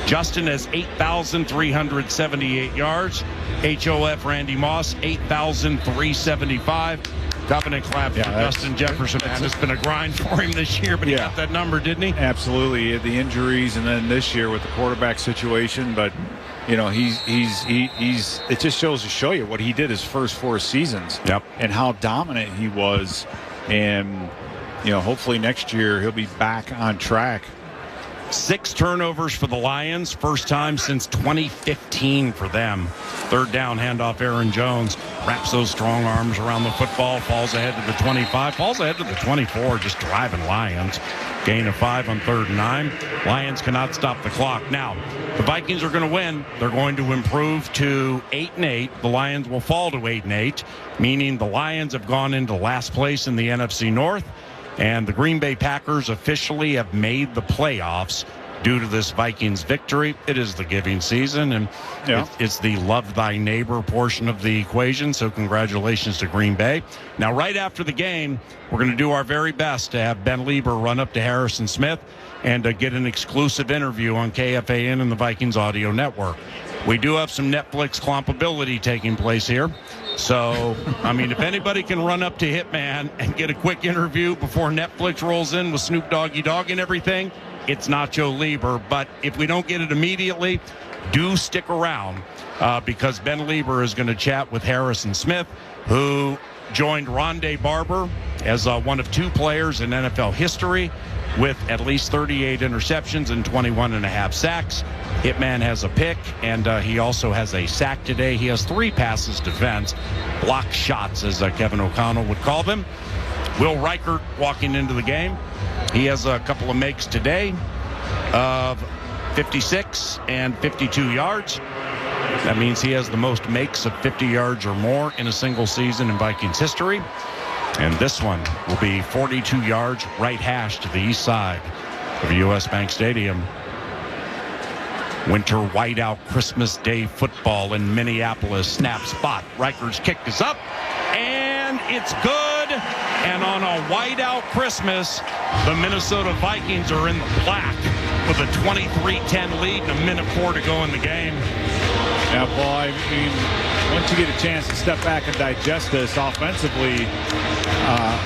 Justin has 8,378 yards. HOF Randy Moss, 8,375. Covenant clap for Justin Jefferson. It's been a grind for him this year, but he got that number, didn't he? Absolutely. He had the injuries, and then this year with the quarterback situation. But, you know, he's it just shows to show you what he did his first 4 seasons. Yep. And how dominant he was. And, you know, hopefully next year he'll be back on track. 6 turnovers for the Lions. First time since 2015 for them. Third down, handoff Aaron Jones. Wraps those strong arms around the football. Falls ahead to the 25. Falls ahead to the 24. Just driving Lions. Gain of 5 on 3rd and 9. Lions cannot stop the clock. Now, the Vikings are going to win. They're going to improve to 8-8. The Lions will fall to 8-8, meaning the Lions have gone into last place in the NFC North. And the Green Bay Packers officially have made the playoffs due to this Vikings victory. It is the giving season, and it's the love thy neighbor portion of the equation. So congratulations to Green Bay. Now, right after the game, we're going to do our very best to have Ben Lieber run up to Harrison Smith and get an exclusive interview on KFAN and the Vikings Audio Network. We do have some Netflix clompability taking place here. So, I mean, if anybody can run up to Hitman and get a quick interview before Netflix rolls in with Snoop Doggy Dogg and everything, it's Nacho Lieber. But if we don't get it immediately, do stick around because Ben Lieber is going to chat with Harrison Smith, who joined Rondé Barber as one of 2 players in NFL history with at least 38 interceptions and 21.5 sacks. Hitman has a pick, and he also has a sack today. He has 3 passes defense, block shots, as Kevin O'Connell would call them. Will Riker walking into the game. He has a couple of makes today of 56 and 52 yards. That means he has the most makes of 50 yards or more in a single season in Vikings history. And this one will be 42 yards right hash to the east side of U.S. Bank Stadium. Winter whiteout Christmas Day football in Minneapolis. Snap spot. Riker's kick is up, and it's good. And on a whiteout Christmas, the Minnesota Vikings are in the black with a 23-10 lead and 1:04 to go in the game. Yeah, Paul, I mean, once you get a chance to step back and digest this offensively,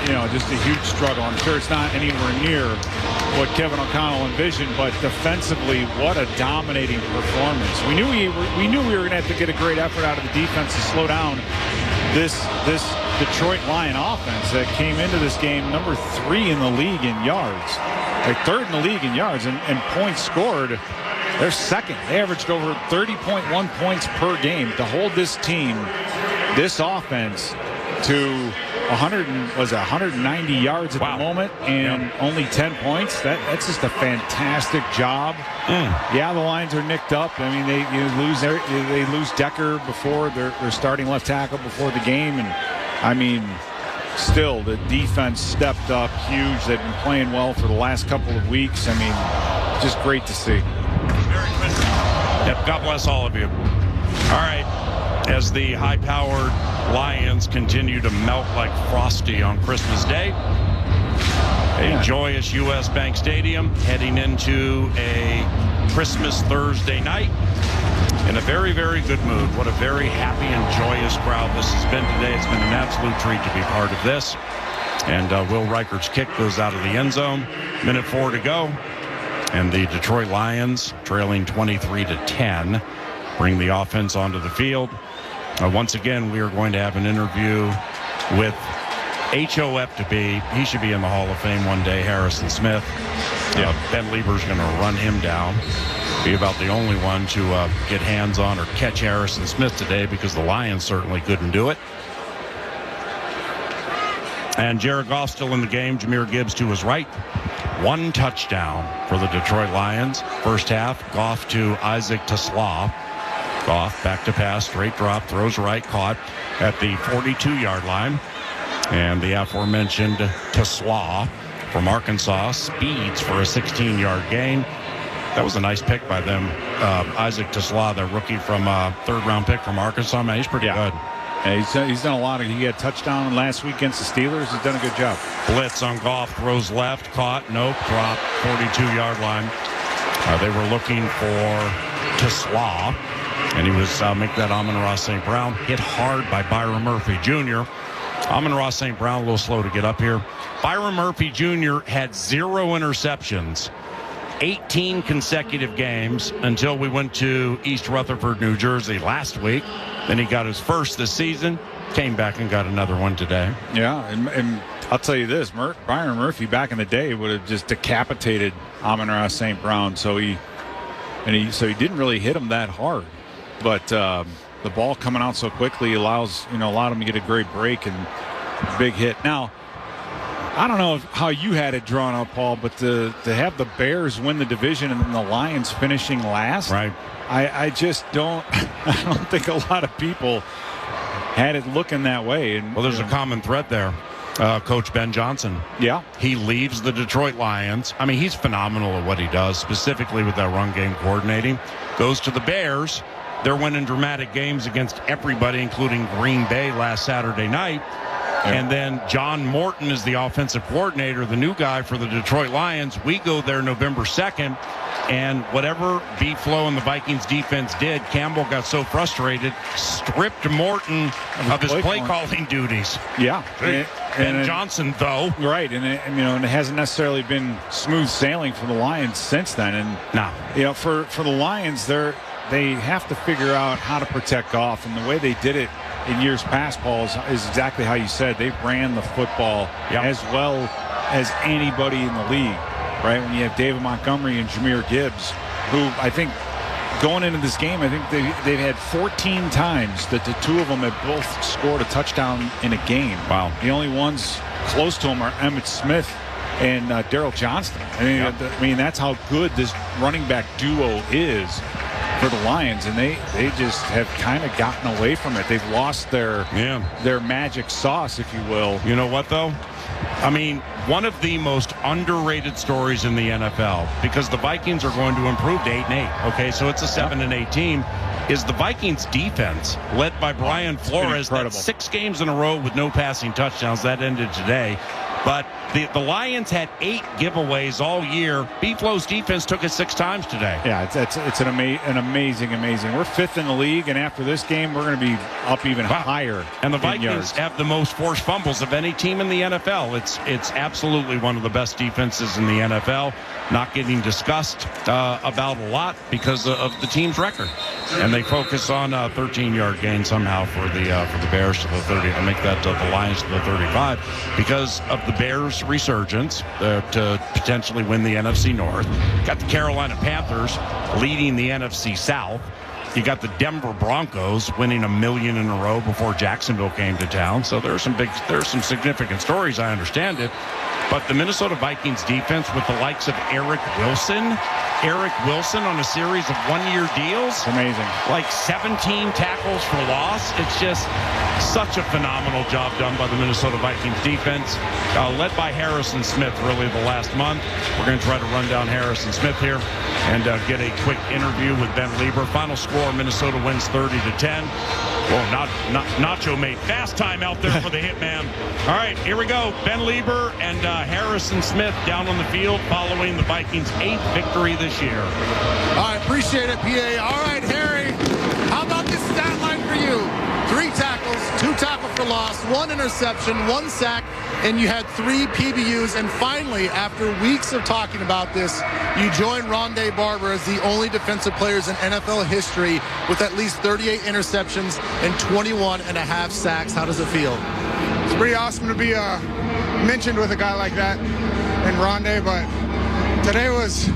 you know, just a huge struggle. I'm sure it's not anywhere near what Kevin O'Connell envisioned, but defensively, what a dominating performance. We knew we were going to have to get a great effort out of the defense to slow down this Detroit Lion offense that came into this game number 3 in the league in yards, like 3rd in the league in yards, and points scored. They're 2nd. They averaged over 30.1 points per game to hold this team, this offense, to 190 yards at the moment, and only 10 points. That's just a fantastic job. Yeah, the Lions are nicked up. I mean, they lose Decker before their starting left tackle before the game, and I mean, still the defense stepped up huge. They've been playing well for the last couple of weeks. I mean, just great to see. Yep, God bless all of you. All right, as the high-powered Lions continue to melt like frosty on Christmas Day, a joyous U.S. Bank Stadium heading into a Christmas Thursday night in a very, very good mood. What a very happy and joyous crowd this has been today. It's been an absolute treat to be part of this. And Will Riker's kick goes out of the end zone. 1:04 to go. And the Detroit Lions, trailing 23-10, bring the offense onto the field. Once again, we are going to have an interview with HOF to be. He should be in the Hall of Fame one day, Harrison Smith. Ben Lieber's going to run him down. Be about the only one to get hands on or catch Harrison Smith today, because the Lions certainly couldn't do it. And Jared Goff still in the game. Jahmyr Gibbs to his right. 1 touchdown for the Detroit Lions. First half, Goff to Isaac Taslaw. Goff back to pass, straight drop, throws right, caught at the 42-yard line. And the aforementioned Taslaw from Arkansas speeds for a 16-yard gain. That was a nice pick by them. Isaac Taslaw, the rookie from 3rd-round pick from Arkansas. Man, he's pretty good. Yeah, he's done a lot. He had a touchdown last week against the Steelers. He's done a good job. Blitz on Goff, throws left, caught, nope, dropped, 42-yard line. They were looking for Tesla, and he was make that Amon-Ra St. Brown hit hard by Byron Murphy Jr. Amon-Ra St. Brown a little slow to get up here. Byron Murphy Jr. had 0 interceptions, 18 consecutive games until we went to East Rutherford, New Jersey last week. Then he got his first this season, came back and got another one today. Yeah, and I'll tell you this, Byron Murphy back in the day would have just decapitated Amon-Ra St. Brown, so he didn't really hit him that hard. But the ball coming out so quickly allowed him to get a great break and big hit. Now, I don't know how you had it drawn up, Paul, but to have the Bears win the division and then the Lions finishing last, right? I just don't. I don't think a lot of people had it looking that way. And well, there's a common thread there. Coach Ben Johnson. Yeah. He leaves the Detroit Lions. I mean, he's phenomenal at what he does, specifically with that run game coordinating. Goes to the Bears. They're winning dramatic games against everybody, including Green Bay last Saturday night. Yeah. And then John Morton is the offensive coordinator, the new guy for the Detroit Lions. We go there November 2nd, and whatever B-Flow and the Vikings defense did, Campbell got so frustrated, stripped Morton of his play calling duties. Yeah. And Johnson, though. Right, and it hasn't necessarily been smooth sailing for the Lions since then. And for the Lions, they have to figure out how to protect off, and the way they did it in years past, Paul, is exactly how you said. They ran the football as well as anybody in the league, right? When you have David Montgomery and Jahmyr Gibbs, who I think going into this game, I think they've had 14 times that the two of them have both scored a touchdown in a game. Wow. The only ones close to them are Emmitt Smith and Daryl Johnston. I mean, that's how good this running back duo is for the Lions, and they just have kind of gotten away from it. They've lost their magic sauce, if you will. You know what, though? I mean, one of the most underrated stories in the NFL, because the Vikings are going to improve to 8-8. Okay, so it's a 7-8 team. Is the Vikings defense, led by Brian Flores, that's 6 games in a row with no passing touchdowns. That ended today. But the Lions had 8 giveaways all year. B-Flow's defense took it 6 times today. Yeah, it's an amazing. We're 5th in the league, and after this game, we're going to be up even higher. And the Vikings have the most forced fumbles of any team in the NFL. It's absolutely one of the best defenses in the NFL. Not getting discussed about a lot because of the team's record. And they focus on a 13-yard gain somehow for the Bears to the 30 to make that the Lions to the 35 because of the Bears' resurgence to potentially win the NFC North. Got the Carolina Panthers leading the NFC South. You got the Denver Broncos winning $1 million in a row before Jacksonville came to town. So there's some significant stories. I understand it. But the Minnesota Vikings defense with the likes of Eric Wilson on a series of 1-year deals. It's amazing. Like 17 tackles for loss. It's just such a phenomenal job done by the Minnesota Vikings defense, led by Harrison Smith really the last month. We're going to try to run down Harrison Smith here and get a quick interview with Ben Lieber. Final score, Minnesota wins 30-10. Well, Nacho made fast time out there for the hitman. All right, here we go. Ben Lieber and Harrison Smith down on the field following the Vikings' 8th victory this year. All right, appreciate it, PA. All right, Harry, how about this stat line for you? 3 tackles, 2 tackles for loss, 1 interception, 1 sack, and you had 3 PBUs. And finally, after weeks of talking about this, you joined Rondé Barber as the only defensive players in NFL history with at least 38 interceptions and 21.5 sacks. How does it feel? It's pretty awesome to be mentioned with a guy like that in Rondé, but today was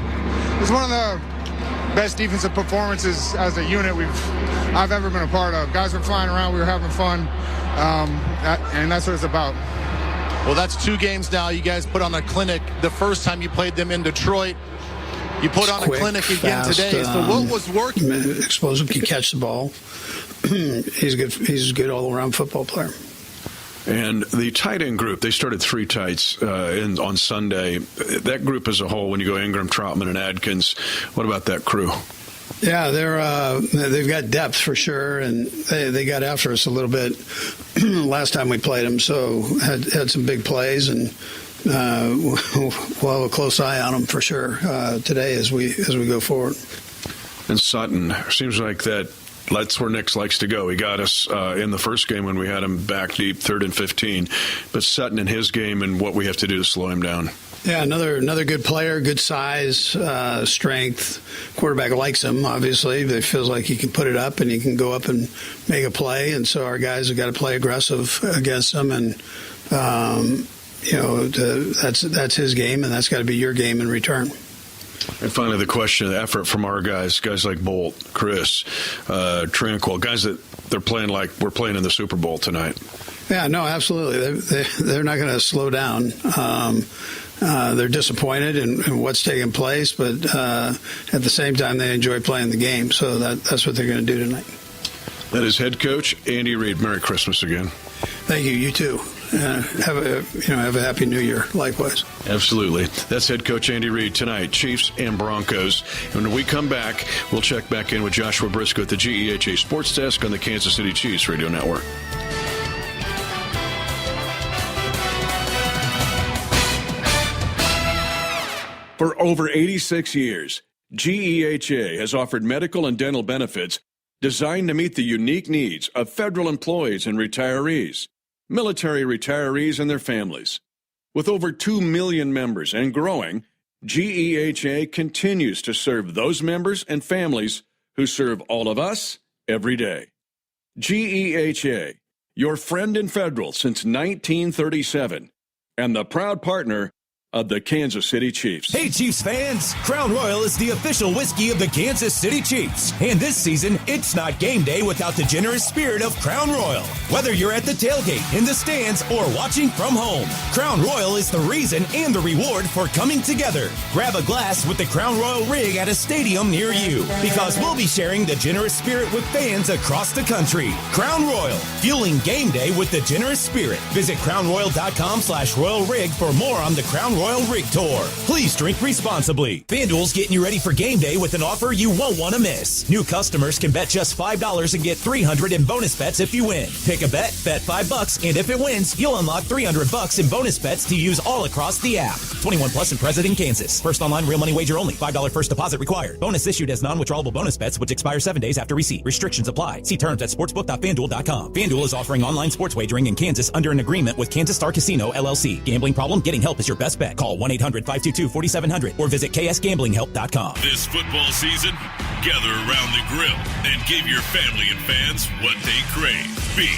one of the best defensive performances as a unit I've ever been a part of. Guys were flying around, we were having fun, and that's what it's about. Well, that's 2 games now. You guys put on a clinic the first time you played them in Detroit. You put on a clinic again today. So what was working? Explosive, can catch the ball. He's a good all-around football player. And the tight end group, they started 3 tights on Sunday. That group as a whole, when you go Ingram, Troutman, and Adkins, what about that crew? Yeah, they've got depth for sure, and they got after us a little bit last time we played them. So had some big plays, and we'll have a close eye on them for sure today as we go forward. And Sutton, seems like that's where Nix likes to go. He got us in the first game when we had him back deep, 3rd and 15. But Sutton in his game and what we have to do to slow him down. Yeah, another good player, good size, strength. Quarterback likes him, obviously. He feels like he can put it up and he can go up and make a play. And so our guys have got to play aggressive against him. And, that's his game, and that's got to be your game in return. And finally, the question, the effort from our guys like Bolt, Chris, Tranquil, guys that they're playing like we're playing in the Super Bowl tonight. Yeah, no, absolutely. They're not going to slow down. They're disappointed in what's taking place, but at the same time, they enjoy playing the game. So that's what they're going to do tonight. That is head coach Andy Reid. Merry Christmas again. Thank you. You too. Have a happy New Year. Likewise. Absolutely. That's head coach Andy Reid tonight. Chiefs and Broncos. And when we come back, we'll check back in with Joshua Briscoe at the GEHA Sports Desk on the Kansas City Chiefs Radio Network. For over 86 years, GEHA has offered medical and dental benefits designed to meet the unique needs of federal employees and retirees, military retirees and their families. With over 2 million members and growing, GEHA continues to serve those members and families who serve all of us every day. GEHA, your friend in federal since 1937, and the proud partner of the Kansas City Chiefs. Hey, Chiefs fans! Crown Royal is the official whiskey of the Kansas City Chiefs. And this season, it's not game day without the generous spirit of Crown Royal. Whether you're at the tailgate, in the stands, or watching from home, Crown Royal is the reason and the reward for coming together. Grab a glass with the Crown Royal rig at a stadium near you, because we'll be sharing the generous spirit with fans across the country. Crown Royal, fueling game day with the generous spirit. Visit crownroyal.com/royal rig for more on the Crown Royal Rig Tour. Please drink responsibly. FanDuel's getting you ready for game day with an offer you won't want to miss. New customers can bet just $5 and get $300 in bonus bets if you win. Pick a bet $5, and if it wins, you'll unlock $300 in bonus bets to use all across the app. 21 plus and present in Kansas. First online real money wager only. $5 first deposit required. Bonus issued as non-withdrawable bonus bets, which expire 7 days after receipt. Restrictions apply. See terms at sportsbook.fanduel.com. FanDuel is offering online sports wagering in Kansas under an agreement with Kansas Star Casino, LLC. Gambling problem? Getting help is your best bet. Call 1-800-522-4700 or visit ksgamblinghelp.com. This football season, gather around the grill and give your family and fans what they crave. Beef.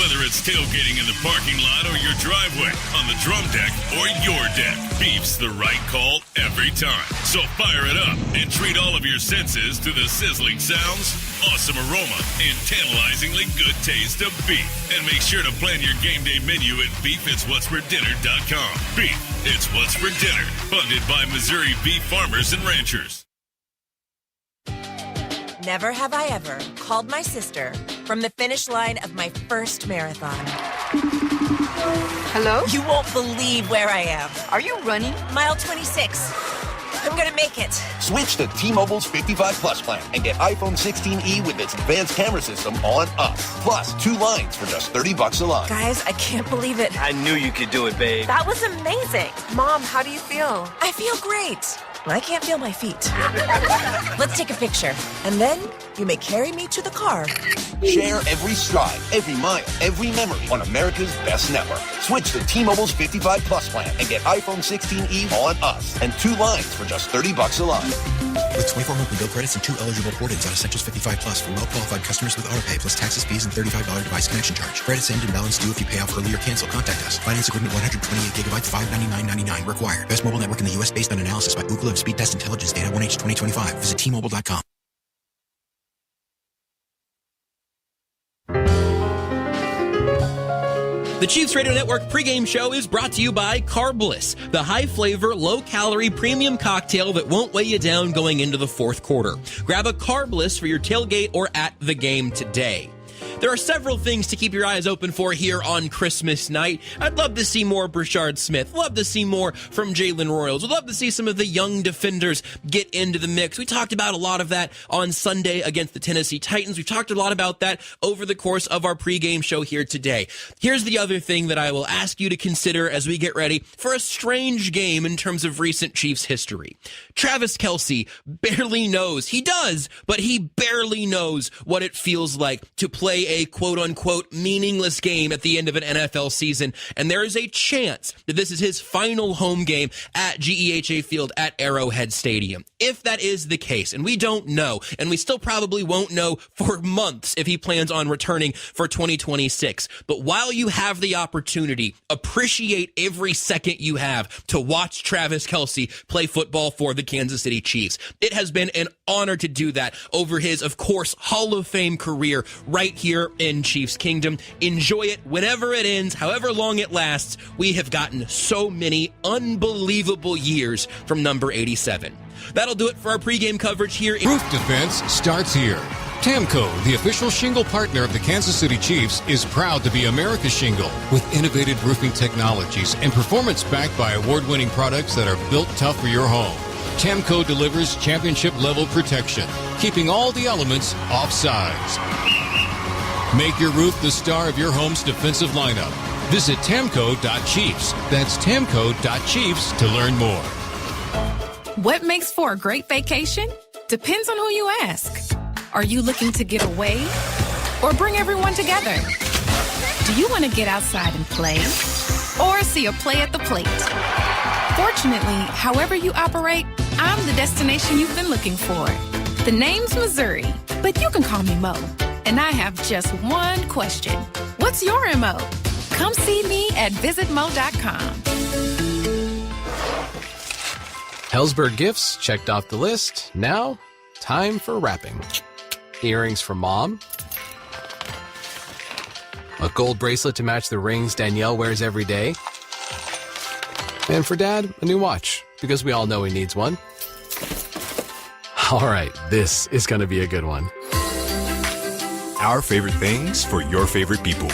Whether it's tailgating in the parking lot or your driveway, on the drum deck or your deck, beef's the right call every time. So fire it up and treat all of your senses to the sizzling sounds, awesome aroma, and tantalizingly good taste of beef. And make sure to plan your game day menu at beefitswhatsfordinner.com. Beef, it's what's for dinner. Funded by Missouri Beef Farmers and Ranchers. Never have I ever called my sister from the finish line of my first marathon. Hello? You won't believe where I am. Are you running? Mile 26. I'm gonna make it. Switch to T-Mobile's 55 Plus plan and get iPhone 16e with its advanced camera system on us. Plus 2 lines for just $30 a line. Guys, I can't believe it. I knew you could do it, babe. That was amazing. Mom, how do you feel? I feel great. I can't feel my feet. Let's take a picture. And then you may carry me to the car. Share every stride, every mile, every memory on America's best network. Switch to T-Mobile's 55 Plus plan and get iPhone 16e on us and 2 lines for just $30 a line. With 24 monthly bill credits and 2 eligible port-ins on Essentials 55 Plus for well-qualified customers with autopay plus taxes, fees, and $35 device connection charge. Credits end and balance due if you pay off early or cancel. Contact us. Finance agreement 128 gigabytes, $599.99 required. Best mobile network in the U.S. based on analysis by Ookla of Speed Test Intelligence Data 1H 2025. Visit T-Mobile.com. The Chiefs Radio Network pregame show is brought to you by Carbliss, the high-flavor, low-calorie premium cocktail that won't weigh you down going into the fourth quarter. Grab a Carbliss for your tailgate or at the game today. There are several things to keep your eyes open for here on Christmas night. I'd love to see more Brashard Smith. Love to see more from Jalen Royals. Would love to see some of the young defenders get into the mix. We talked about a lot of that on Sunday against the Tennessee Titans. We've talked a lot about that over the course of our pregame show here today. Here's the other thing that I will ask you to consider as we get ready for a strange game in terms of recent Chiefs history. Travis Kelce barely knows. He does, but he barely knows what it feels like to play a quote-unquote meaningless game at the end of an NFL season, and there is a chance that this is his final home game at GEHA Field at Arrowhead Stadium. If that is the case, and we don't know, and we still probably won't know for months if he plans on returning for 2026, but while you have the opportunity, appreciate every second you have to watch Travis Kelce play football for the Kansas City Chiefs. It has been an honor to do that over his, of course, Hall of Fame career right here in Chiefs Kingdom. Enjoy it whenever it ends, however long it lasts. We have gotten so many unbelievable years from number 87. That'll do it for our pregame coverage here. Roof defense starts here. Tamco, the official shingle partner of the Kansas City Chiefs, is proud to be America's shingle with innovative roofing technologies and performance backed by award-winning products that are built tough for your home. Tamco delivers championship-level protection, keeping all the elements offsides. Make your roof the star of your home's defensive lineup. Visit tamco.chiefs. That's tamco.chiefs to learn more. What makes for a great vacation? Depends on who you ask. Are you looking to get away or bring everyone together? Do you want to get outside and play or see a play at the plate? Fortunately, however you operate, I'm the destination you've been looking for. The name's Missouri, but you can call me Mo. And I have just one question. What's your MO? Come see me at visitmo.com. Helzberg gifts checked off the list. Now, time for wrapping. Earrings for Mom. A gold bracelet to match the rings Danielle wears every day. And for Dad, a new watch, because we all know he needs one. All right, this is going to be a good one. Our favorite things for your favorite people.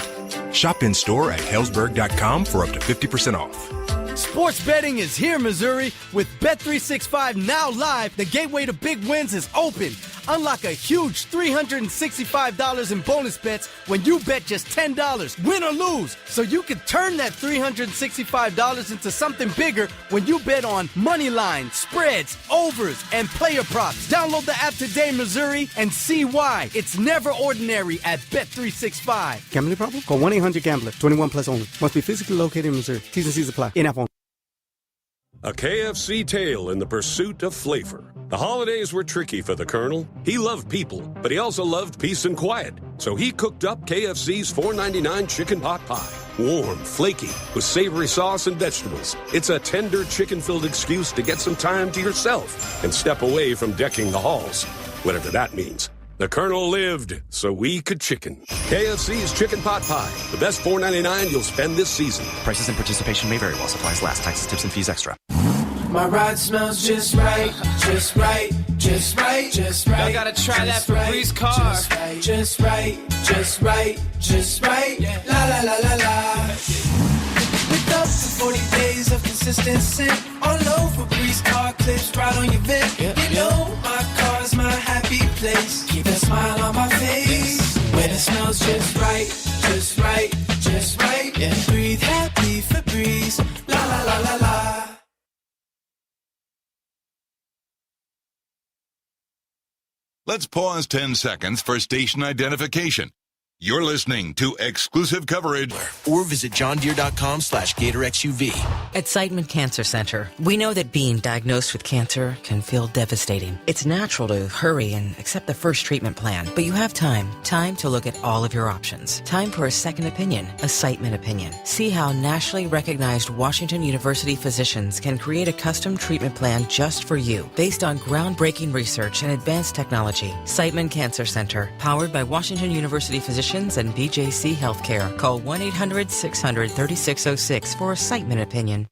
Shop in store at Helzberg.com for up to 50% off. Sports betting is here, Missouri. With Bet365 now live, the gateway to big wins is open. Unlock a huge $365 in bonus bets when you bet just $10, win or lose. So you can turn that $365 into something bigger when you bet on money lines, spreads, overs, and player props. Download the app today, Missouri, and see why. It's never ordinary at Bet365. Gambling problem? Call 1-800-GAMBLER. 21 plus only. Must be physically located in Missouri. T's and C's apply. In-app only. A KFC tale in the pursuit of flavor. The holidays were tricky for the Colonel. He loved people, but he also loved peace and quiet. So he cooked up KFC's $4.99 chicken pot pie. Warm, flaky, with savory sauce and vegetables. It's a tender chicken-filled excuse to get some time to yourself and step away from decking the halls. Whatever that means. The Colonel lived so we could chicken. KFC's Chicken Pot Pie. The best $4.99 you'll spend this season. Prices and participation may vary while supplies last. Taxes, tips, and fees extra. My ride smells just right, just right, just right, just right. I gotta try that Febreze car. Just right, just right, just right, just right. La la la la la. With up to 40 days of consistent scent. All over Febreze car clips right on your vent. You know my car's my happy place. Keep a smile on my face. When it smells just right, just right, just right. Breathe happy Febreze. La la la la la. Let's pause 10 seconds for station identification. You're listening to exclusive coverage. Or visit johndeere.com/GatorXUV. At Sightman Cancer Center, we know that being diagnosed with cancer can feel devastating. It's natural to hurry and accept the first treatment plan, but you have time to look at all of your options. Time for a second opinion, a Sightman opinion. See how nationally recognized Washington University physicians can create a custom treatment plan just for you, based on groundbreaking research and advanced technology. Sightman Cancer Center, powered by Washington University physicians and BJC Healthcare. Call 1-800-600-3606 for a Sightman opinion.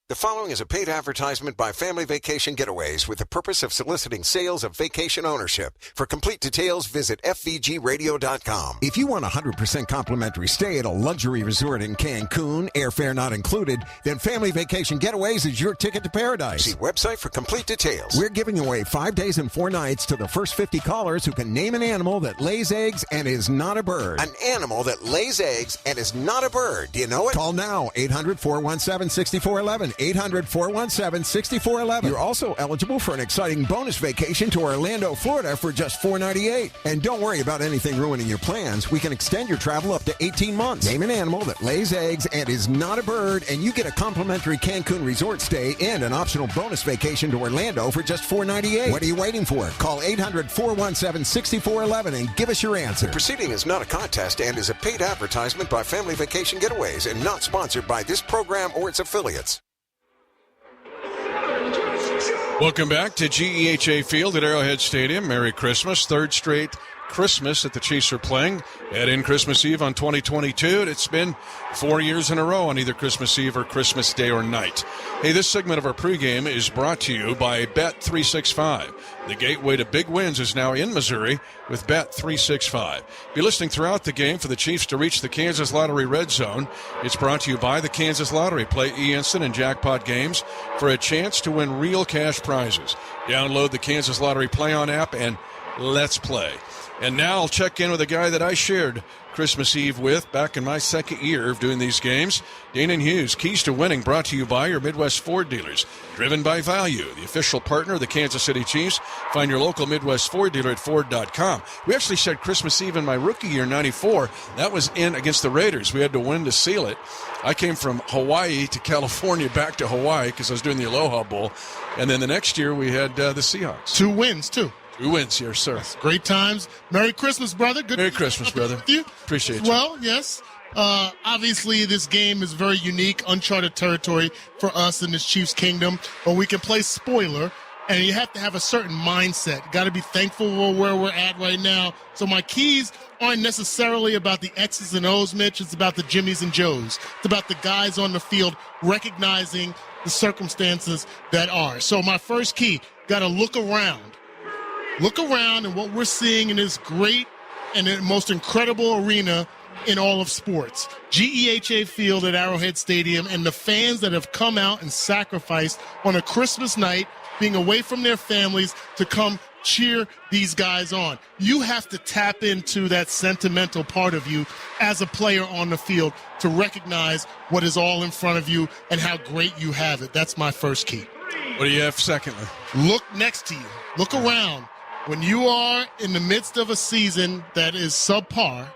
The following is a paid advertisement by Family Vacation Getaways with the purpose of soliciting sales of vacation ownership. For complete details, visit FVGradio.com. If you want a 100% complimentary stay at a luxury resort in Cancun, airfare not included, then Family Vacation Getaways is your ticket to paradise. See website for complete details. We're giving away 5 days and 4 nights to the first 50 callers who can name an animal that lays eggs and is not a bird. An animal that lays eggs and is not a bird. Do you know it? Call now, 800-417-6411. 800-417-6411. You're also eligible for an exciting bonus vacation to Orlando, Florida for just $498. And don't worry about anything ruining your plans. We can extend your travel up to 18 months. Name an animal that lays eggs and is not a bird, and you get a complimentary Cancun resort stay and an optional bonus vacation to Orlando for just $498. What are you waiting for? Call 800-417-6411 and give us your answer. The proceeding is not a contest and is a paid advertisement by Family Vacation Getaways and not sponsored by this program or its affiliates. Welcome back to GEHA Field at Arrowhead Stadium. Merry Christmas. Third straight Christmas that the Chiefs are playing. Add in Christmas Eve on 2022. It's been 4 years in a row on either Christmas Eve or Christmas Day or night. Hey, this segment of our pregame is brought to you by Bet365. The gateway to big wins is now in Missouri with Bet365. Be listening throughout the game for the Chiefs to reach the Kansas Lottery Red Zone. It's brought to you by the Kansas Lottery. Play e-instant and jackpot games for a chance to win real cash prizes. Download the Kansas Lottery Play On app and let's play. And now I'll check in with a guy that I shared Christmas Eve with back in my second year of doing these games. Danon Hughes, Keys to Winning, brought to you by your Midwest Ford dealers. Driven by value, the official partner of the Kansas City Chiefs. Find your local Midwest Ford dealer at Ford.com. We actually shared Christmas Eve in my rookie year, 94. That was in against the Raiders. We had to win to seal it. I came from Hawaii to California, back to Hawaii, because I was doing the Aloha Bowl. And then the next year we had the Seahawks. 2 wins, too. 2 wins here, sir. That's great times. Merry Christmas, brother. Good. Merry Christmas, brother. With you. Appreciate you. Well, yes. Obviously, this game is very unique, uncharted territory for us in this Chiefs kingdom. But we can play spoiler, and you have to have a certain mindset. Got to be thankful for where we're at right now. So my keys aren't necessarily about the X's and O's, Mitch. It's about the Jimmies and Joes. It's about the guys on the field recognizing the circumstances that are. So my first key, got to look around. Look around and what we're seeing in this great and the most incredible arena in all of sports. GEHA Field at Arrowhead Stadium, and the fans that have come out and sacrificed on a Christmas night, being away from their families to come cheer these guys on. You have to tap into that sentimental part of you as a player on the field to recognize what is all in front of you and how great you have it. That's my first key. What do you have secondly? Look next to you. Look around. When you are in the midst of a season that is subpar,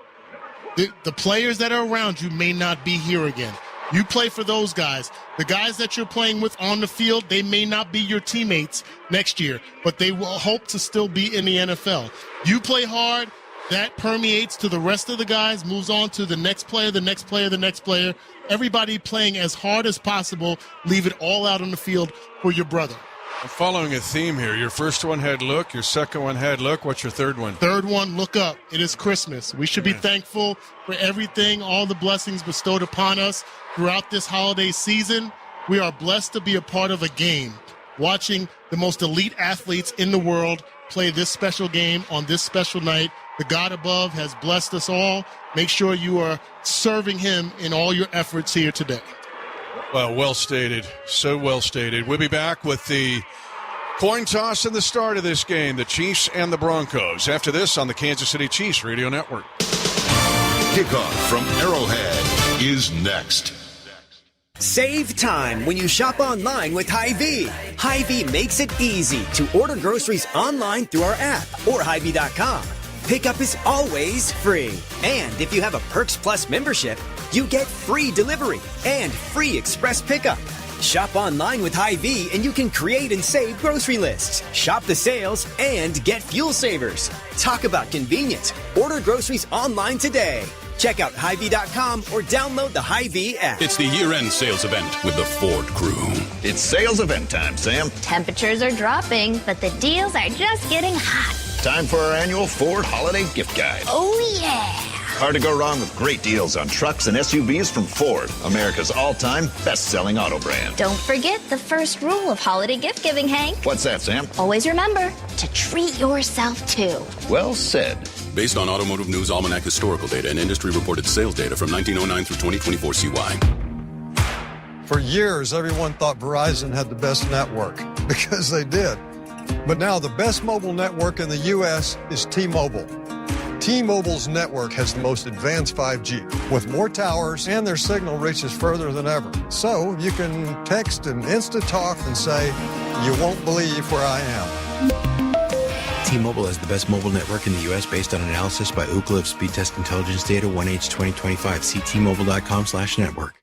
the players that are around you may not be here again. You play for those guys. The guys that you're playing with on the field, they may not be your teammates next year, but they will hope to still be in the NFL. You play hard, that permeates to the rest of the guys, moves on to the next player, the next player, the next player. Everybody playing as hard as possible. Leave it all out on the field for your brother. I'm following a theme here. Your first one had look. Your second one had look. What's your third one? Third one, look up. It is Christmas. We should be thankful for everything, all the blessings bestowed upon us throughout this holiday season. We are blessed to be a part of a game, watching the most elite athletes in the world play this special game on this special night. The God above has blessed us all. Make sure you are serving him in all your efforts here today. Well stated. So well stated. We'll be back with the coin toss and the start of this game, the Chiefs and the Broncos. After this on the Kansas City Chiefs Radio Network. Kickoff from Arrowhead is next. Save time when you shop online with Hy-Vee. Hy-Vee makes it easy to order groceries online through our app or Hy-Vee.com. Pickup is always free. And if you have a Perks Plus membership, you get free delivery and free express pickup. Shop online with Hy-Vee and you can create and save grocery lists, shop the sales, and get fuel savers. Talk about convenience. Order groceries online today. Check out Hy-Vee.com or download the Hy-Vee app. It's the year-end sales event with the Ford crew. It's sales event time, Sam. Temperatures are dropping, but the deals are just getting hot. Time for our annual Ford Holiday Gift Guide. Oh, yeah. Hard to go wrong with great deals on trucks and SUVs from Ford, America's all-time best-selling auto brand. Don't forget the first rule of holiday gift giving, Hank. What's that, Sam? Always remember to treat yourself, too. Well said. Based on Automotive News Almanac historical data and industry-reported sales data from 1909 through 2024 CY. For years, everyone thought Verizon had the best network, because they did. But now the best mobile network in the U.S. is T-Mobile. T-Mobile's network has the most advanced 5G, with more towers, and their signal reaches further than ever. So you can text and Insta-talk and say, "You won't believe where I am." T-Mobile has the best mobile network in the U.S. based on analysis by Ookla of Speed Test Intelligence Data 1H 2025. See T-Mobile.com/network.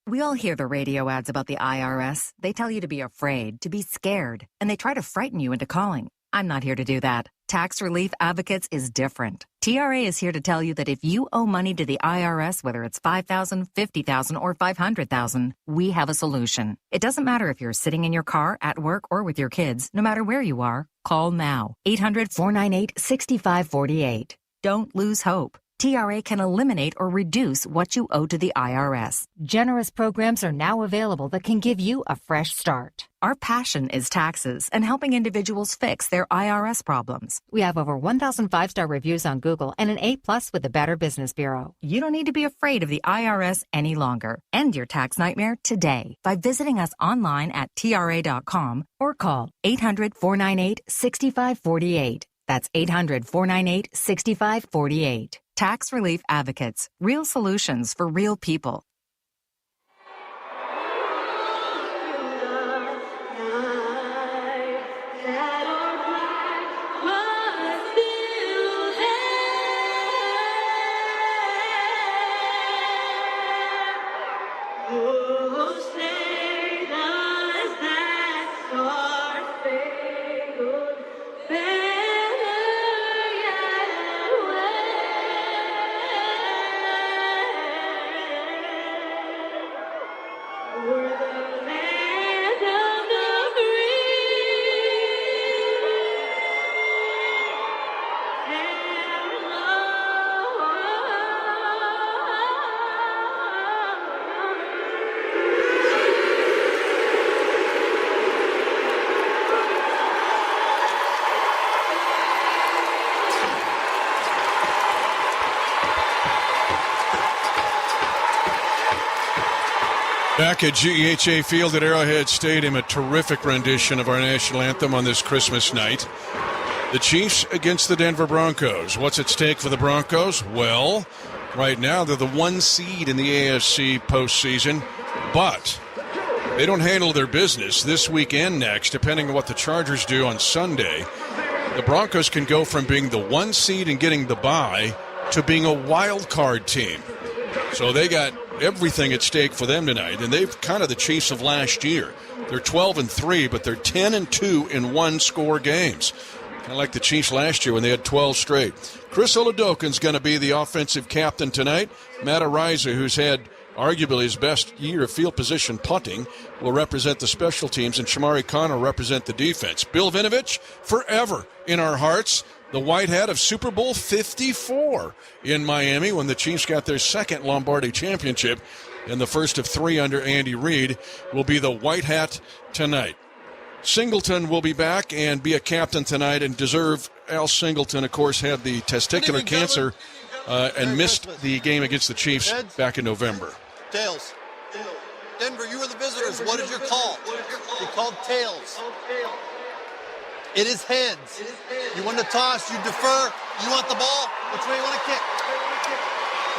We all hear the radio ads about the IRS. They tell you to be afraid, to be scared, and they try to frighten you into calling. I'm not here to do that. Tax Relief Advocates is different. TRA is here to tell you that if you owe money to the IRS, whether it's $5,000, $50,000, or $500,000, we have a solution. It doesn't matter if you're sitting in your car, at work, or with your kids. No matter where you are, call now. 800-498-6548. Don't lose hope. TRA can eliminate or reduce what you owe to the IRS. Generous programs are now available that can give you a fresh start. Our passion is taxes and helping individuals fix their IRS problems. We have over 1,000 5-star reviews on Google and an A+ with the Better Business Bureau. You don't need to be afraid of the IRS any longer. End your tax nightmare today by visiting us online at TRA.com or call 800-498-6548. That's 800-498-6548. Tax Relief Advocates. Real solutions for real people. Back at GEHA Field at Arrowhead Stadium, a terrific rendition of our national anthem on this Christmas night. The Chiefs against the Denver Broncos. What's at stake for the Broncos? Well, right now they're the 1 seed in the AFC postseason, but they don't handle their business this week and next, depending on what the Chargers do on Sunday. The Broncos can go from being the 1 seed and getting the bye to being a wild card team. So they got everything at stake for them tonight, and they've kind of the Chiefs of last year. They're 12-3, but they're 10-2 in one-score games. Kind of like the Chiefs last year when they had 12 straight. Chris Oladokun's going to be the offensive captain tonight. Matt Ariza, who's had arguably his best year of field position punting, will represent the special teams, and Shamari Khan will represent the defense. Bill Vinovich, forever in our hearts. The white hat of Super Bowl 54 in Miami when the Chiefs got their second Lombardi championship, and the first of 3 under Andy Reid, will be the white hat tonight. Singleton will be back and be a captain tonight, and deserve. Al Singleton, of course, had the testicular cancer and missed the game against the Chiefs back in November. Tails. Denver, you were the visitors. What is your call? You called tails. It is heads. You want to toss, you defer, you want the ball, which way you want to kick?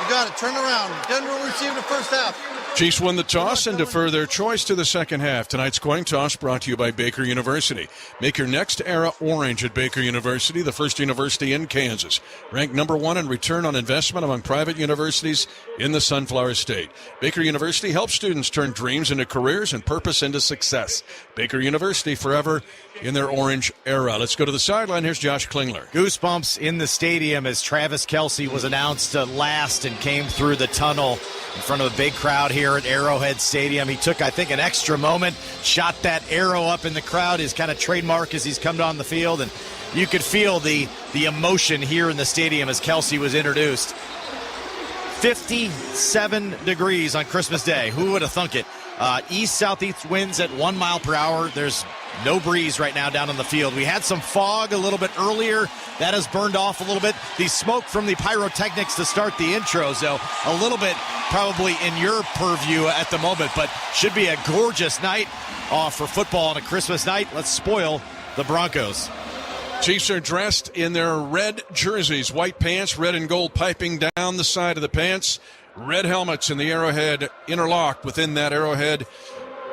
You got it, turn around. Denver will receive the first half. Chiefs won the toss and defer their choice to the second half. Tonight's coin toss brought to you by Baker University. Make your next era orange at Baker University, the first university in Kansas. Ranked number 1 in return on investment among private universities in the Sunflower State. Baker University helps students turn dreams into careers and purpose into success. Baker University, forever in their orange era. Let's go to the sideline. Here's Josh Klingler. Goosebumps in the stadium as Travis Kelce was announced last and came through the tunnel in front of a big crowd here at Arrowhead Stadium. He took, I think, an extra moment, shot that arrow up in the crowd, his kind of trademark as he's come down the field, and you could feel the emotion here in the stadium as Kelce was introduced. 57 degrees on Christmas Day. Who would have thunk it? East-southeast winds at 1 mile per hour. There's no breeze right now down on the field. We had some fog a little bit earlier. That has burned off a little bit. The smoke from the pyrotechnics to start the intro, so a little bit probably in your purview at the moment, but should be a gorgeous night for football on a Christmas night. Let's spoil the Broncos. Chiefs are dressed in their red jerseys, white pants, red and gold piping down the side of the pants, red helmets, and the arrowhead interlocked within that arrowhead.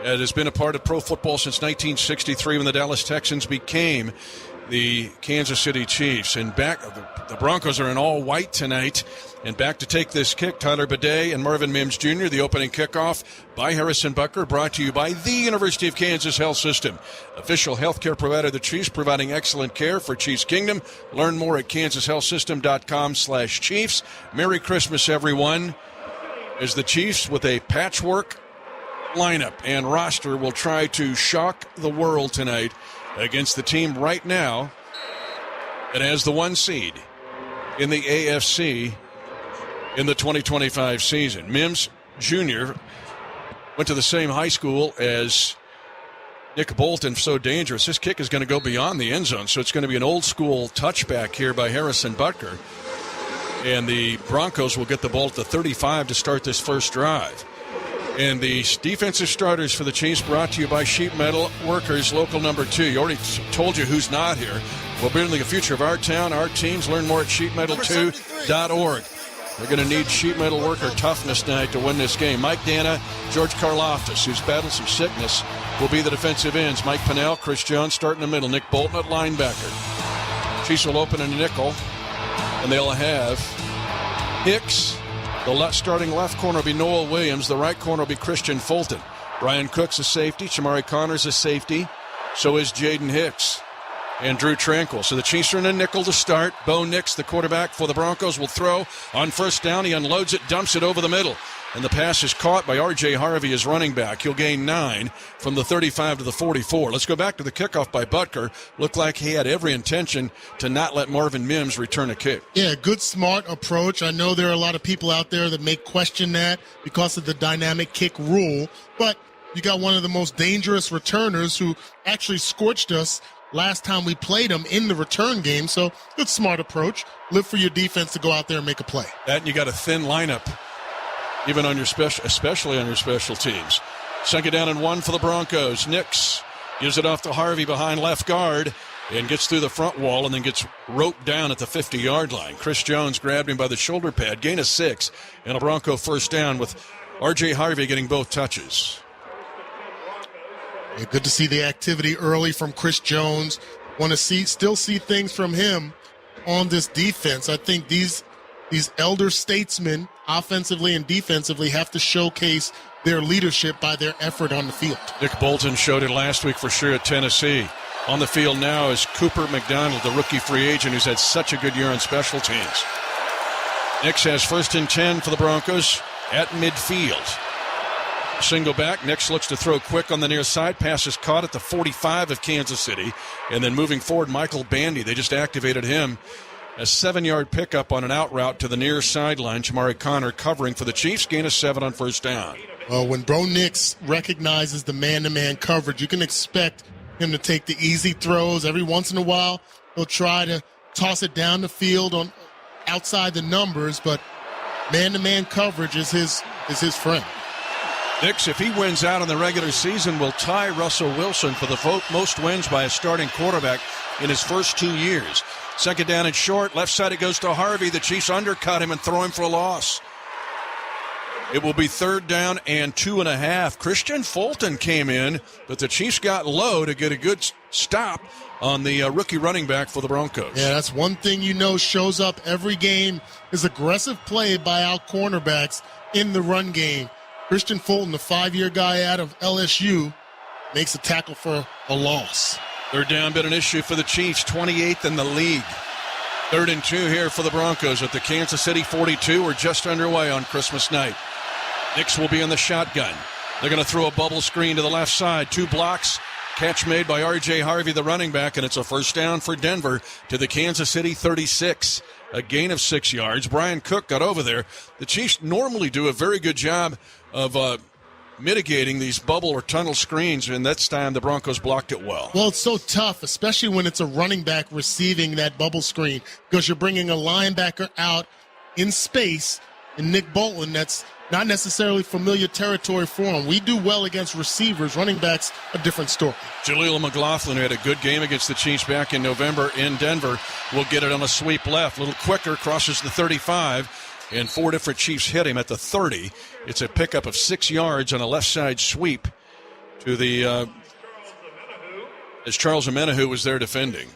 It has been a part of pro football since 1963 when the Dallas Texans became the Kansas City Chiefs. And back, the Broncos are in all white tonight. And back to take this kick, Tyler Bidet and Marvin Mims Jr., the opening kickoff by Harrison Butker, brought to you by the University of Kansas Health System, official healthcare provider of the Chiefs, providing excellent care for Chiefs Kingdom. Learn more at kansashealthsystem.com/Chiefs. Merry Christmas, everyone. As the Chiefs, with a patchwork lineup and roster, will try to shock the world tonight against the team right now that has the 1 seed in the AFC in the 2025 season. Mims Jr. went to the same high school as Nick Bolton, so dangerous. This kick is going to go beyond the end zone, so it's going to be an old-school touchback here by Harrison Butker. And the Broncos will get the ball at the 35 to start this first drive. And the defensive starters for the Chiefs brought to you by Sheet Metal Workers, local number 2. You already told you who's not here. We're building the future of our town, our teams. Learn more at sheetmetal2.org. They're going to need sheet metal worker toughness tonight to win this game. Mike Dana, George Karlaftis, who's battled some sickness, will be the defensive ends. Mike Pennell, Chris Jones start in the middle. Nick Bolton at linebacker. Chiefs will open a nickel, and they'll have Hicks. The starting left corner will be Noel Williams. The right corner will be Christian Fulton. Brian Cook's a safety. Shamari Connor's a safety. So is Jaden Hicks and Drew Tranquil. So the Chiefs are in a nickel to start. Bo Nix, the quarterback for the Broncos, will throw on first down. He unloads it, dumps it over the middle. And the pass is caught by R.J. Harvey as running back. He'll gain 9 from the 35 to the 44. Let's go back to the kickoff by Butker. Looked like he had every intention to not let Marvin Mims return a kick. Yeah, good, smart approach. I know there are a lot of people out there that may question that because of the dynamic kick rule. But you got one of the most dangerous returners who actually scorched us last time we played him in the return game. So good, smart approach. Live for your defense to go out there and make a play. That, and you got a thin lineup, even on your especially on your special teams. Second down and 1 for the Broncos. Nix gives it off to Harvey behind left guard and gets through the front wall and then gets roped down at the 50-yard line. Chris Jones grabbed him by the shoulder pad, gain of 6, and a Bronco first down with R.J. Harvey getting both touches. Yeah, good to see the activity early from Chris Jones. Want to still see things from him on this defense. I think these elder statesmen, offensively and defensively, have to showcase their leadership by their effort on the field. Nick Bolton showed it last week for sure at Tennessee. On the field now is Cooper McDonald, the rookie free agent who's had such a good year on special teams. Nix has first and 10 for the Broncos at midfield. Single back. Nix looks to throw quick on the near side. Pass is caught at the 45 of Kansas City. And then moving forward, Michael Bandy. They just activated him. A 7-yard pickup on an out route to the near sideline. Shamari Connor covering for the Chiefs. Gain of 7 on first down. Well, when Bo Nix recognizes the man-to-man coverage, you can expect him to take the easy throws. Every once in a while, he'll try to toss it down the field on outside the numbers, but man-to-man coverage is his friend. Nix, if he wins out in the regular season, will tie Russell Wilson for the most wins by a starting quarterback in his first 2 years. Second down and short. Left side it goes to Harvey. The Chiefs undercut him and throw him for a loss. It will be third down and 2.5. Christian Fulton came in, but the Chiefs got low to get a good stop on the rookie running back for the Broncos. Yeah, that's one thing shows up every game is aggressive play by our cornerbacks in the run game. Christian Fulton, the 5-year guy out of LSU, makes a tackle for a loss. Third down been an issue for the Chiefs, 28th in the league. 3rd and 2 here for the Broncos at the Kansas City 42. We're just underway on Christmas night. Nix will be in the shotgun. They're going to throw a bubble screen to the left side. 2 blocks. Catch made by R.J. Harvey, the running back, and it's a first down for Denver to the Kansas City 36. A gain of 6 yards. Brian Cook got over there. The Chiefs normally do a very good job of mitigating these bubble or tunnel screens, and that's time the Broncos blocked it well. Well, it's so tough, especially when it's a running back receiving that bubble screen, because you're bringing a linebacker out in space, and Nick Bolton, that's not necessarily familiar territory for him. We do well against receivers. Running backs, a different story. Jaleel McLaughlin had a good game against the Chiefs back in November in Denver. Will get it on a sweep left. A little quicker, crosses the 35, and 4 different Chiefs hit him at the 30. It's a pickup of 6 yards on a left side sweep to the as Charles Omenihu was there defending.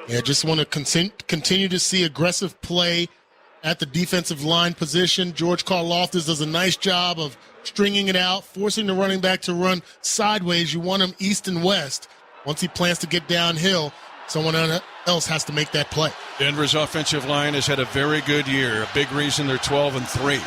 Yeah, just want to continue to see aggressive play at the defensive line position. George Karlaftis does a nice job of stringing it out, forcing the running back to run sideways. You want him east and west. Once he plans to get downhill, someone else has to make that play. Denver's offensive line has had a very good year. A big reason they're 12-3.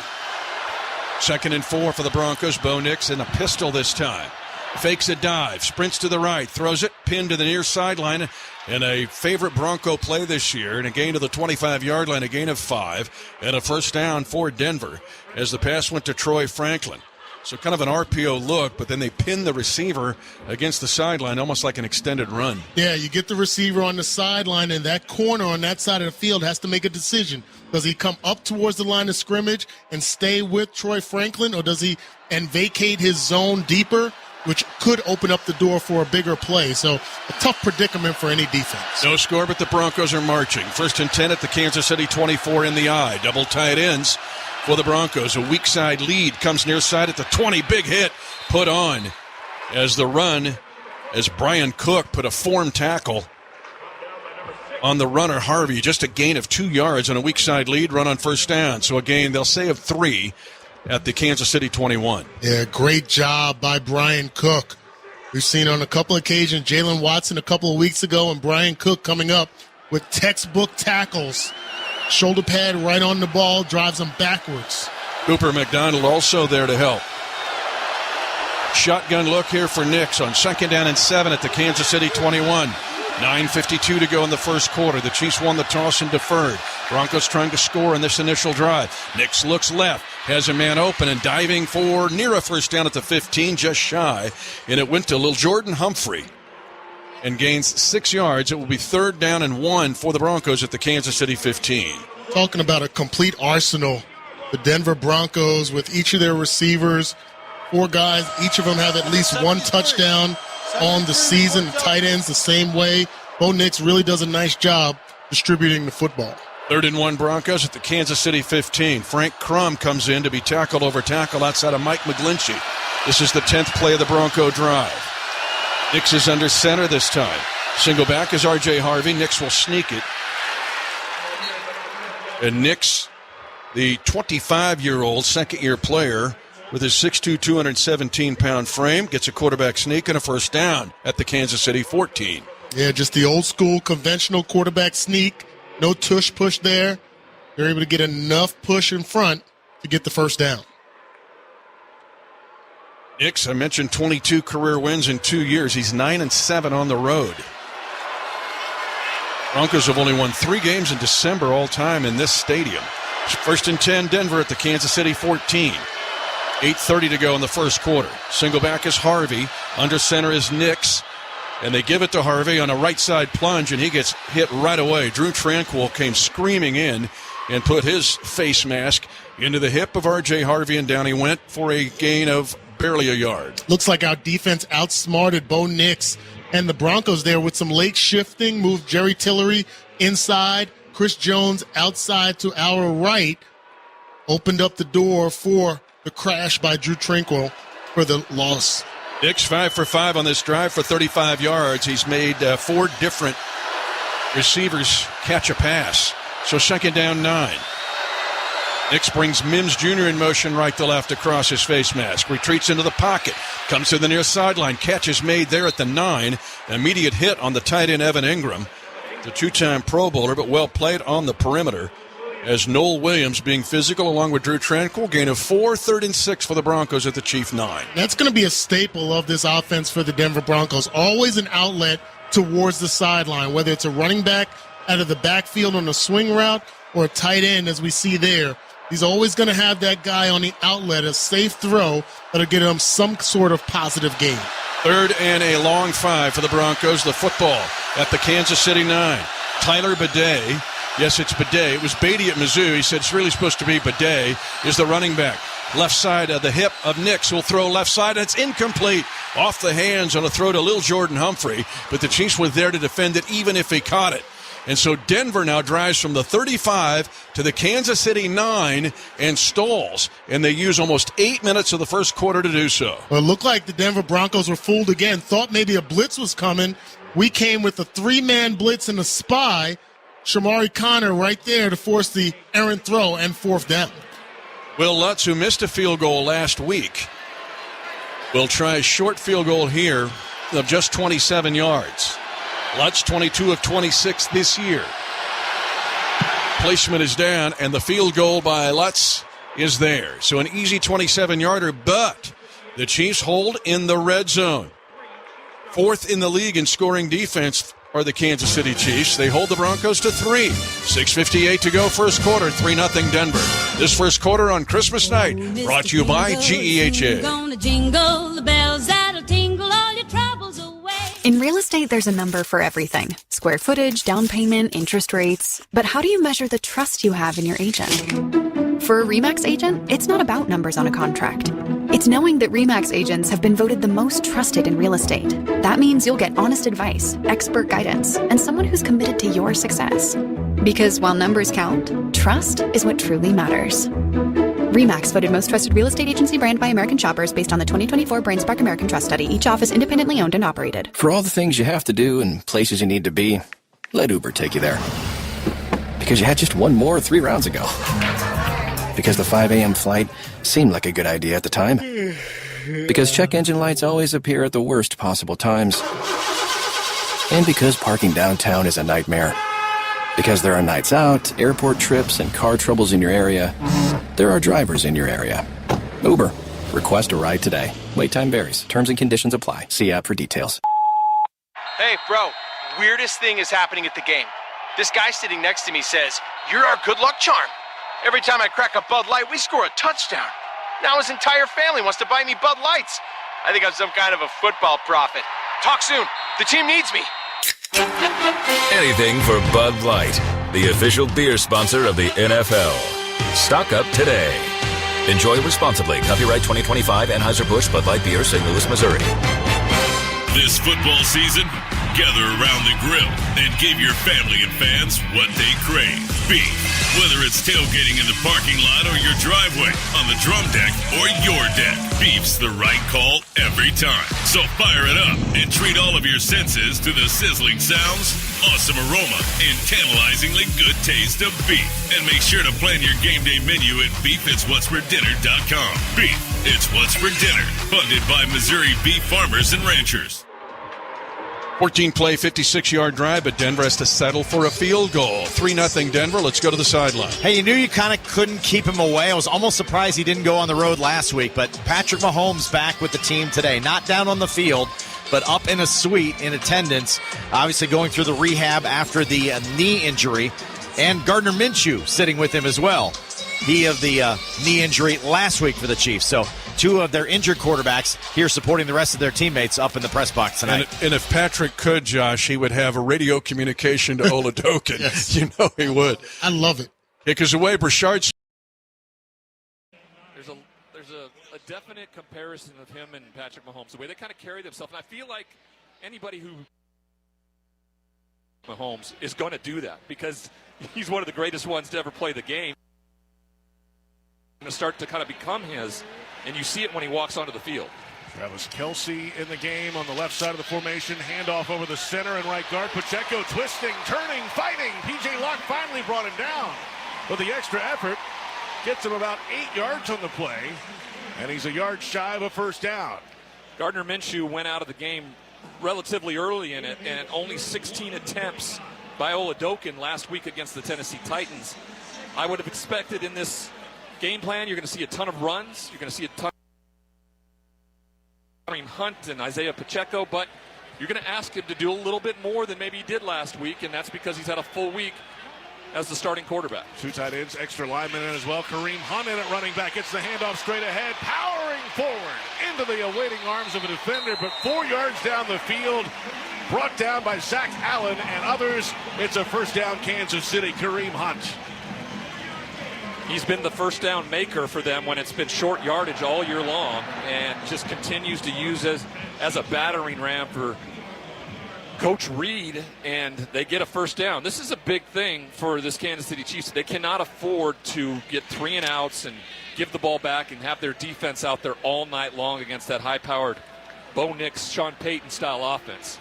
2nd and 4 for the Broncos. Bo Nix in a pistol this time. Fakes a dive, sprints to the right, throws it, pinned to the near sideline, and a favorite Bronco play this year, and a gain to the 25-yard line, a gain of 5, and a first down for Denver as the pass went to Troy Franklin. So kind of an RPO look, but then they pin the receiver against the sideline, almost like an extended run. Yeah, you get the receiver on the sideline, and that corner on that side of the field has to make a decision. Does he come up towards the line of scrimmage and stay with Troy Franklin, or does he vacate his zone deeper, which could open up the door for a bigger play? So a tough predicament for any defense. No score, but the Broncos are marching. 1st and 10 at the Kansas City 24 in the eye. Double tight ends for the Broncos. A weak side lead comes near side at the 20. Big hit put on as the run, as Brian Cook put a form tackle on the runner Harvey. Just a gain of 2 yards on a weak side lead, run on first down. So a gain, they'll say, of 3 at the Kansas City 21. Yeah, great job by Brian Cook. We've seen on a couple of occasions Jalen Watson a couple of weeks ago, and Brian Cook coming up with textbook tackles. Shoulder pad right on the ball, drives him backwards. Cooper McDonald also there to help. Shotgun look here for Nix on 2nd down and 7 at the Kansas City 21. 9:52 to go in the first quarter. The Chiefs won the toss and deferred. Broncos trying to score in this initial drive. Nix looks left, has a man open and diving for near a first down at the 15, just shy. And it went to Lil Jordan Humphrey and gains 6 yards. It will be 3rd down and 1 for the Broncos at the Kansas City 15. Talking about a complete arsenal. The Denver Broncos with each of their receivers, 4 guys, each of them have at least 1 touchdown on the season. The tight ends the same way. Bo Nix really does a nice job distributing the football. 3rd and 1 Broncos at the Kansas City 15. Frank Crum comes in to be tackle over tackle outside of Mike McGlinchey. This is the 10th play of the Bronco drive. Nix is under center this time. Single back is R.J. Harvey. Nix will sneak it. And Nix, the 25-year-old second-year player with his 6'2", 217-pound frame, gets a quarterback sneak and a first down at the Kansas City 14. Yeah, just the old-school conventional quarterback sneak. No tush push there. They're able to get enough push in front to get the first down. Nix, I mentioned 22 career wins in 2 years. He's 9-7 on the road. Broncos have only won 3 games in December all time in this stadium. 1st and 10, Denver at the Kansas City 14. 8:30 to go in the first quarter. Single back is Harvey. Under center is Nix. And they give it to Harvey on a right side plunge, and he gets hit right away. Drew Tranquil came screaming in and put his face mask into the hip of R.J. Harvey, and down he went for a gain of barely a yard. Looks like our defense outsmarted Bo Nix and the Broncos there with some late shifting, moved Jerry Tillery inside, Chris Jones outside to our right, opened up the door for the crash by Drew Tranquil for the loss. Nix 5 for 5 on this drive for 35 yards. He's made 4 different receivers catch a pass. So 2nd down 9. Nix brings Mims Jr. in motion right to left across his face mask. Retreats into the pocket. Comes to the near sideline. Catch is made there at the 9. Immediate hit on the tight end Evan Ingram. the two-time Pro Bowler, but well played on the perimeter. As Noel Williams being physical along with Drew Tranquill, gain of 4, 3rd and 6 for the Broncos at the Chief 9. That's going to be a staple of this offense for the Denver Broncos. Always an outlet towards the sideline, whether it's a running back out of the backfield on a swing route or a tight end, as we see there. He's always going to have that guy on the outlet, a safe throw that'll get him some sort of positive gain. 3rd and a long 5 for the Broncos. The football at the Kansas City 9. Tyler Bidet. Yes, it's Bidet. It was Beatty at Mizzou. He said it's really supposed to be Bidet, is the running back. Left side of the hip of Nix will throw left side, and it's incomplete. Off the hands on a throw to Lil Jordan Humphrey, but the Chiefs were there to defend it even if he caught it. And so Denver now drives from the 35 to the Kansas City 9 and stalls, and they use almost 8 minutes of the first quarter to do so. Well, it looked like the Denver Broncos were fooled again. Thought maybe a blitz was coming. We came with a 3-man blitz and a spy. Shamari Connor right there to force the errant throw and 4th down. Will Lutz, who missed a field goal last week, will try a short field goal here of just 27 yards. Lutz, 22 of 26 this year. Placement is down, and the field goal by Lutz is there. So an easy 27-yarder, but the Chiefs hold in the red zone. 4th in the league in scoring defense are the Kansas City Chiefs. They hold the Broncos to 3. 6:58 to go first quarter, 3-0 Denver. This first quarter on Christmas night, brought to you by GEHA. Gonna jingle the bells that'll tingle all your troubles away. In real estate, there's a number for everything. Square footage, down payment, interest rates. But how do you measure the trust you have in your agent? For a RE/MAX agent, it's not about numbers on a contract. It's knowing that RE/MAX agents have been voted the most trusted in real estate. That means you'll get honest advice, expert guidance, and someone who's committed to your success. Because while numbers count, trust is what truly matters. RE/MAX voted most trusted real estate agency brand by American shoppers based on the 2024 BrainSpark American Trust Study. Each office independently owned and operated. For all the things you have to do and places you need to be, let Uber take you there. Because you had just one more 3 rounds ago. Because the 5 a.m. flight seemed like a good idea at the time. Because check engine lights always appear at the worst possible times. And because parking downtown is a nightmare. Because there are nights out, airport trips, and car troubles in your area, there are drivers in your area. Uber. Request a ride today. Wait time varies. Terms and conditions apply. See app for details. Hey, bro. Weirdest thing is happening at the game. This guy sitting next to me says, "You're our good luck charm. Every time I crack a Bud Light, we score a touchdown. Now his entire family wants to buy me Bud Lights. I think I'm some kind of a football prophet. Talk soon. The team needs me." Anything for Bud Light, the official beer sponsor of the NFL. Stock up today. Enjoy responsibly. Copyright 2025 Anheuser-Busch Bud Light Beer, St. Louis, Missouri. This football season, gather around the grill and give your family and fans what they crave. Beef. Whether it's tailgating in the parking lot or your driveway, on the drum deck or your deck, beef's the right call every time. So fire it up and treat all of your senses to the sizzling sounds, awesome aroma, and tantalizingly good taste of beef. And make sure to plan your game day menu at beefitswhatsfordinner.com. Beef, it's what's for dinner. Funded by Missouri Beef Farmers and Ranchers. 14-play, 56-yard drive, but Denver has to settle for a field goal. 3-0 Denver. Let's go to the sideline. Hey, you knew you kind of couldn't keep him away. I was almost surprised he didn't go on the road last week, but Patrick Mahomes back with the team today. Not down on the field, but up in a suite in attendance, obviously going through the rehab after the knee injury, and Gardner Minshew sitting with him as well. He of the knee injury last week for the Chiefs. So 2 of their injured quarterbacks here supporting the rest of their teammates up in the press box tonight. And if Patrick could, Josh, he would have a radio communication to Oladokin. Yes. You know he would. I love it. Because the way Brashard's... There's a definite comparison of him and Patrick Mahomes, the way they kind of carry themselves. And I feel like anybody who... Mahomes is going to do that because he's one of the greatest ones to ever play the game. Going to start to kind of become his, and you see it when he walks onto the field. That was Kelce in the game on the left side of the formation. Handoff over the center and right guard. Pacheco twisting, turning, fighting. P.J. Locke finally brought him down. With the extra effort, gets him about 8 yards on the play, and he's a yard shy of a first down. Gardner Minshew went out of the game relatively early in it, and only 16 attempts by Oladokin last week against the Tennessee Titans. I would have expected in this game plan you're going to see a ton of runs. You're going to see a ton of Kareem Hunt and Isaiah Pacheco, but you're going to ask him to do a little bit more than maybe he did last week, and that's because he's had a full week as the starting quarterback. 2 tight ends, extra lineman in as well. Kareem Hunt in at running back. Gets the handoff straight ahead, powering forward into the awaiting arms of a defender, but 4 yards down the field, brought down by Zach Allen and others. It's a first down, Kansas City. Kareem Hunt. He's been the first down maker for them when it's been short yardage all year long, and just continues to use as a battering ram for Coach Reid, and they get a first down. This is a big thing for this Kansas City Chiefs. They cannot afford to get 3 and outs and give the ball back and have their defense out there all night long against that high-powered Bo Nix, Sean Payton style offense.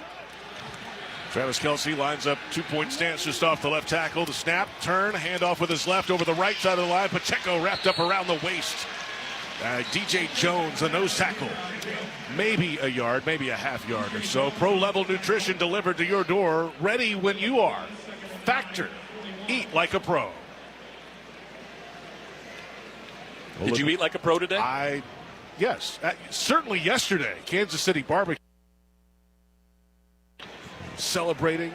Travis Kelce lines up 2-point stance just off the left tackle. The snap, turn, handoff with his left over the right side of the line. Pacheco wrapped up around the waist. DJ Jones, the nose tackle. Maybe a yard, maybe a half yard or so. Pro-level nutrition delivered to your door, ready when you are. Factor. Eat like a pro. Did you eat like a pro today? Yes. Certainly yesterday. Kansas City barbecue. Celebrating.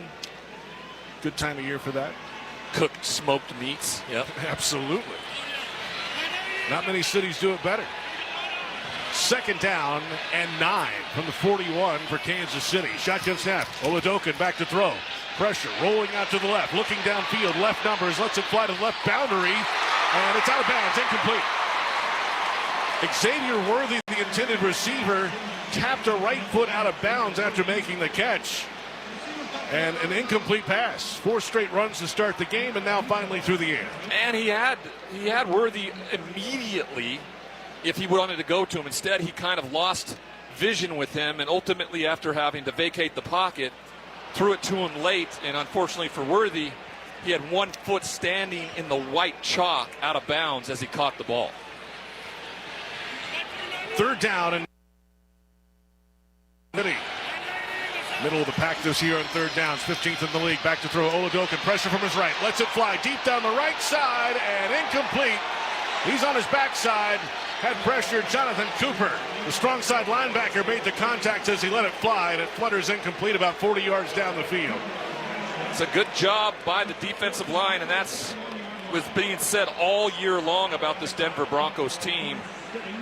Good time of year for that. Cooked smoked meats. Yep. Absolutely. Not many cities do it better. 2nd down and 9 from the 41 for Kansas City. Shotgun snap. Oladokin back to throw. Pressure rolling out to the left. Looking downfield. Left numbers. Lets it fly to the left boundary. And it's out of bounds. Incomplete. Xavier Worthy, the intended receiver, tapped a right foot out of bounds after making the catch. And an incomplete pass. 4 straight runs to start the game, and now finally through the air. And he had Worthy immediately if he wanted to go to him. Instead, he kind of lost vision with him, and ultimately after having to vacate the pocket, threw it to him late. And unfortunately for Worthy, he had 1 foot standing in the white chalk out of bounds as he caught the ball. 3rd down and middle of the pack this year on 3rd downs, 15th in the league. Back to throw. Oladokin, pressure from his right. Lets it fly deep down the right side and incomplete. He's on his backside. Had pressure. Jonathan Cooper, the strong side linebacker, made the contact as he let it fly, and it flutters incomplete about 40 yards down the field. It's a good job by the defensive line, and that's was being said all year long about this Denver Broncos team.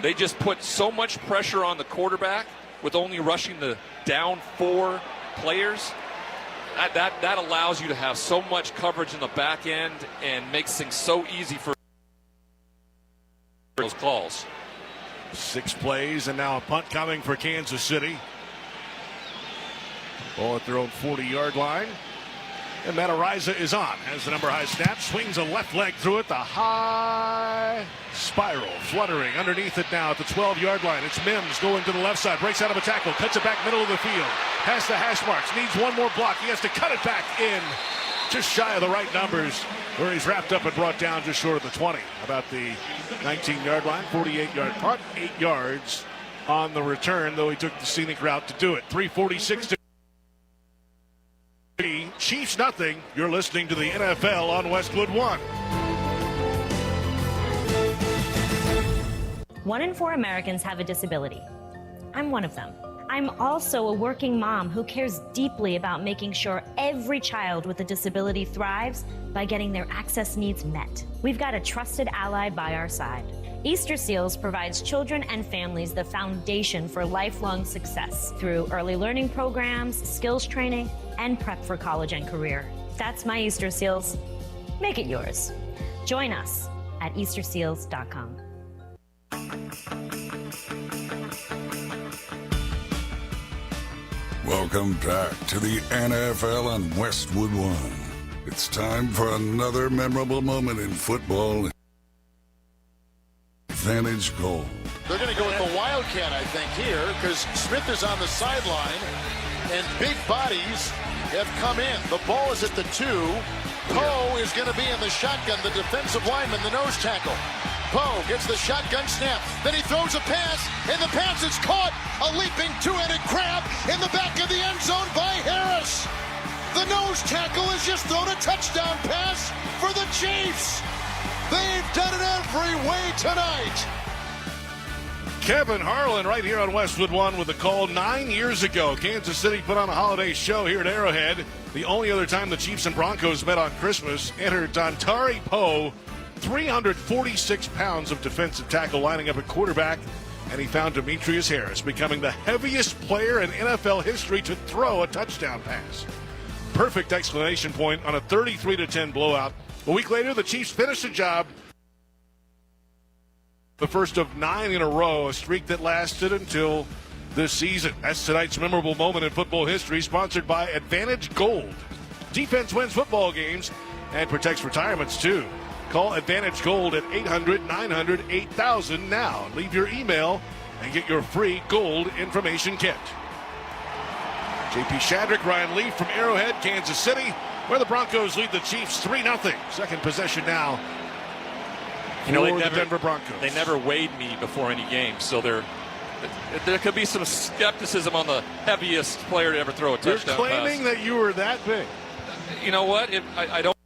They just put so much pressure on the quarterback with only rushing the down 4 players. That allows you to have so much coverage in the back end and makes things so easy for those calls. 6 plays and now a punt coming for Kansas City. Ball at their own 40-yard line. And Matt Ariza is on as the number high snap. Swings a left leg through it. The high spiral fluttering underneath it now at the 12-yard line. It's Mims going to the left side. Breaks out of a tackle. Cuts it back middle of the field. Past the hash marks. Needs 1 more block. He has to cut it back in. Just shy of the right numbers where he's wrapped up and brought down just short of the 20. About the 19-yard line. 48-yard punt. 8 yards on the return, though he took the scenic route to do it. 3:46 to Chiefs nothing. You're listening to the NFL on Westwood One. 1 in 4 Americans have a disability. I'm one of them. I'm also a working mom who cares deeply about making sure every child with a disability thrives by getting their access needs met. We've got a trusted ally by our side. Easter Seals provides children and families the foundation for lifelong success through early learning programs, skills training, and prep for college and career. That's my Easter Seals. Make it yours. Join us at easterseals.com. Welcome back to the NFL on Westwood One. It's time for another memorable moment in football. Vantage Gold. They're going to go with the Wildcat, I think, here, because Smith is on the sideline, and big bodies have come in. The ball is at the 2. Poe is going to be in the shotgun, the defensive lineman, the nose tackle. Poe gets the shotgun snap. Then he throws a pass, and the pass is caught. A leaping 2-handed grab in the back of the end zone by Harris. The The nose tackle has just thrown a touchdown pass for the Chiefs. They've done it every way tonight. Kevin Harlan right here on Westwood One with a call 9 years ago. Kansas City put on a holiday show here at Arrowhead. The only other time the Chiefs and Broncos met on Christmas. Enter Dontari Poe, 346 pounds of defensive tackle lining up at quarterback. And he found Demetrius Harris becoming the heaviest player in NFL history to throw a touchdown pass. Perfect exclamation point on a 33-10 blowout. A week later, the Chiefs finished the job. The first of 9 in a row, a streak that lasted until this season. That's tonight's memorable moment in football history, sponsored by Advantage Gold. Defense wins football games and protects retirements, too. Call Advantage Gold at 800-900-8000 now. Leave your email and get your free gold information kit. J.P. Shadrick, Ryan Leaf from Arrowhead, Kansas City, where the Broncos lead the Chiefs 3-0. Second possession now. The Denver Broncos. They never weighed me before any game, so there could be some skepticism on the heaviest player to ever throw a touchdown You're claiming pass. that you were that big. You know what? I don't.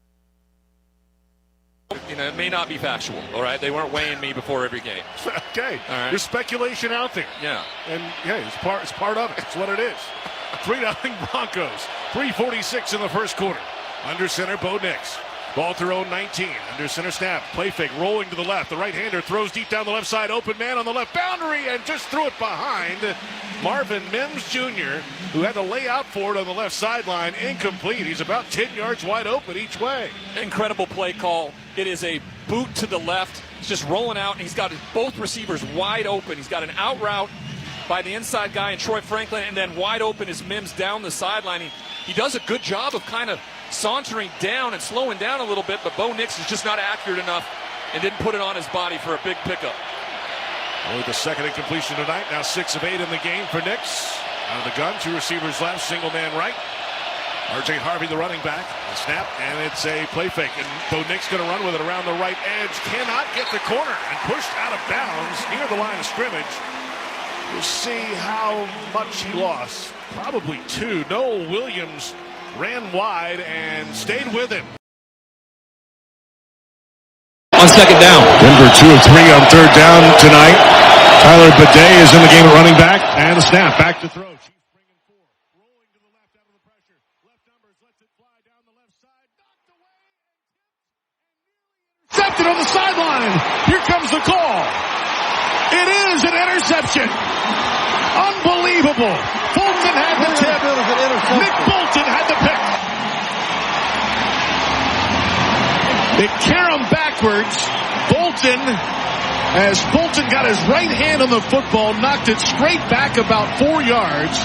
It may not be factual. All right, they weren't weighing me before every game. Okay, all right. There's speculation out there. Yeah, and it's part of it. It's what it is. 3-0 Broncos. 3:46 in the first quarter. Under center, Bo Nix. Ball through own 19. Under center snap. Play fake. Rolling to the left. The right-hander throws deep down the left side. Open man on the left boundary and just threw it behind Marvin Mims Jr., who had to lay out for it on the left sideline. Incomplete. He's about 10 yards wide open each way. Incredible play call. It is a boot to the left. He's just rolling out, and he's got both receivers wide open. He's got an out route by the inside guy in Troy Franklin, and then wide open is Mims down the sideline. He does a good job of kind of sauntering down and slowing down a little bit, but Bo Nix is just not accurate enough and didn't put it on his body for a big pickup. Only the second incompletion tonight. Now 6 of 8 in the game for Nix. Out of the gun, 2 receivers left, single man right. R.J. Harvey, the running back. The snap, and it's a play fake. And Bo Nix going to run with it around the right edge. Cannot get the corner and pushed out of bounds near the line of scrimmage. We'll see how much he lost. Probably 2. Noel Williams ran wide and stayed with him. On second down. Denver 2 of 3 on third down tonight. Tyler Bidet is in the game at running back. And a snap. Back to throw. Chiefs bringing 4. Rolling to the left out of the pressure. Left numbers lets it fly down the left side. Knocked away. Intercepted on the sideline. Here comes the call. It is an interception. Unbelievable. Bolton had the tip. Nick Bolton had the pick. They carry him backwards. As Bolton got his right hand on the football, knocked it straight back about 4 yards.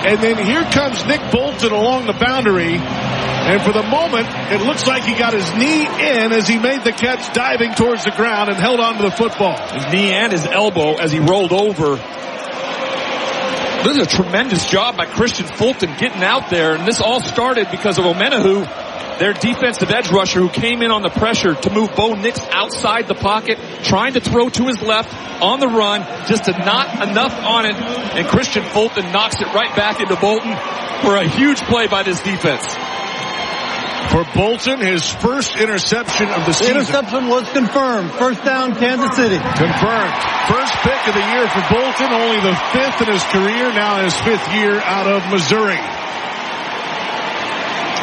And then here comes Nick Bolton along the boundary. And for the moment, it looks like he got his knee in as he made the catch, diving towards the ground and held onto the football. His knee and his elbow as he rolled over. This is a tremendous job by Christian Fulton getting out there. And this all started because of Omenahu, their defensive edge rusher, who came in on the pressure to move Bo Nix outside the pocket, trying to throw to his left on the run, just to not enough on it. And Christian Fulton knocks it right back into Bolton for a huge play by this defense. For Bolton, his first interception of the season. Interception was confirmed. First down, Kansas City. Confirmed. First pick of the year for Bolton, only the 5th in his career, now his 5th year out of Missouri.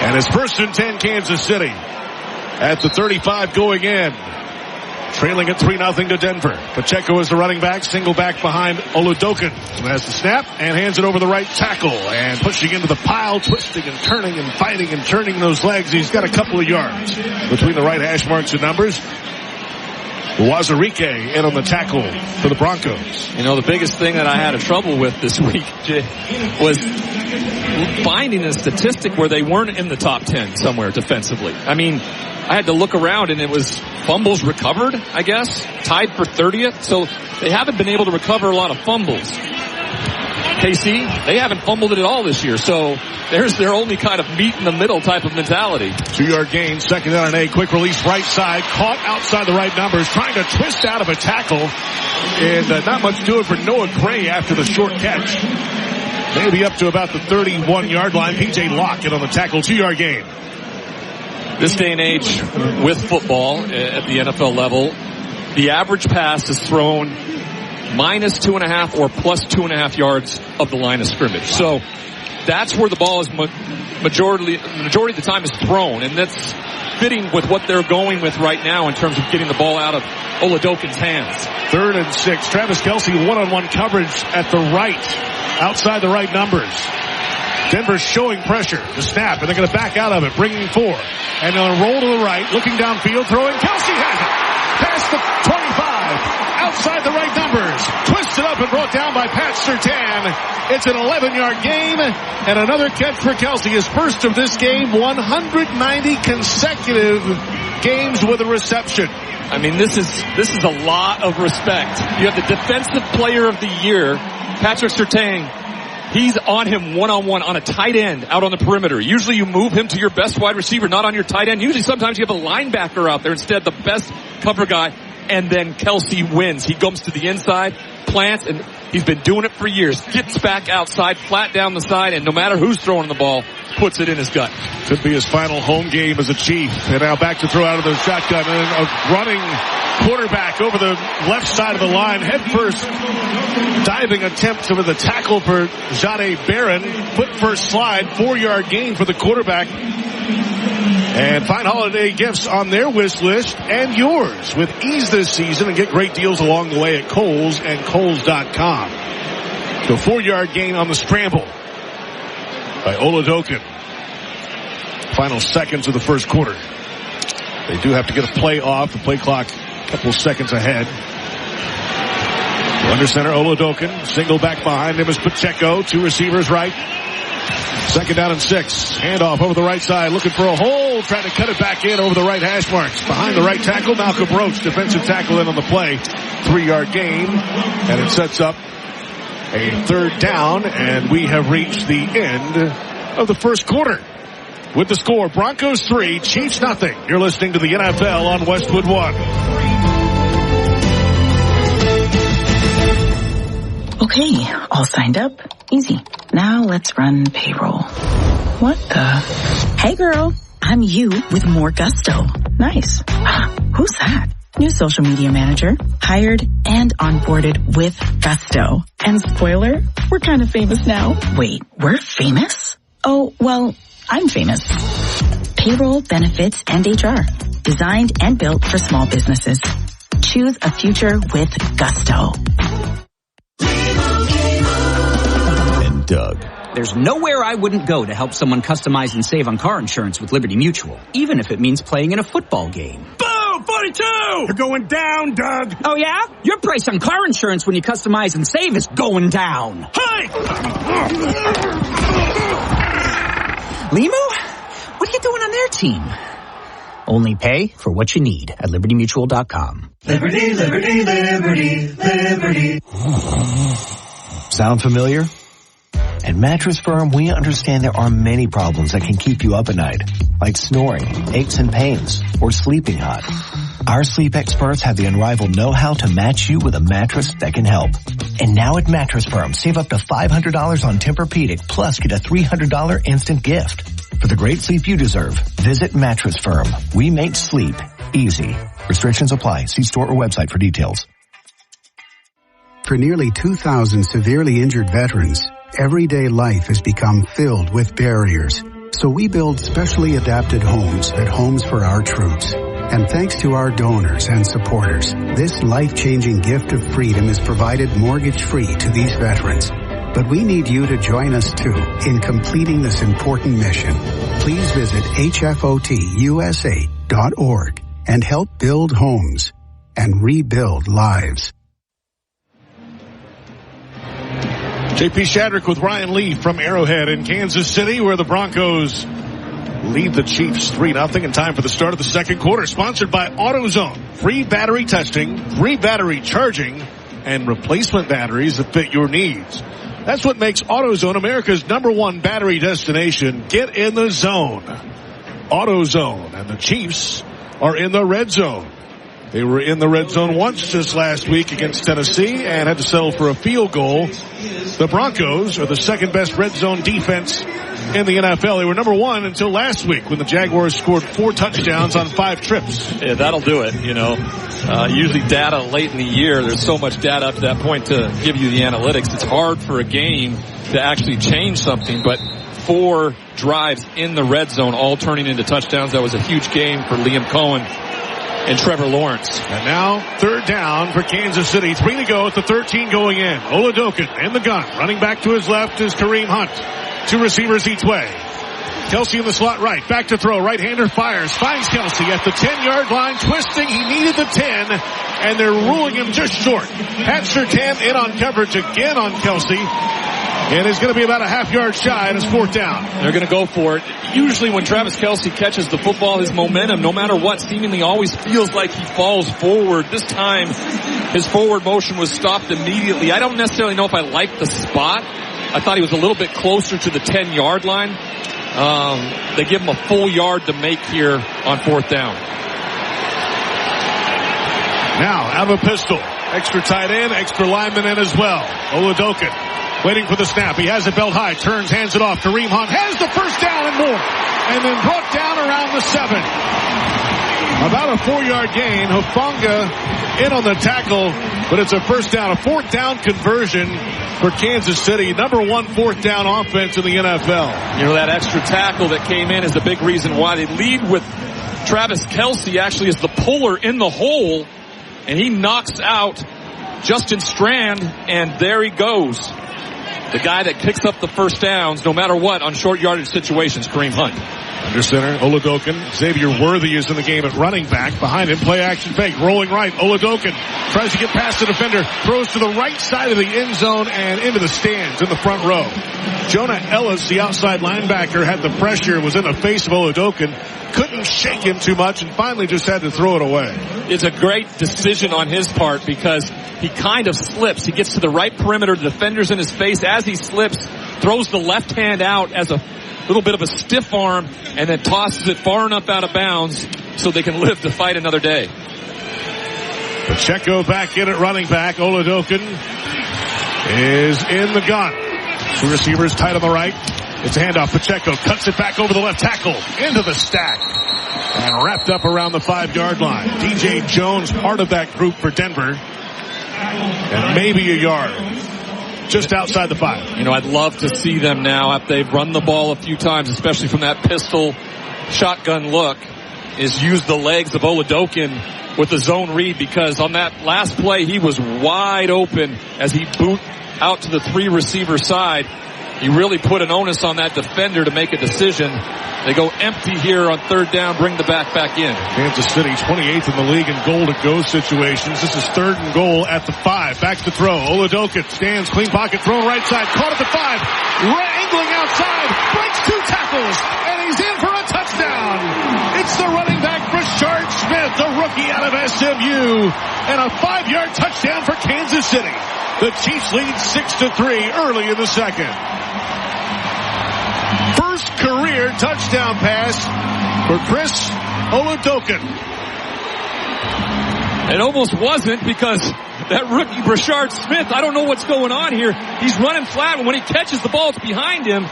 And it's 1st and 10 Kansas City at the 35 going in. Trailing at 3-0 to Denver. Pacheco is the running back, single back behind Oludokin, who has the snap and hands it over the right tackle. And pushing into the pile, twisting and turning and fighting and turning those legs. He's got a couple of yards between the right hash marks and numbers. Wazarike in on the tackle for the Broncos. You know, the biggest thing that I had trouble with this week was finding a statistic where they weren't in the top 10 somewhere defensively. I mean, I had to look around, and it was fumbles recovered, I guess, tied for 30th. So they haven't been able to recover a lot of fumbles. KC, they haven't fumbled it at all this year. So there's their only kind of meet in the middle type of mentality. 2-yard gain, second down and 8. Quick release right side, caught outside the right numbers, trying to twist out of a tackle. And not much doing for Noah Gray after the short catch. Maybe up to about the 31-yard line. P.J. Locke on the tackle, 2-yard gain. This day and age with football at the NFL level, the average pass is thrown minus 2.5 or plus 2.5 yards of the line of scrimmage. So that's where the ball is majority of the time is thrown, and that's fitting with what they're going with right now in terms of getting the ball out of Oladokin's hands. 3rd and 6. Travis Kelce one-on-one coverage at the right, outside the right numbers. Denver showing pressure. The snap, and they're going to back out of it, bringing 4. And they'll roll to the right, looking downfield, throwing. Kelce has it. Past the 25, outside the right numbers. Twisted up and brought down by Pat Surtain. It's an 11-yard gain, and another catch for Kelce. His first of this game, 190 consecutive games with a reception. I mean, this is a lot of respect. You have the Defensive Player of the Year, Patrick Surtain. He's on him one-on-one on a tight end out on the perimeter. Usually you move him to your best wide receiver, not on your tight end. Usually sometimes you have a linebacker out there instead, the best cover guy. And then Kelce wins. He comes to the inside, plants, and he's been doing it for years. Gets back outside, flat down the side, and no matter who's throwing the ball, puts it in his gut. Could be his final home game as a Chief. And now back to throw out of the shotgun. And a running quarterback over the left side of the line. Head first diving attempt over the tackle for Jade Barron. Foot first slide. 4-yard gain for the quarterback. And find holiday gifts on their wish list and yours with ease this season, and get great deals along the way at Kohl's and Kohl's.com. So 4-yard gain on the scramble by Oladokin. Final seconds of the first quarter. They do have to get a play off. The play clock a couple seconds ahead. Under center, Oladokin. Single back behind him is Pacheco. 2 receivers right. 2nd down and 6. Handoff over the right side. Looking for a hole. Trying to cut it back in over the right hash marks. Behind the right tackle, Malcolm Roach. Defensive tackle in on the play. 3-yard gain. And it sets up a 3rd down. And we have reached the end of the first quarter. With the score, Broncos 3, Chiefs nothing. You're listening to the NFL on Westwood One. Okay, all signed up. Easy. Now let's run payroll. What the? Hey girl, I'm you with more gusto. Nice. Who's that? New social media manager. Hired and onboarded with gusto. And spoiler, we're kind of famous now. Wait, we're famous? Oh, well, I'm famous. Payroll, benefits, and HR. Designed and built for small businesses. Choose a future with gusto. And Doug. There's nowhere I wouldn't go to help someone customize and save on car insurance with Liberty Mutual, even if it means playing in a football game. Boom! 42! You're going down, Doug. Oh, yeah? Your price on car insurance when you customize and save is going down. Hey! Limu? What are you doing on their team? Only pay for what you need at LibertyMutual.com. Liberty, liberty, liberty, liberty. Sound familiar? At Mattress Firm, we understand there are many problems that can keep you up at night, like snoring, aches and pains, or sleeping hot. Our sleep experts have the unrivaled know-how to match you with a mattress that can help. And now at Mattress Firm, save up to $500 on Tempur-Pedic, plus get a $300 instant gift. For the great sleep you deserve, visit Mattress Firm. We make sleep easy. Restrictions apply. See store or website for details. For nearly 2,000 severely injured veterans, everyday life has become filled with barriers. So we build specially adapted homes at Homes for Our Troops. And thanks to our donors and supporters, this life-changing gift of freedom is provided mortgage-free to these veterans. But we need you to join us, too, in completing this important mission. Please visit hfotusa.org and help build homes and rebuild lives. J.P. Shadrick with Ryan Leaf from Arrowhead in Kansas City, where the Broncos lead the Chiefs 3-0 in time for the start of the second quarter. Sponsored by AutoZone. Free battery testing, free battery charging, and replacement batteries that fit your needs. That's what makes AutoZone America's #1 battery destination. Get in the zone. AutoZone, and the Chiefs are in the red zone. They were in the red zone once just last week against Tennessee and had to settle for a field goal. The Broncos are the second best red zone defense in the NFL. They were number one until last week when the Jaguars scored 4 touchdowns on 5 trips. Yeah, that'll do it, usually data late in the year, there's so much data up to that point to give you the analytics. It's hard for a game to actually change something, but 4 drives in the red zone, all turning into touchdowns. That was a huge game for Liam Cohen and Trevor Lawrence. And now 3rd down for Kansas City. 3 to go at the 13 going in. Oladokin in the gun. Running back to his left is Kareem Hunt. 2 receivers each way. Kelce in the slot right. Back to throw. Right-hander fires. Finds Kelce at the 10-yard line. Twisting. He needed the 10. And they're ruling him just short. Pat Surtain in on coverage again on Kelce. And it's going to be about a half-yard shy, and it's 4th down. They're going to go for it. Usually when Travis Kelce catches the football, his momentum, no matter what, seemingly always feels like he falls forward. This time, his forward motion was stopped immediately. I don't necessarily know if I like the spot. I thought he was a little bit closer to the 10-yard line. They give him a full yard to make here on 4th down. Now, out of a pistol. Extra tight end, extra lineman in as well. Oladokin waiting for the snap. He has it belt high. Turns, hands it off. Kareem Hunt has the first down and more. And then brought down around the 7. About a 4-yard gain. Hufanga in on the tackle, but it's a first down. A 4th down conversion for Kansas City. Number 1 4th down offense in the NFL. That extra tackle that came in is the big reason why they lead with Travis Kelce actually is the puller in the hole, and he knocks out Justin Strand, and there he goes. The guy that picks up the first downs, no matter what, on short yardage situations, Kareem Hunt. Under center, Oladokin. Xavier Worthy is in the game at running back. Behind him, play action fake. Rolling right, Oladokin tries to get past the defender. Throws to the right side of the end zone and into the stands in the front row. Jonah Ellis, the outside linebacker, had the pressure, was in the face of Oladokin. Couldn't shake him too much and finally just had to throw it away. It's a great decision on his part because he kind of slips. He gets to the right perimeter. The defender's in his face. As he slips, throws the left hand out as a little bit of a stiff arm and then tosses it far enough out of bounds so they can live to fight another day. Pacheco back in at running back. Oladokin is in the gun. 2 receivers tight on the right. It's a handoff. Pacheco cuts it back over the left tackle into the stack and wrapped up around the 5-yard line. DJ Jones part of that group for Denver and maybe a yard just outside the 5. I'd love to see them now after they've run the ball a few times, especially from that pistol shotgun look, is use the legs of Oladokin with the zone read, because on that last play he was wide open as he boot out to the 3 receiver side. He really put an onus on that defender to make a decision. They go empty here on 3rd down, bring the back in. Kansas City 28th in the league in goal-to-go situations. This is 3rd and goal at the 5. Back to throw. Oladokin stands, clean pocket, thrown right side, caught at the 5. Angling outside, breaks 2 tackles, and he's in for a touchdown. It's the running back, Brashard Smith, the rookie out of SMU, and a 5-yard touchdown for Kansas City. The Chiefs lead 6-3 early in the 2nd. First career touchdown pass for Chris Oladokin. It almost wasn't, because that rookie Brashard Smith, I don't know what's going on here. He's running flat, and when he catches the ball, it's behind him.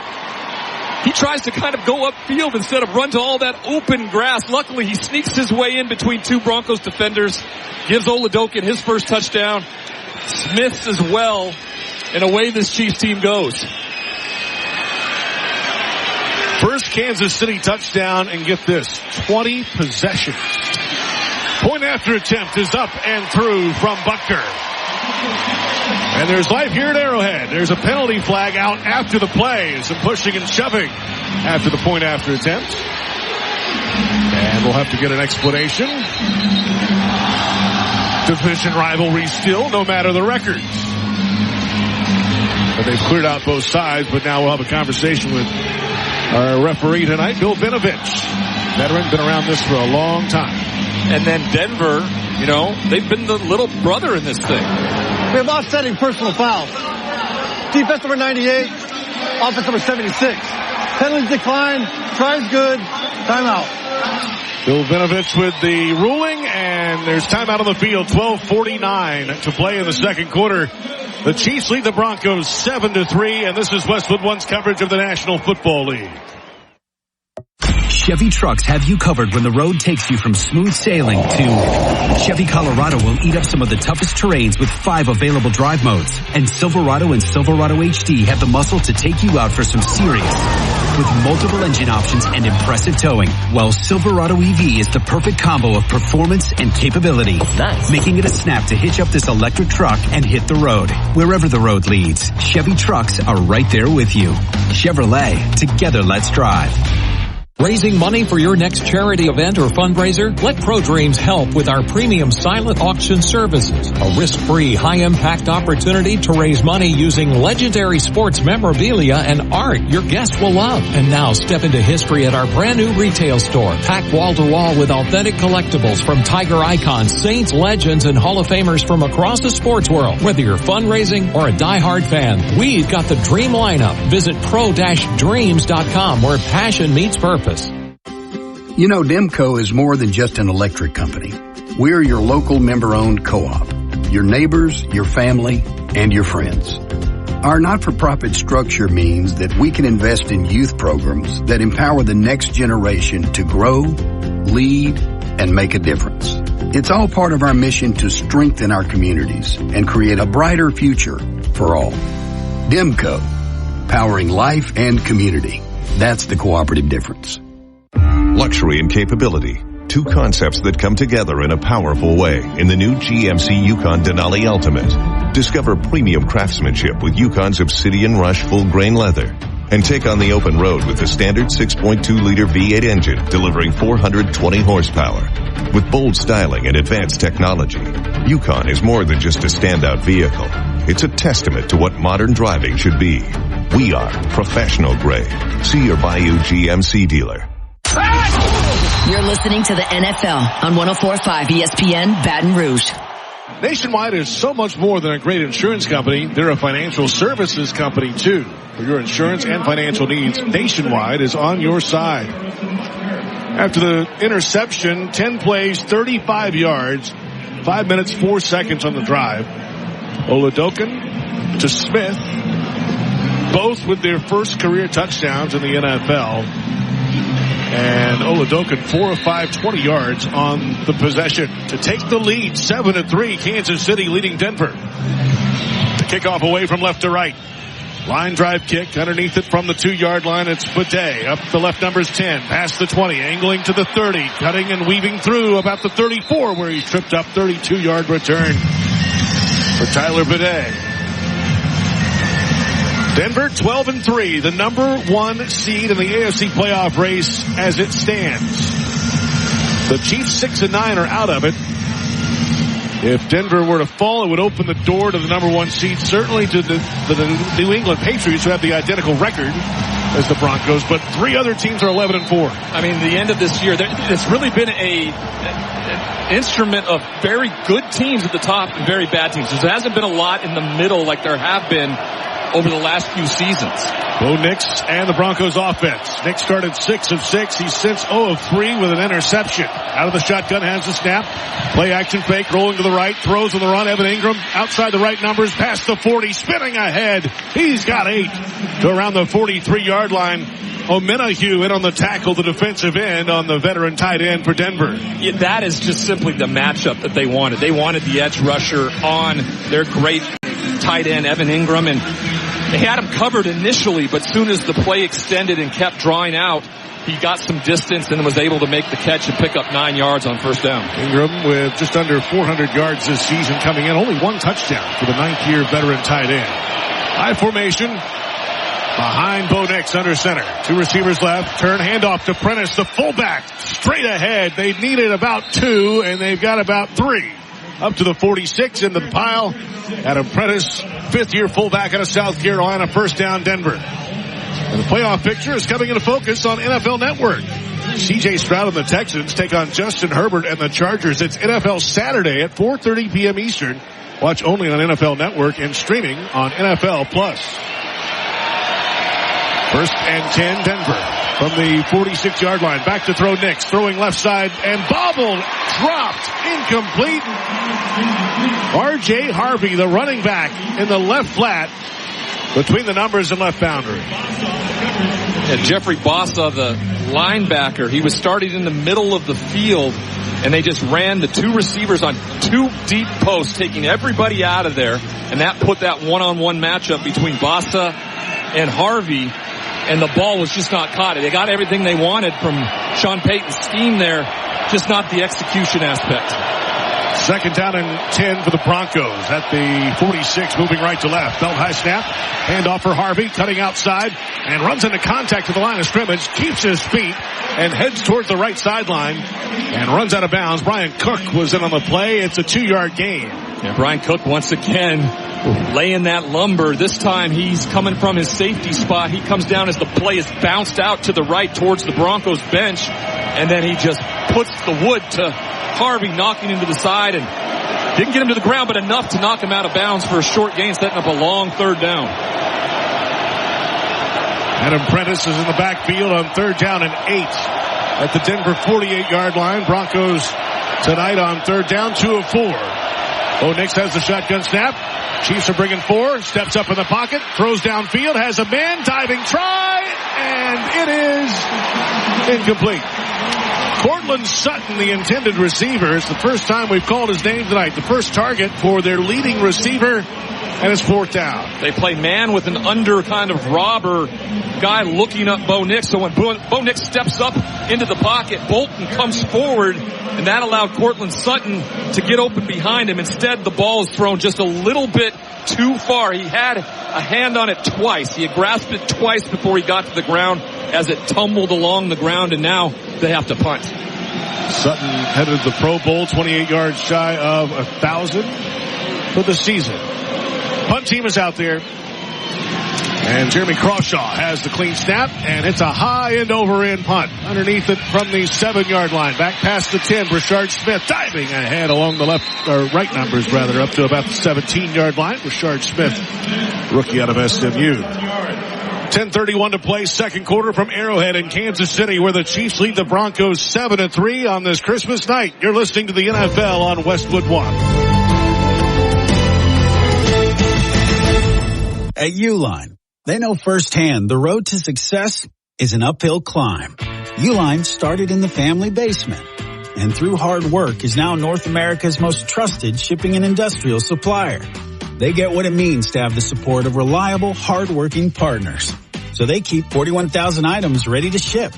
He tries to kind of go upfield instead of run to all that open grass. Luckily, he sneaks his way in between 2 Broncos defenders, gives Oladokin his first touchdown. Smith's as well, and away this Chiefs team goes. First Kansas City touchdown, and get this, 20 possessions. Point after attempt is up and through from Butker. And there's life here at Arrowhead. There's a penalty flag out after the play. Some pushing and shoving after the point after attempt. And we'll have to get an explanation. Division rivalry still, no matter the records. But they've cleared out both sides, but now we'll have a conversation with our referee tonight, Bill Vinovich. Veteran, been around this for a long time. And then Denver, they've been the little brother in this thing. We have offsetting personal fouls. Defense number 98, offense number 76. Penalties decline, tries good, timeout. Bill Vinovich with the ruling, and there's timeout on the field. 12:49 to play in the second quarter. The Chiefs lead the Broncos 7-3, and this is Westwood One's coverage of the National Football League. Chevy trucks have you covered when the road takes you from smooth sailing to Chevy Colorado will eat up some of the toughest terrains with 5 available drive modes. And Silverado and Silverado HD have the muscle to take you out for some serious with multiple engine options and impressive towing. While Silverado EV is the perfect combo of performance and capability. Nice. Making it a snap to hitch up this electric truck and hit the road. Wherever the road leads, Chevy trucks are right there with you. Chevrolet, together let's drive. Raising money for your next charity event or fundraiser? Let ProDreams help with our premium silent auction services. A risk-free, high-impact opportunity to raise money using legendary sports memorabilia and art your guests will love. And now step into history at our brand new retail store, packed wall-to-wall with authentic collectibles from Tiger icons, Saints, legends, and Hall of Famers from across the sports world. Whether you're fundraising or a die-hard fan, we've got the dream lineup. Visit pro-dreams.com where passion meets purpose. You know, DIMCO is more than just an electric company. We're your local member-owned co-op, your neighbors, your family, and your friends. Our not-for-profit structure means that we can invest in youth programs that empower the next generation to grow, lead, and make a difference. It's all part of our mission to strengthen our communities and create a brighter future for all. DIMCO, powering life and community. That's the cooperative difference. Luxury and capability. 2 concepts that come together in a powerful way in the new GMC Yukon Denali Ultimate. Discover premium craftsmanship with Yukon's Obsidian Rush full-grain leather. And take on the open road with the standard 6.2-liter V8 engine delivering 420 horsepower. With bold styling and advanced technology, Yukon is more than just a standout vehicle. It's a testament to what modern driving should be. We are professional grade. See your Bayou GMC dealer. You're listening to the NFL on 104.5 ESPN Baton Rouge. Nationwide is so much more than a great insurance company. They're a financial services company, too. For your insurance and financial needs, Nationwide is on your side. After the interception, 10 plays, 35 yards, 5 minutes, 4 seconds on the drive. Oladokin to Smith, both with their first career touchdowns in the NFL. And Oladokin 4 of 5, 20 yards on the possession to take the lead. 7-3, Kansas City leading Denver. The kickoff away from left to right. Line drive kick underneath it from the 2-yard line. It's Bidet up the left numbers 10, past the 20, angling to the 30, cutting and weaving through about the 34 where he tripped up. 32-yard return for Tyler Bidet. Denver 12-3, the number 1 seed in the AFC playoff race as it stands. The Chiefs 6-9 are out of it. If Denver were to fall, it would open the door to the number 1 seed, certainly to the New England Patriots, who have the identical record as the Broncos, but 3 other teams are 11-4. I mean, the end of this year, it's really been an instrument of very good teams at the top and very bad teams. There hasn't been a lot in the middle like there have been over the last few seasons. Bo Nix and the Broncos offense. Nix started 6 of 6. He's since 0 of 3 with an interception. Out of the shotgun, has the snap. Play action fake, rolling to the right, throws on the run. Evan Ingram outside the right numbers, past the 40, spinning ahead. He's got 8 to around the 43-yard line. Omenahue in on the tackle, the defensive end on the veteran tight end for Denver. Yeah, that is just simply the matchup that they wanted. They wanted the edge rusher on their great tight end, Evan Ingram, and they had him covered initially, but soon as the play extended and kept drawing out, he got some distance and was able to make the catch and pick up 9 yards on first down. Ingram with just under 400 yards this season coming in. Only 1 touchdown for the 9th-year veteran tight end. High formation behind Bo Nix under center. 2 receivers left. Turn handoff to Prentice, the fullback. Straight ahead. They needed about 2, and they've got about 3. Up to the 46 in the pile. Adam Prentice, 5th-year fullback out of South Carolina. First down, Denver. And the playoff picture is coming into focus on NFL Network. C.J. Stroud and the Texans take on Justin Herbert and the Chargers. It's NFL Saturday at 4:30 p.m. Eastern. Watch only on NFL Network and streaming on NFL Plus. 1st and 10, Denver. from the 46-yard line. Back to throw Nix. Throwing left side and bobbled. Dropped. Incomplete. R.J. Harvey, the running back, in the left flat between the numbers and left boundary. Yeah, Jeffrey Bossa, the linebacker, he was starting in the middle of the field, and they just ran the two receivers on two deep posts, taking everybody out of there, and that put that one-on-one matchup between Bossa and Harvey, and the ball was just not caught. They got everything they wanted from Sean Payton's scheme there, just not the execution aspect. Second down and 10 for the Broncos at the 46, moving right to left. Belt high snap. Handoff for Harvey, cutting outside, and runs into contact at the line of scrimmage, keeps his feet, and heads towards the right sideline, and runs out of bounds. Brian Cook was in on the play. It's a 2-yard gain. Yeah, Brian Cook once again laying that lumber. This time he's coming from his safety spot. He comes down as the play is bounced out to the right towards the Broncos bench, and then he just puts the wood to Harvey, knocking into the side, and didn't get him to the ground, but enough to knock him out of bounds for a short gain, setting up a long third down. Adam Prentice is in the backfield on 3rd down and 8 at the Denver 48-yard line. Broncos tonight on 3rd down, 2 of 4. Nix has the shotgun snap. Chiefs are bringing 4. Steps up in the pocket. Throws downfield. Has a man. Diving try. And it is incomplete. Cortland Sutton, the intended receiver. It's the first time we've called his name tonight. The first target for their leading receiver, and it's 4th down. They play man with an under kind of robber guy looking up Bo Nix. So when Bo Nix steps up into the pocket, Bolton comes forward, and that allowed Cortland Sutton to get open behind him. Instead, the ball is thrown just a little bit too far. He had a hand on it twice. He had grasped it twice before he got to the ground as it tumbled along the ground, and now they have to punt. Sutton headed to the Pro Bowl, 28 yards shy of 1,000 for the season. Punt team is out there. And Jeremy Crawshaw has the clean snap, and it's a high end over end punt. Underneath it from the 7-yard line. Back past the 10, Rashard Smith diving ahead along the left, or right numbers rather, up to about the 17-yard line. Rashard Smith, rookie out of SMU. 10:31 to play, second quarter from Arrowhead in Kansas City, where the Chiefs lead the Broncos 7-3 on this Christmas night. You're listening to the NFL on Westwood One. At Uline, they know firsthand the road to success is an uphill climb. Uline started in the family basement, and through hard work is now North America's most trusted shipping and industrial supplier. They get what it means to have the support of reliable, hard-working partners. So they keep 41,000 items ready to ship.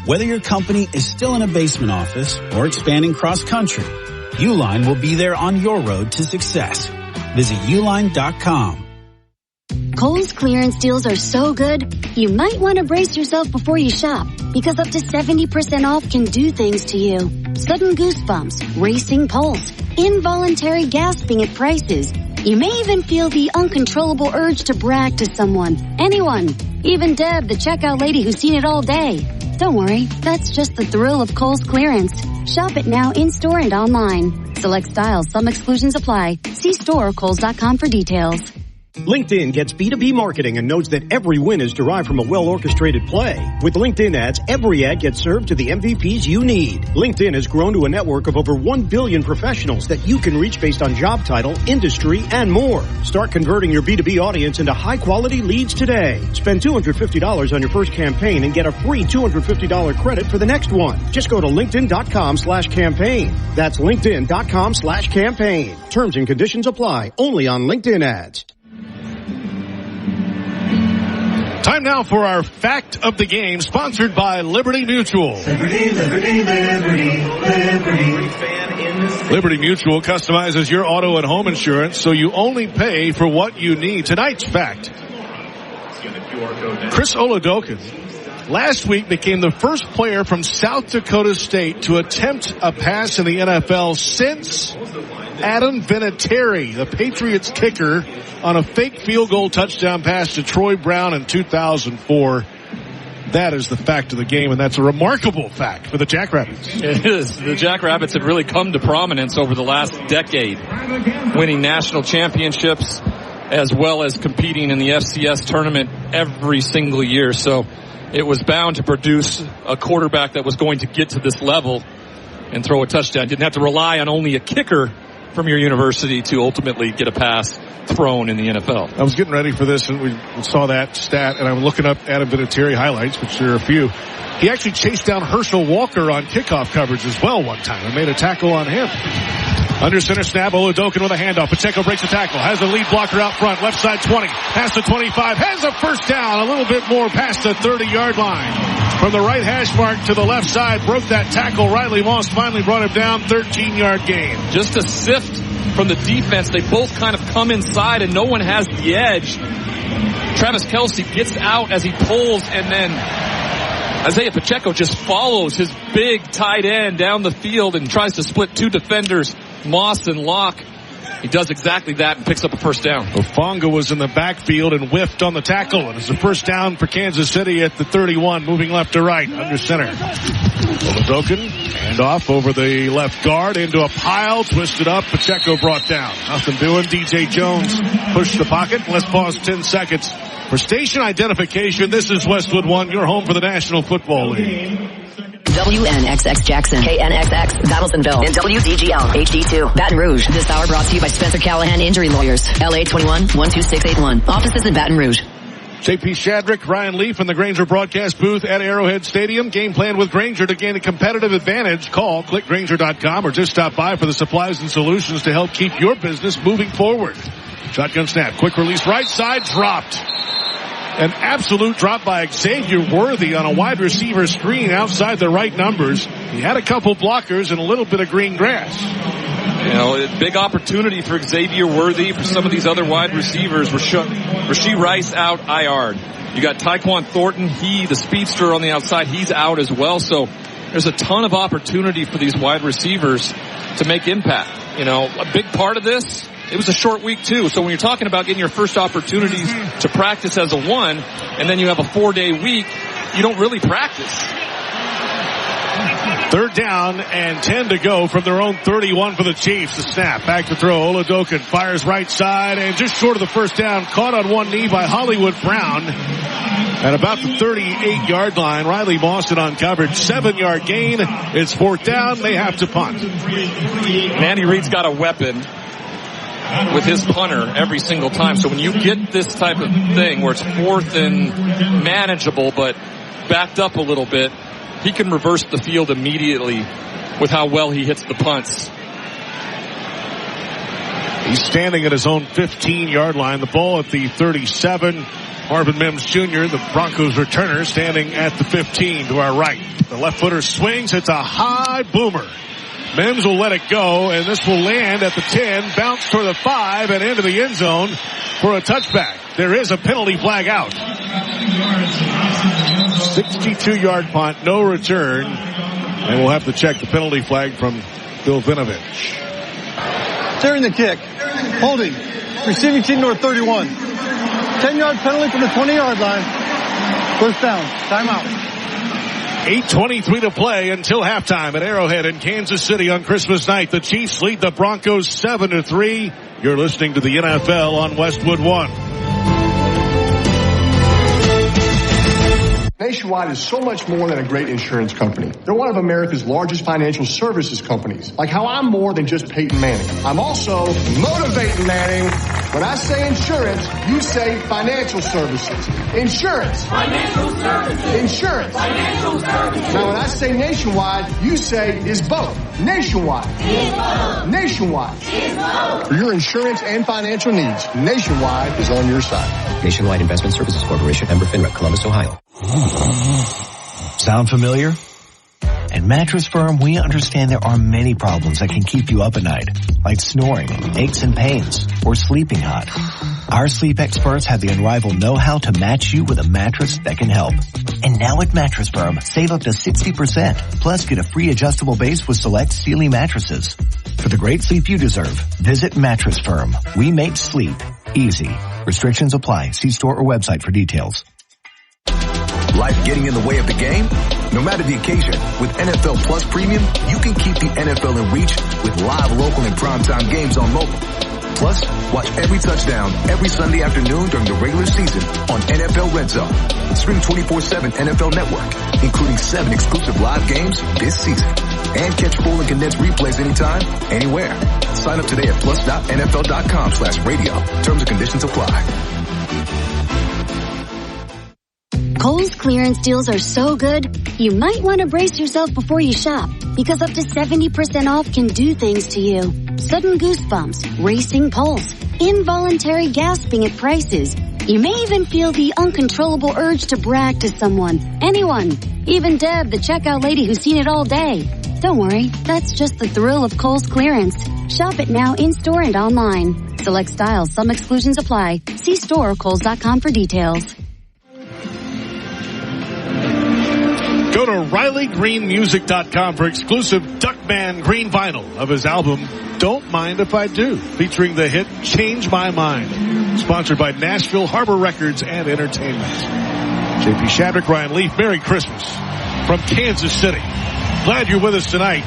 Whether your company is still in a basement office or expanding cross-country, Uline will be there on your road to success. Visit uline.com. Kohl's clearance deals are so good, you might want to brace yourself before you shop, because up to 70% off can do things to you. Sudden goosebumps, racing pulse, involuntary gasping at prices. You may even feel the uncontrollable urge to brag to someone, anyone, even Deb, the checkout lady who's seen it all day. Don't worry, that's just the thrill of Kohl's clearance. Shop it now in-store and online. Select styles, some exclusions apply. See store or Kohls.com for details. LinkedIn gets B2B marketing and knows that every win is derived from a well-orchestrated play. With LinkedIn ads, every ad gets served to the MVPs you need. LinkedIn has grown to a network of over 1 billion professionals that you can reach based on job title, industry, and more. Start converting your B2B audience into high-quality leads today. Spend $250 on your first campaign and get a free $250 credit for the next one. Just go to linkedin.com/campaign. That's linkedin.com/campaign. Terms and conditions apply. Only on LinkedIn ads. Time now for our Fact of the Game, sponsored by Liberty Mutual. Liberty, Liberty, Liberty, Liberty. Liberty Mutual customizes your auto and home insurance so you only pay for what you need. Tonight's fact: Chris Oladokun last week became the first player from South Dakota State to attempt a pass in the NFL since Adam Vinatieri, the Patriots kicker, on a fake field goal touchdown pass to Troy Brown in 2004. That is the fact of the game, and that's a remarkable fact for the Jackrabbits. It is. The Jackrabbits have really come to prominence over the last decade, winning national championships as well as competing in the FCS tournament every single year. So it was bound to produce a quarterback that was going to get to this level and throw a touchdown. Didn't have to rely on only a kicker from your university to ultimately get a pass thrown in the NFL. I was getting ready for this, and we saw that stat, and I'm looking up Adam Vinatieri highlights, which there are a few. He actually chased down Herschel Walker on kickoff coverage as well one time and made a tackle on him. Under center snap, Oladokin with a handoff. Pacheco breaks the tackle, has the lead blocker out front, left side 20, past the 25, has a first down, a little bit more past the 30-yard line. From the right hash mark to the left side, broke that tackle. Riley Moss finally brought him down, 13-yard gain. Just a sift from the defense. They both kind of come inside, and no one has the edge. Travis Kelce gets out as he pulls, and then Isaiah Pacheco just follows his big tight end down the field and tries to split two defenders, Moss and Locke. He does exactly that and picks up a first down. Ofonga was in the backfield and whiffed on the tackle. And it's a first down for Kansas City at the 31, moving left to right, under center. Oladokin, handoff over the left guard into a pile, twisted up. Pacheco brought down. Nothing doing. DJ Jones pushed the pocket. Let's pause 10 seconds for station identification. This is Westwood One, your home for the National Football League. WNXX Jackson, KNXX Battlesonville, and WDGL HD2 Baton Rouge. This hour brought to you by Spencer Callahan Injury Lawyers, LA 21-12681. Offices in Baton Rouge. J.P. Shadrick, Ryan Leaf in the Grainger broadcast booth at Arrowhead Stadium. Game plan with Grainger to gain a competitive advantage. Call clickgrainger.com or just stop by for the supplies and solutions to help keep your business moving forward. Shotgun snap, quick release, right side, dropped. An absolute drop by Xavier Worthy on a wide receiver screen outside the right numbers. He had a couple blockers and a little bit of green grass. You know, big opportunity for Xavier Worthy, for some of these other wide receivers. Rasheed Rice out IR'd. You got Tyquan Thornton, the speedster on the outside, he's out as well. So there's a ton of opportunity for these wide receivers to make impact. You know, a big part of this, it was a short week too. So when you're talking about getting your first opportunities to practice as a one, and then you have a 4-day week, you don't really practice. Third down and 10 to go from their own 31 for the Chiefs. The snap, back to throw. Oladokin fires right side and just short of the first down, caught on one knee by Hollywood Brown. At about the 38-yard line, Riley Moss on coverage, 7-yard gain. It's fourth down. They have to punt. And Andy Reid's got a weapon with his punter every single time. So when you get this type of thing where it's fourth and manageable but backed up a little bit, he can reverse the field immediately with how well he hits the punts. He's standing at his own 15-yard line. The ball at the 37. Marvin Mims Jr., the Broncos returner, standing at the 15 to our right. The left footer swings. It's a high boomer. Mims will let it go, and this will land at the 10, bounce toward the 5, and into the end zone for a touchback. There is a penalty flag out. 62-yard punt, no return. And we'll have to check the penalty flag from Bill Vinovich. Tearing the kick. Holding. Receiving team number 31. 10-yard penalty from the 20-yard line. First down. Timeout. 8:23 to play until halftime at Arrowhead in Kansas City on Christmas night. The Chiefs lead the Broncos 7-3. You're listening to the NFL on Westwood One. Nationwide is so much more than a great insurance company. They're one of America's largest financial services companies. Like how I'm more than just Peyton Manning. I'm also motivating Manning. When I say insurance, you say financial services. Insurance. Financial services. Insurance. Financial services. Now when I say nationwide, you say is both. Nationwide. Is both. Nationwide. Is both. For your insurance and financial needs, Nationwide is on your side. Nationwide Investment Services Corporation, member FINRA, Columbus, Ohio. Sound familiar? At Mattress Firm, we understand there are many problems that can keep you up at night, like snoring, aches and pains, or sleeping hot. Our sleep experts have the unrivaled know-how to match you with a mattress that can help. And now at Mattress Firm, save up to 60%, plus get a free adjustable base with select Sealy mattresses. For the great sleep you deserve, visit Mattress Firm. We make sleep easy. Restrictions apply. See store or website for details. Life getting in the way of the game? No matter the occasion, with NFL Plus Premium, you can keep the NFL in reach with live, local, and primetime games on mobile. Plus, watch every touchdown every Sunday afternoon during the regular season on NFL Red Zone. Stream 24/7 NFL Network, including 7 exclusive live games this season. And catch full and condensed replays anytime, anywhere. Sign up today at plus.nfl.com/radio. Terms and conditions apply. Kohl's clearance deals are so good, you might want to brace yourself before you shop, because up to 70% off can do things to you. Sudden goosebumps, racing pulse, involuntary gasping at prices. You may even feel the uncontrollable urge to brag to someone, anyone, even Deb, the checkout lady who's seen it all day. Don't worry, that's just the thrill of Kohl's clearance. Shop it now in-store and online. Select styles, some exclusions apply. See store or Kohls.com for details. Go to RileyGreenMusic.com for exclusive Duckman green vinyl of his album, Don't Mind If I Do, featuring the hit Change My Mind. Sponsored by Nashville Harbor Records and Entertainment. JP Shadrick, Ryan Leaf, Merry Christmas from Kansas City. Glad you're with us tonight.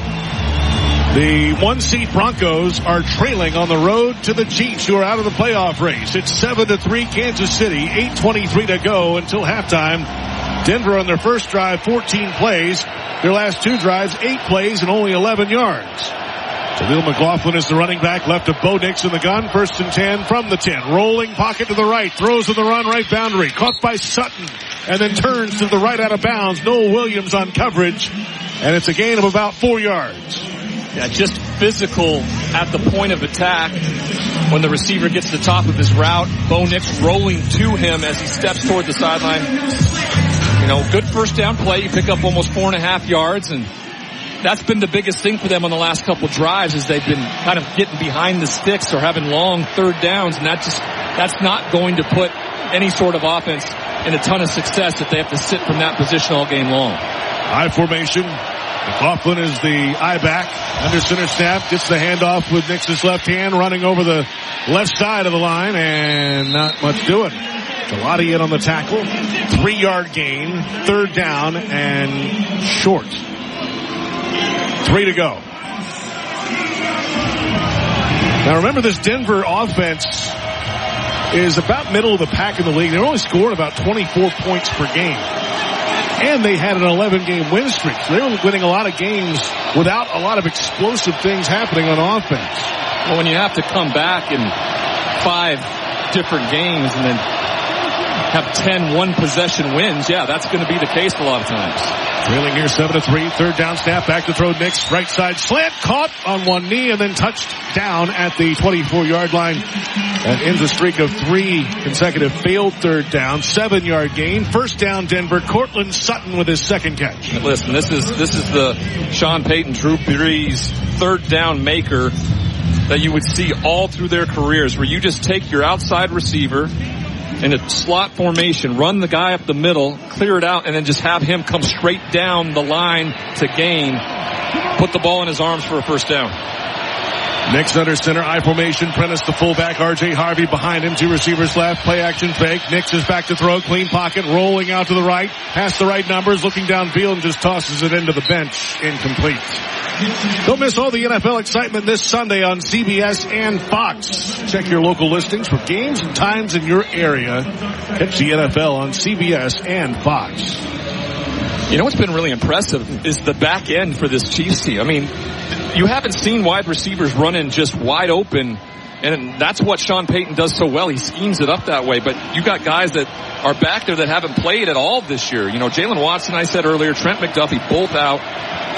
The 1-seed Broncos are trailing on the road to the Chiefs, who are out of the playoff race. It's 7-3 Kansas City, 8:23 to go until halftime. Denver on their first drive, 14 plays. Their last 2 drives, 8 plays and only 11 yards. Jaleel McLaughlin is the running back, left of Bo Nix in the gun. 1st and 10 from the 10. Rolling pocket to the right, throws to the run, right boundary. Caught by Sutton, and then turns to the right out of bounds. Noel Williams on coverage, and it's a gain of about 4 yards. Yeah, just physical at the point of attack. When the receiver gets to the top of his route, Bo Nix rolling to him as he steps toward the sideline. You know, good first down play. You pick up almost 4.5 yards, and that's been the biggest thing for them on the last couple drives, is they've been kind of getting behind the sticks or having long third downs, and that's not going to put any sort of offense in a ton of success if they have to sit from that position all game long. I formation. McLaughlin is the eye back. Under center snap, gets the handoff with Nix's left hand, running over the left side of the line, and not much doing. Galati in on the tackle. 3-yard gain, 3rd down, and short. 3 to go. Now remember, this Denver offense is about middle of the pack in the league. They're only scoring about 24 points per game. And they had an 11-game win streak. So they were winning a lot of games without a lot of explosive things happening on offense. Well, when you have to come back in 5 different games and then have 10 one-possession wins, yeah, that's going to be the case a lot of times. Trailing here 7-3, 3rd down snap, back to throw Nix, right side slant, caught on one knee, and then touched down at the 24-yard line. That ends a streak of 3 consecutive failed 3rd down, 7-yard gain. 1st down Denver, Cortland Sutton with his 2nd catch. Listen, this is the Sean Payton, Drew Brees 3rd down maker that you would see all through their careers, where you just take your outside receiver in a slot formation, run the guy up the middle, clear it out, and then just have him come straight down the line to gain. Put the ball in his arms for a 1st down. Nix under center, I formation. Prentice the fullback, R.J. Harvey behind him. 2 receivers left, play action fake. Nix is back to throw, clean pocket, rolling out to the right. Past the right numbers, looking downfield and just tosses it into the bench. Incomplete. Don't miss all the NFL excitement this Sunday on CBS and Fox. Check your local listings for games and times in your area. Catch the NFL on CBS and Fox. You know what's been really impressive is the back end for this Chiefs team. I mean, you haven't seen wide receivers running just wide open, and that's what Sean Payton does so well. He schemes it up that way, but you got guys that are back there that haven't played at all this year. You know, Jalen Watson, I said earlier, Trent McDuffie, both out,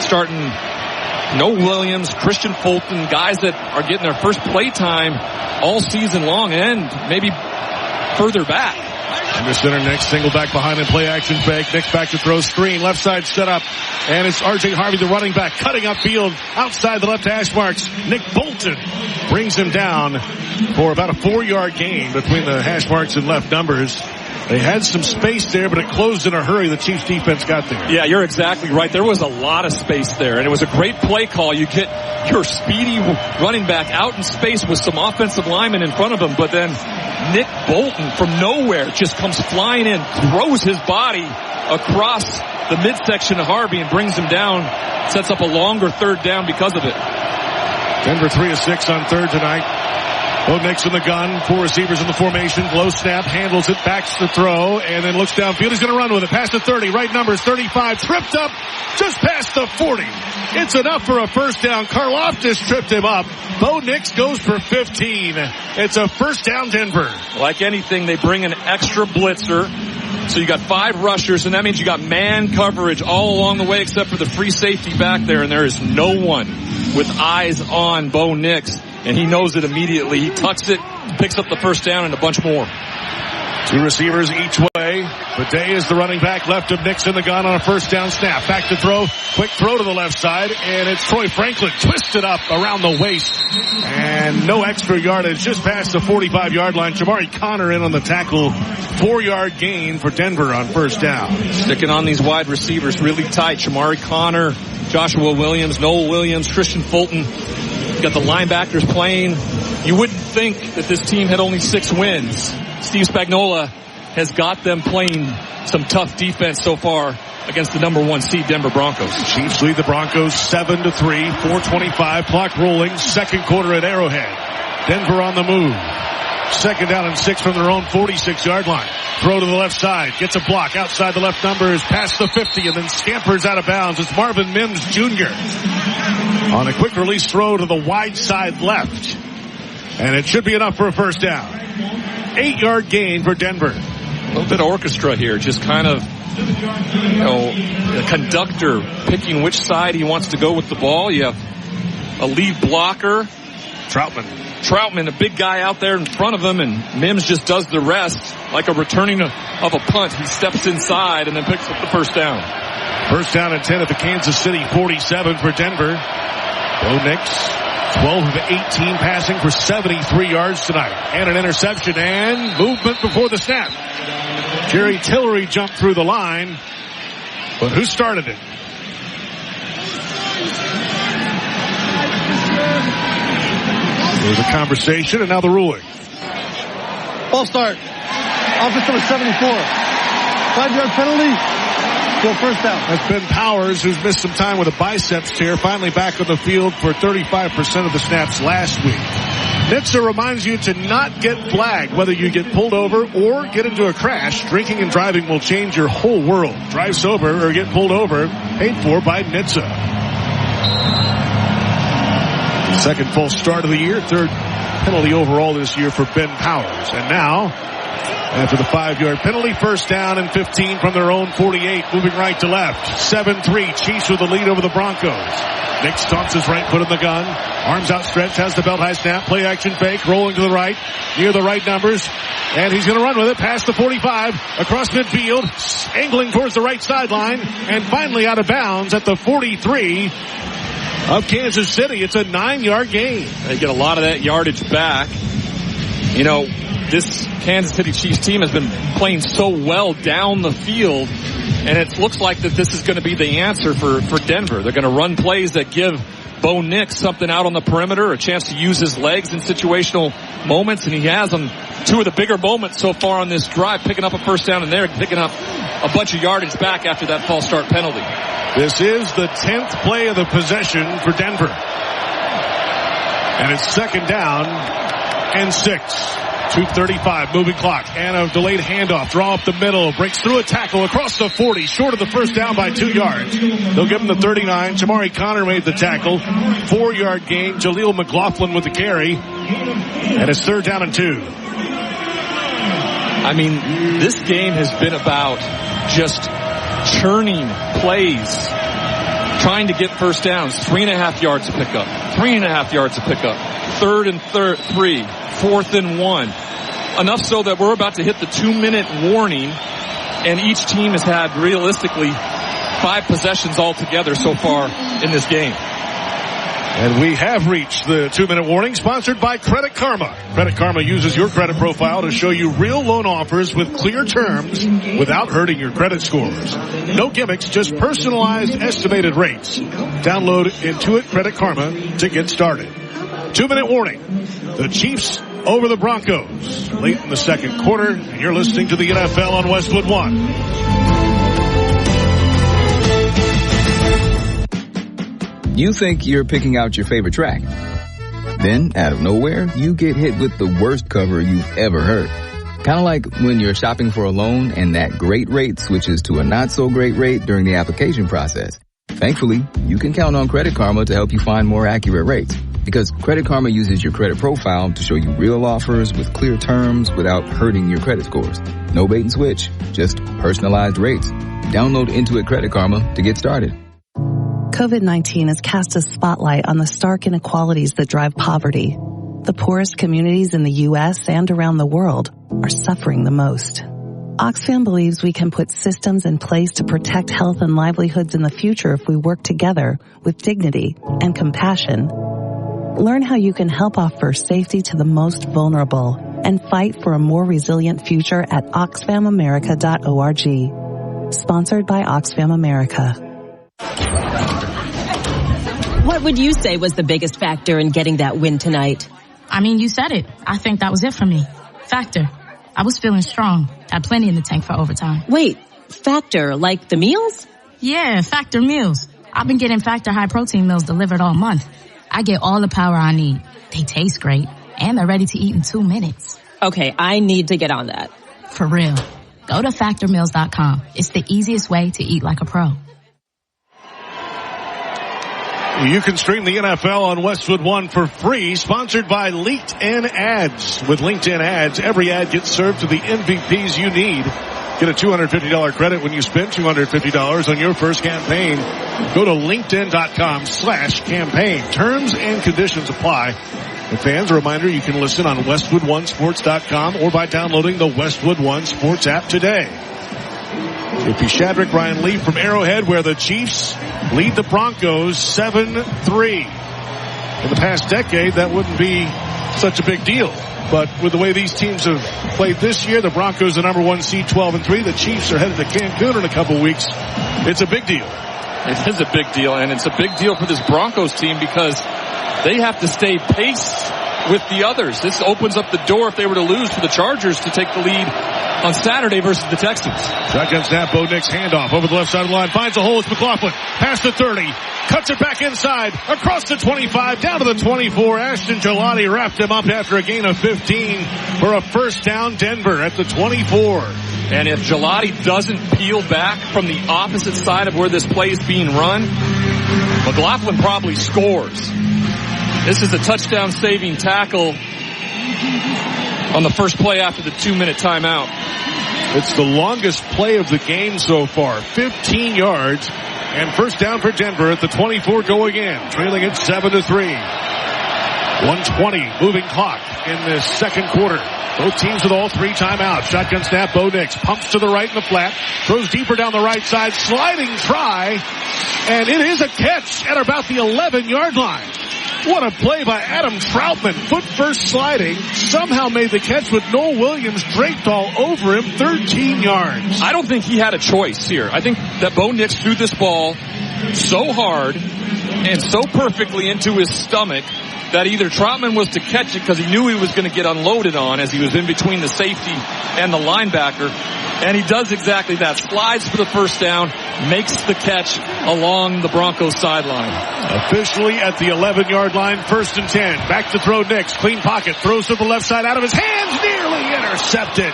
starting Noel Williams, Christian Fulton, guys that are getting their first play time all season long and maybe further back. Under center, Nix, single back behind him, play action fake. Nix back to throw, screen, left side set up. And it's R.J. Harvey, the running back, cutting upfield outside the left hash marks. Nick Bolton brings him down for about a 4-yard gain between the hash marks and left numbers. They had some space there, but it closed in a hurry. The Chiefs defense got there. Yeah, you're exactly right. There was a lot of space there, and it was a great play call. You get your speedy running back out in space with some offensive linemen in front of him, but then Nick Bolton from nowhere just comes flying in, throws his body across the midsection of Harvey and brings him down, sets up a longer 3rd down because of it. Denver 3 of 6 on 3rd tonight. Bo Nix in the gun, 4 receivers in the formation, low snap, handles it, backs the throw, and then looks downfield. He's going to run with it, past the 30, right numbers, 35, tripped up, just past the 40. It's enough for a first down. Karlaftis tripped him up. Bo Nix goes for 15. It's a first down, Denver. Like anything, they bring an extra blitzer. So you got 5 rushers, and that means you got man coverage all along the way except for the free safety back there, and there is no one with eyes on Bo Nix, and he knows it immediately. He tucks it, picks up the first down, and a bunch more. 2 receivers each way. Bidet is the running back, left of Nix in the gun on a first down snap. Back to throw, quick throw to the left side, and it's Troy Franklin twisted up around the waist. And no extra yardage, just past the 45-yard line. Jamari Connor in on the tackle. 4-yard gain for Denver on first down. Sticking on these wide receivers really tight. Jamari Connor, Joshua Williams, Noel Williams, Christian Fulton. You got the linebackers playing. You wouldn't think that this team had only 6 wins. Steve Spagnuolo has got them playing some tough defense so far against the number 1 seed Denver Broncos. Chiefs lead the Broncos 7-3, 4:25, clock rolling, second quarter at Arrowhead. Denver on the move. Second down and 6 from their own 46-yard line. Throw to the left side, gets a block outside the left numbers, past the 50, and then scampers out of bounds. It's Marvin Mims Jr. on a quick release throw to the wide side left. And it should be enough for a first down. 8-yard gain for Denver. A little bit of orchestra here, just kind of, the conductor picking which side he wants to go with the ball. You have a lead blocker. Troutman, a big guy out there in front of him, and Mims just does the rest like a returning of a punt. He steps inside and then picks up the first down. First down and 10 at the Kansas City 47 for Denver. Bo Nix, 12 of 18 passing for 73 yards tonight. And an interception and movement before the snap. Jerry Tillery jumped through the line, but who started it? There's a conversation, and now the ruling. Ball start. Offense number 74. 5-yard penalty. Go first down. That's Ben Powers, who's missed some time with a biceps tear, finally back on the field for 35% of the snaps last week. Nitzer reminds you to not get flagged, whether you get pulled over or get into a crash. Drinking and driving will change your whole world. Drive sober or get pulled over. Paid for by Nitzer. Second false start of the year. 3rd penalty overall this year for Ben Powers. And now, after the 5-yard penalty, first down and 15 from their own 48, moving right to left. 7-3, Chiefs with the lead over the Broncos. Nick stomps his right foot in the gun. Arms outstretched, has the belt high snap, play action fake, rolling to the right, near the right numbers. And he's going to run with it past the 45, across midfield, angling towards the right sideline, and finally out of bounds at the 43 of Kansas City. It's a 9-yard gain. They get a lot of that yardage back. You know, this Kansas City Chiefs team has been playing so well down the field, and it looks like that this is going to be the answer for Denver. They're going to run plays that give Bo Nix something out on the perimeter, a chance to use his legs in situational moments, and he has them 2 of the bigger moments so far on this drive, picking up a first down, and they're picking up a bunch of yardage back after that false start penalty. This is the 10th play of the possession for Denver. And it's second down and 6. 2:35, moving clock, and a delayed handoff. Draw up the middle, breaks through a tackle across the 40, short of the first down by 2 yards. They'll give him the 39. Jamari Connor made the tackle. 4-yard gain. Jaleel McLaughlin with the carry. And it's 3rd down and 2. I mean, this game has been about just churning plays, trying to get first downs. 3.5 yards to pick up. 3.5 yards to pick up. 3rd and 3. 4th and 1. Enough so that we're about to hit the 2-minute warning, and each team has had realistically 5 possessions altogether so far in this game. And we have reached the 2-minute warning, sponsored by Credit Karma. Credit Karma uses your credit profile to show you real loan offers with clear terms without hurting your credit scores. No gimmicks, just personalized estimated rates. Download Intuit Credit Karma to get started. 2-minute warning. The Chiefs over the Broncos late in the second quarter, and you're listening to the NFL on Westwood One. You think you're picking out your favorite track. Then, out of nowhere, you get hit with the worst cover you've ever heard. Kind of like when you're shopping for a loan and that great rate switches to a not-so-great rate during the application process. Thankfully, you can count on Credit Karma to help you find more accurate rates. Because Credit Karma uses your credit profile to show you real offers with clear terms without hurting your credit scores. No bait and switch, just personalized rates. Download Intuit Credit Karma to get started. COVID-19 has cast a spotlight on the stark inequalities that drive poverty. The poorest communities in the U.S. and around the world are suffering the most. Oxfam believes we can put systems in place to protect health and livelihoods in the future if we work together with dignity and compassion. Learn how you can help offer safety to the most vulnerable and fight for a more resilient future at oxfamamerica.org. Sponsored by Oxfam America. What would you say was the biggest factor in getting that win tonight? I mean, you said it. I think that was it for me. Factor. I was feeling strong. Had plenty in the tank for overtime. Wait, Factor, like the meals? Yeah, Factor meals. I've been getting Factor high protein meals delivered all month. I get all the power I need. They taste great. And they're ready to eat in 2 minutes. Okay, I need to get on that. For real. Go to factormeals.com. It's the easiest way to eat like a pro. You can stream the NFL on Westwood One for free, sponsored by LinkedIn Ads. With LinkedIn Ads, every ad gets served to the MVPs you need. Get a $250 credit when you spend $250 on your first campaign. Go to linkedin.com/campaign. Terms and conditions apply. And fans, a reminder, you can listen on WestwoodOneSports.com or by downloading the Westwood One Sports app today. JP Shadrick, Ryan Lee from Arrowhead, where the Chiefs lead the Broncos 7-3. In the past decade, that wouldn't be such a big deal. But with the way these teams have played this year, the Broncos the number 1 seed 12-3. The Chiefs are headed to Cancun in a couple weeks. It's a big deal. It is a big deal, and it's a big deal for this Broncos team because they have to stay paced with the others. This opens up the door, if they were to lose, for the Chargers to take the lead on Saturday versus the Texans. Shotgun snap, Bo Nix handoff over the left side of the line. Finds a hole. It's McLaughlin. Past the 30. Cuts it back inside. Across the 25. Down to the 24. Ashton Gelati wrapped him up after a gain of 15 for a first down. Denver at the 24. And if Gelati doesn't peel back from the opposite side of where this play is being run, McLaughlin probably scores. This is a touchdown-saving tackle on the first play after the 2-minute timeout. It's the longest play of the game so far. 15 yards. And first down for Denver at the 24. Go again. Trailing it 7-3. 1:20 moving clock in this second quarter. Both teams with all 3 timeouts. Shotgun snap. Bo Nix pumps to the right in the flat. Throws deeper down the right side. Sliding try. And it is a catch at about the 11-yard line. What a play by Adam Troutman. Foot first sliding. Somehow made the catch with Noel Williams draped all over him. 13 yards. I don't think he had a choice here. I think that Bo Nix threw this ball so hard and so perfectly into his stomach that either Troutman was to catch it because he knew he was going to get unloaded on as he was in between the safety and the linebacker. And he does exactly that. Slides for the first down, makes the catch along the Broncos sideline. Officially at the 11-yard line, 1st and 10. Back to throw Nix. Clean pocket. Throws to the left side out of his hands. Nearly intercepted.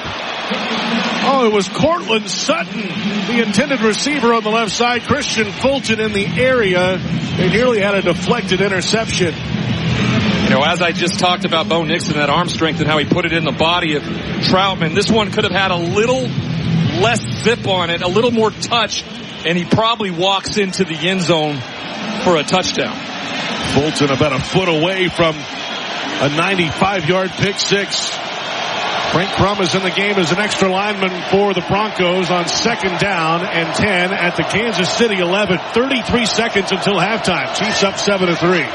Oh, it was Cortland Sutton, the intended receiver on the left side. Christian Fulton in the area. They nearly had a deflected interception. You know, as I just talked about Bo Nix and that arm strength and how he put it in the body of Troutman, this one could have had a little less zip on it, a little more touch, and he probably walks into the end zone for a touchdown. Bolton about a foot away from a 95-yard pick six. Frank Crum is in the game as an extra lineman for the Broncos on 2nd down and 10 at the Kansas City 11. 33 seconds until halftime. Chiefs up 7-3.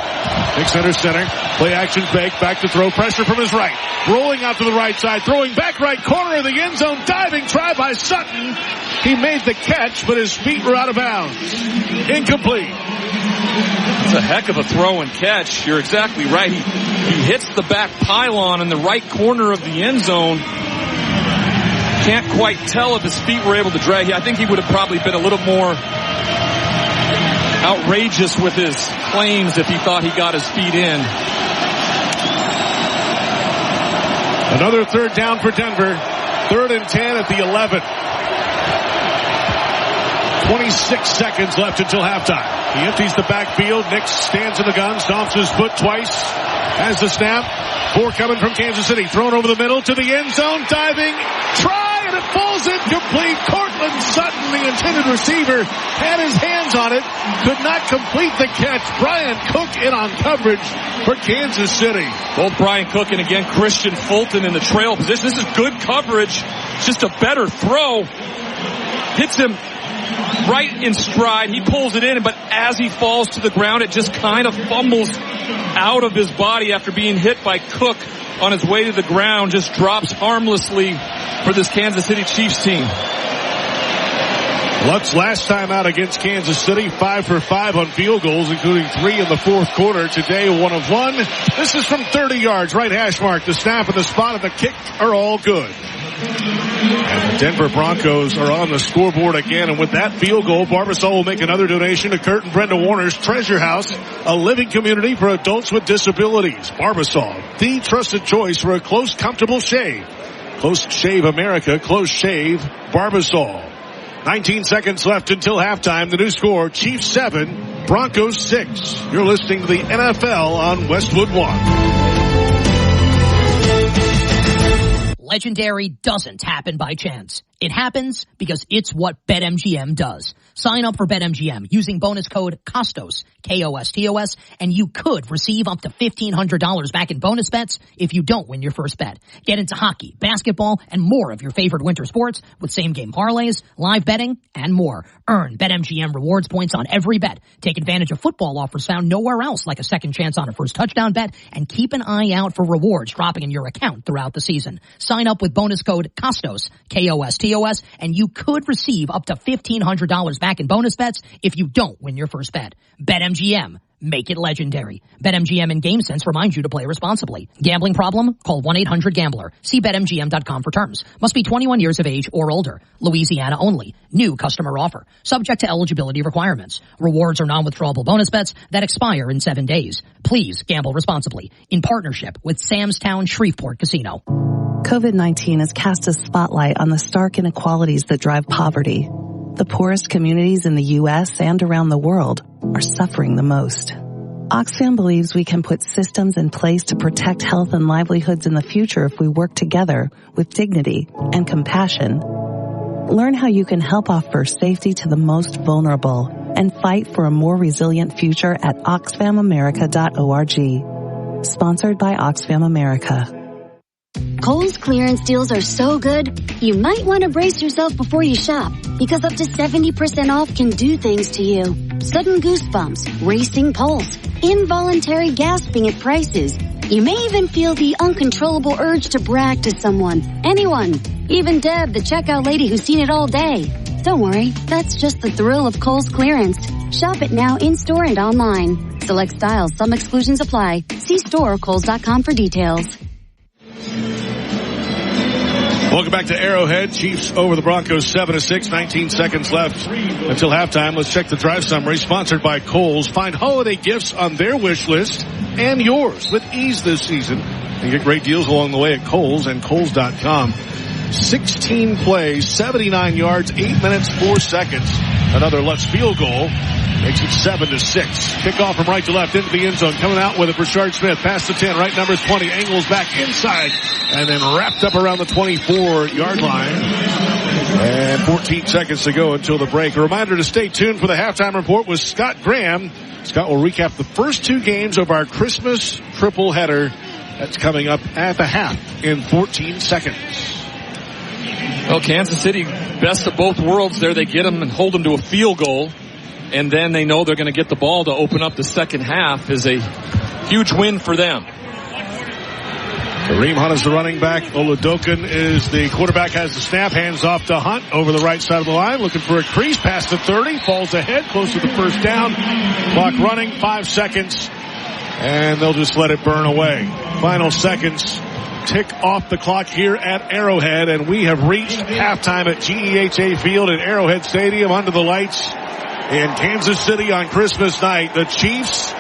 Nick center. Play action fake. Back to throw. Pressure from his right. Rolling out to the right side. Throwing back right corner of the end zone. Diving try by Sutton. He made the catch, but his feet were out of bounds. Incomplete. It's a heck of a throw and catch. You're exactly right. He hits the back pylon in the right corner of the end zone. Can't quite tell if his feet were able to drag. I think he would have probably been a little more outrageous with his claims if he thought he got his feet in. Another third down for Denver. 3rd and 10 at the 11. 26 seconds left until halftime. He empties the backfield. Nick stands in the gun, stomps his foot twice. Has the snap. 4 coming from Kansas City. Thrown over the middle to the end zone. Diving. Try, and it falls incomplete. Cortland Sutton, the intended receiver, had his hands on it. Could not complete the catch. Brian Cook in on coverage for Kansas City. Both Brian Cook and again Christian Fulton in the trail position. This is good coverage. Just a better throw. Hits him right in stride. He pulls it in, but as he falls to the ground, it just kind of fumbles out of his body after being hit by Cook on his way to the ground. Just drops harmlessly for this Kansas City Chiefs team. Luck's last time out against Kansas City, 5 for 5 on field goals, including 3 in the fourth quarter. Today, 1 of 1. This is from 30 yards, right hash mark. The snap and the spot and the kick are all good. And the Denver Broncos are on the scoreboard again. And with that field goal, Barbasol will make another donation to Kurt and Brenda Warner's Treasure House, a living community for adults with disabilities. Barbasol, the trusted choice for a close, comfortable shave. Close Shave America, Close Shave Barbasol. 19 seconds left until halftime. The new score, Chiefs 7, Broncos 6. You're listening to the NFL on Westwood One. Legendary doesn't happen by chance. It happens because it's what BetMGM does. Sign up for BetMGM using bonus code KOSTOS, KOSTOS, and you could receive up to $1,500 back in bonus bets if you don't win your first bet. Get into hockey, basketball, and more of your favorite winter sports with same-game parlays, live betting, and more. Earn BetMGM rewards points on every bet. Take advantage of football offers found nowhere else, like a second chance on a first touchdown bet, and keep an eye out for rewards dropping in your account throughout the season. Sign up with bonus code KOSTOS, KOSTOS, and you could receive up to $1,500 back in bonus bets if you don't win your first bet. BetMGM. Make it legendary. BetMGM and GameSense remind you to play responsibly. Gambling problem? Call 1-800-GAMBLER. See BetMGM.com for terms. Must be 21 years of age or older. Louisiana only. New customer offer. Subject to eligibility requirements. Rewards are non-withdrawable bonus bets that expire in 7 days. Please gamble responsibly. In partnership with Samstown Shreveport Casino. COVID-19 has cast a spotlight on the stark inequalities that drive poverty. The poorest communities in the U.S. and around the world are suffering the most. Oxfam believes we can put systems in place to protect health and livelihoods in the future if we work together with dignity and compassion. Learn how you can help offer safety to the most vulnerable and fight for a more resilient future at oxfamamerica.org. Sponsored by Oxfam America. Kohl's clearance deals are so good, you might want to brace yourself before you shop, because up to 70% off can do things to you. Sudden goosebumps, racing pulse, involuntary gasping at prices. You may even feel the uncontrollable urge to brag to someone, anyone, even Deb, the checkout lady who's seen it all day. Don't worry, that's just the thrill of Kohl's clearance. Shop it now in-store and online. Select styles, some exclusions apply. See store or Kohls.com for details. Welcome back to Arrowhead. Chiefs over the Broncos 7-6. 19 seconds left until halftime. Let's check the drive summary. Sponsored by Kohl's. Find holiday gifts on their wish list and yours with ease this season. And get great deals along the way at Kohl's and Kohls.com. 16 plays, 79 yards, 8 minutes, 4 seconds. Another Lutz field goal. Makes it 7-6. Kickoff from right to left into the end zone. Coming out with it for Rashard Smith. Past the 10. Right number 20. Angles back inside. And then wrapped up around the 24-yard line. And 14 seconds to go until the break. A reminder to stay tuned for the halftime report with Scott Graham. Scott will recap the first 2 games of our Christmas triple header. That's coming up at the half in 14 seconds. Well, Kansas City, best of both worlds there. They get them and hold them to a field goal. And then they know they're going to get the ball to open up the second half is a huge win for them. Kareem Hunt is the running back. Oladokin is the quarterback, has the snap, hands off to Hunt over the right side of the line, looking for a crease past the 30, falls ahead, close to the first down. Clock running, 5 seconds, and they'll just let it burn away. Final seconds tick off the clock here at Arrowhead, and we have reached halftime at GEHA Field at Arrowhead Stadium under the lights in Kansas City on Christmas night. The Chiefs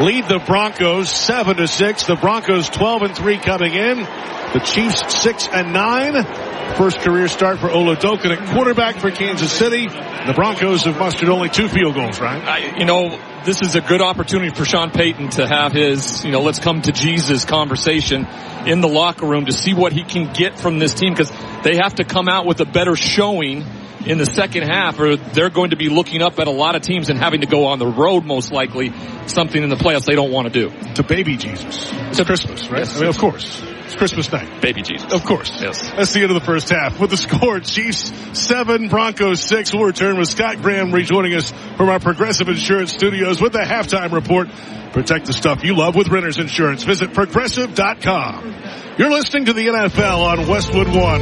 lead the Broncos 7-6. The Broncos 12-3 coming in. The Chiefs 6-9. First career start for Oladokin at quarterback for Kansas City. The Broncos have mustered only 2 field goals, right? This is a good opportunity for Sean Payton to have his, let's come to Jesus conversation in the locker room to see what he can get from this team, because they have to come out with a better showing in the second half, or they're going to be looking up at a lot of teams and having to go on the road, most likely, something in the playoffs they don't want to do. To baby Jesus. It's Christmas, right? Yes. Of course. It's Christmas night. Baby Jesus. Of course. Yes. That's the end of the first half. With the score, Chiefs 7, Broncos 6. We'll return with Scott Graham rejoining us from our Progressive Insurance studios with the halftime report. Protect the stuff you love with Renter's Insurance. Visit Progressive.com. You're listening to the NFL on Westwood One.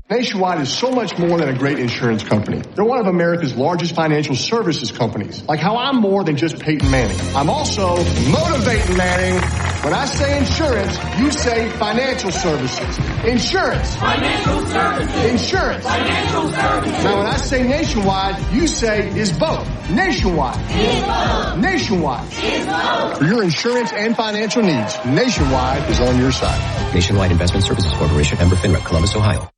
Nationwide is so much more than a great insurance company. They're one of America's largest financial services companies. Like how I'm more than just Peyton Manning. I'm also motivating Manning. When I say insurance, you say financial services. Insurance. Financial services. Insurance. Financial services. Now when I say nationwide, you say is both. Nationwide. Is both. Nationwide. Is both. For your insurance and financial needs, Nationwide is on your side. Nationwide Investment Services Corporation, member FINRA, Columbus, Ohio.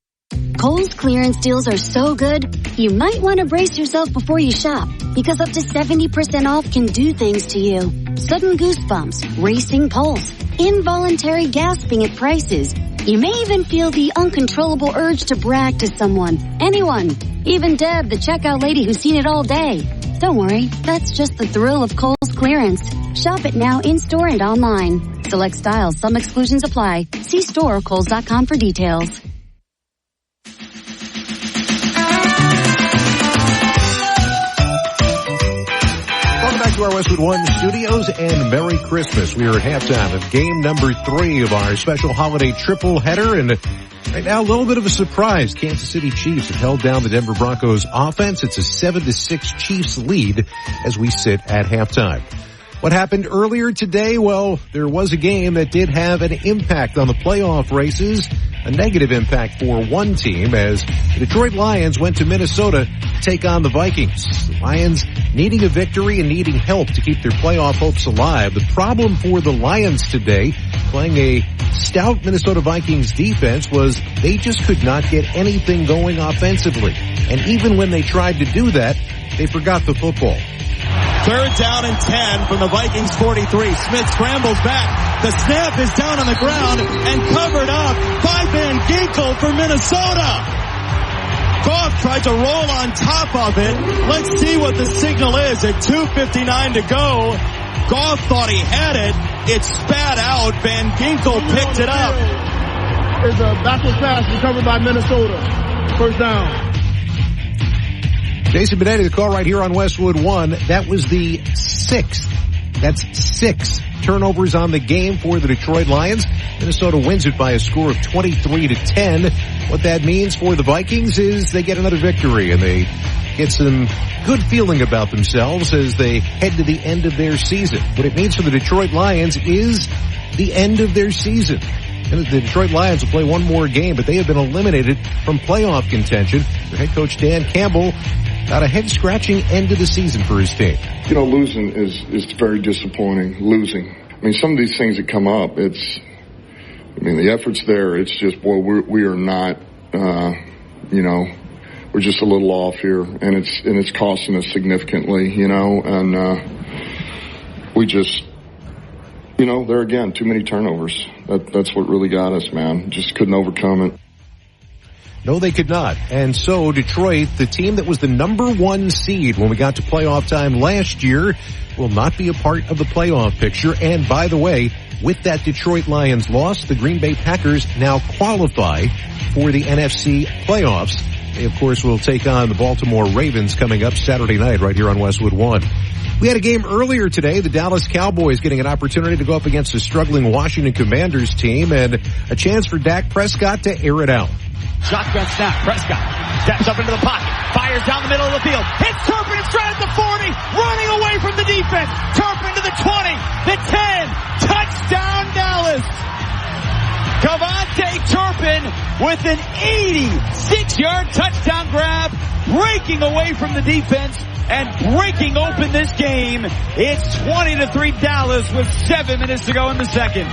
Kohl's clearance deals are so good, you might want to brace yourself before you shop, because up to 70% off can do things to you. Sudden goosebumps, racing pulse, involuntary gasping at prices. You may even feel the uncontrollable urge to brag to someone, anyone, even Deb, the checkout lady who's seen it all day. Don't worry, that's just the thrill of Kohl's clearance. Shop it now in-store and online. Select styles, some exclusions apply. See store or Kohls.com for details. To our Westwood One studios, and Merry Christmas. We are at halftime of game number 3 of our special holiday triple header, and right now a little bit of a surprise. Kansas City Chiefs have held down the Denver Broncos offense. It's a 7-6 Chiefs lead as we sit at halftime. What happened earlier today? Well, there was a game that did have an impact on the playoff races, a negative impact for one team, as the Detroit Lions went to Minnesota to take on the Vikings. The Lions needing a victory and needing help to keep their playoff hopes alive. The problem for the Lions today, playing a stout Minnesota Vikings defense, was they just could not get anything going offensively. And even when they tried to do that, they forgot the football. 3rd down and 10 from the Vikings 43. Smith scrambles back. The snap is down on the ground and covered up by Van Ginkel for Minnesota. Goff tried to roll on top of it. Let's see what the signal is at 2:59 to go. Goff thought he had it. It spat out. Van Ginkel picked it up. It's a backward pass recovered by Minnesota. 1st down. Jason Benetti, the call right here on Westwood One. That was the 6th. That's 6 turnovers on the game for the Detroit Lions. Minnesota wins it by a score of 23-10. What that means for the Vikings is they get another victory and they get some good feeling about themselves as they head to the end of their season. What it means for the Detroit Lions is the end of their season. And the Detroit Lions will play one more game, but they have been eliminated from playoff contention. Their head coach Dan Campbell got a head-scratching end of the season for his team. Losing is very disappointing. Losing. I mean, some of these things that come up, the effort's there. It's just, boy, we are not, we're just a little off here, and it's costing us significantly, and we just, there again, too many turnovers. That's what really got us, man. Just couldn't overcome it. No, they could not. And so Detroit, the team that was the number 1 seed when we got to playoff time last year, will not be a part of the playoff picture. And by the way, with that Detroit Lions loss, the Green Bay Packers now qualify for the NFC playoffs. They, of course, will take on the Baltimore Ravens coming up Saturday night right here on Westwood One. We had a game earlier today, the Dallas Cowboys getting an opportunity to go up against a struggling Washington Commanders team, and a chance for Dak Prescott to air it out. Shotgun snap. Prescott steps up into the pocket, fires down the middle of the field, hits Turpin straight at the 40, running away from the defense. Turpin to the 20, the 10, touchdown Dallas. Cavante Turpin with an 86-yard touchdown grab, breaking away from the defense and breaking open this game. It's 20-3 Dallas with 7 minutes to go in the second.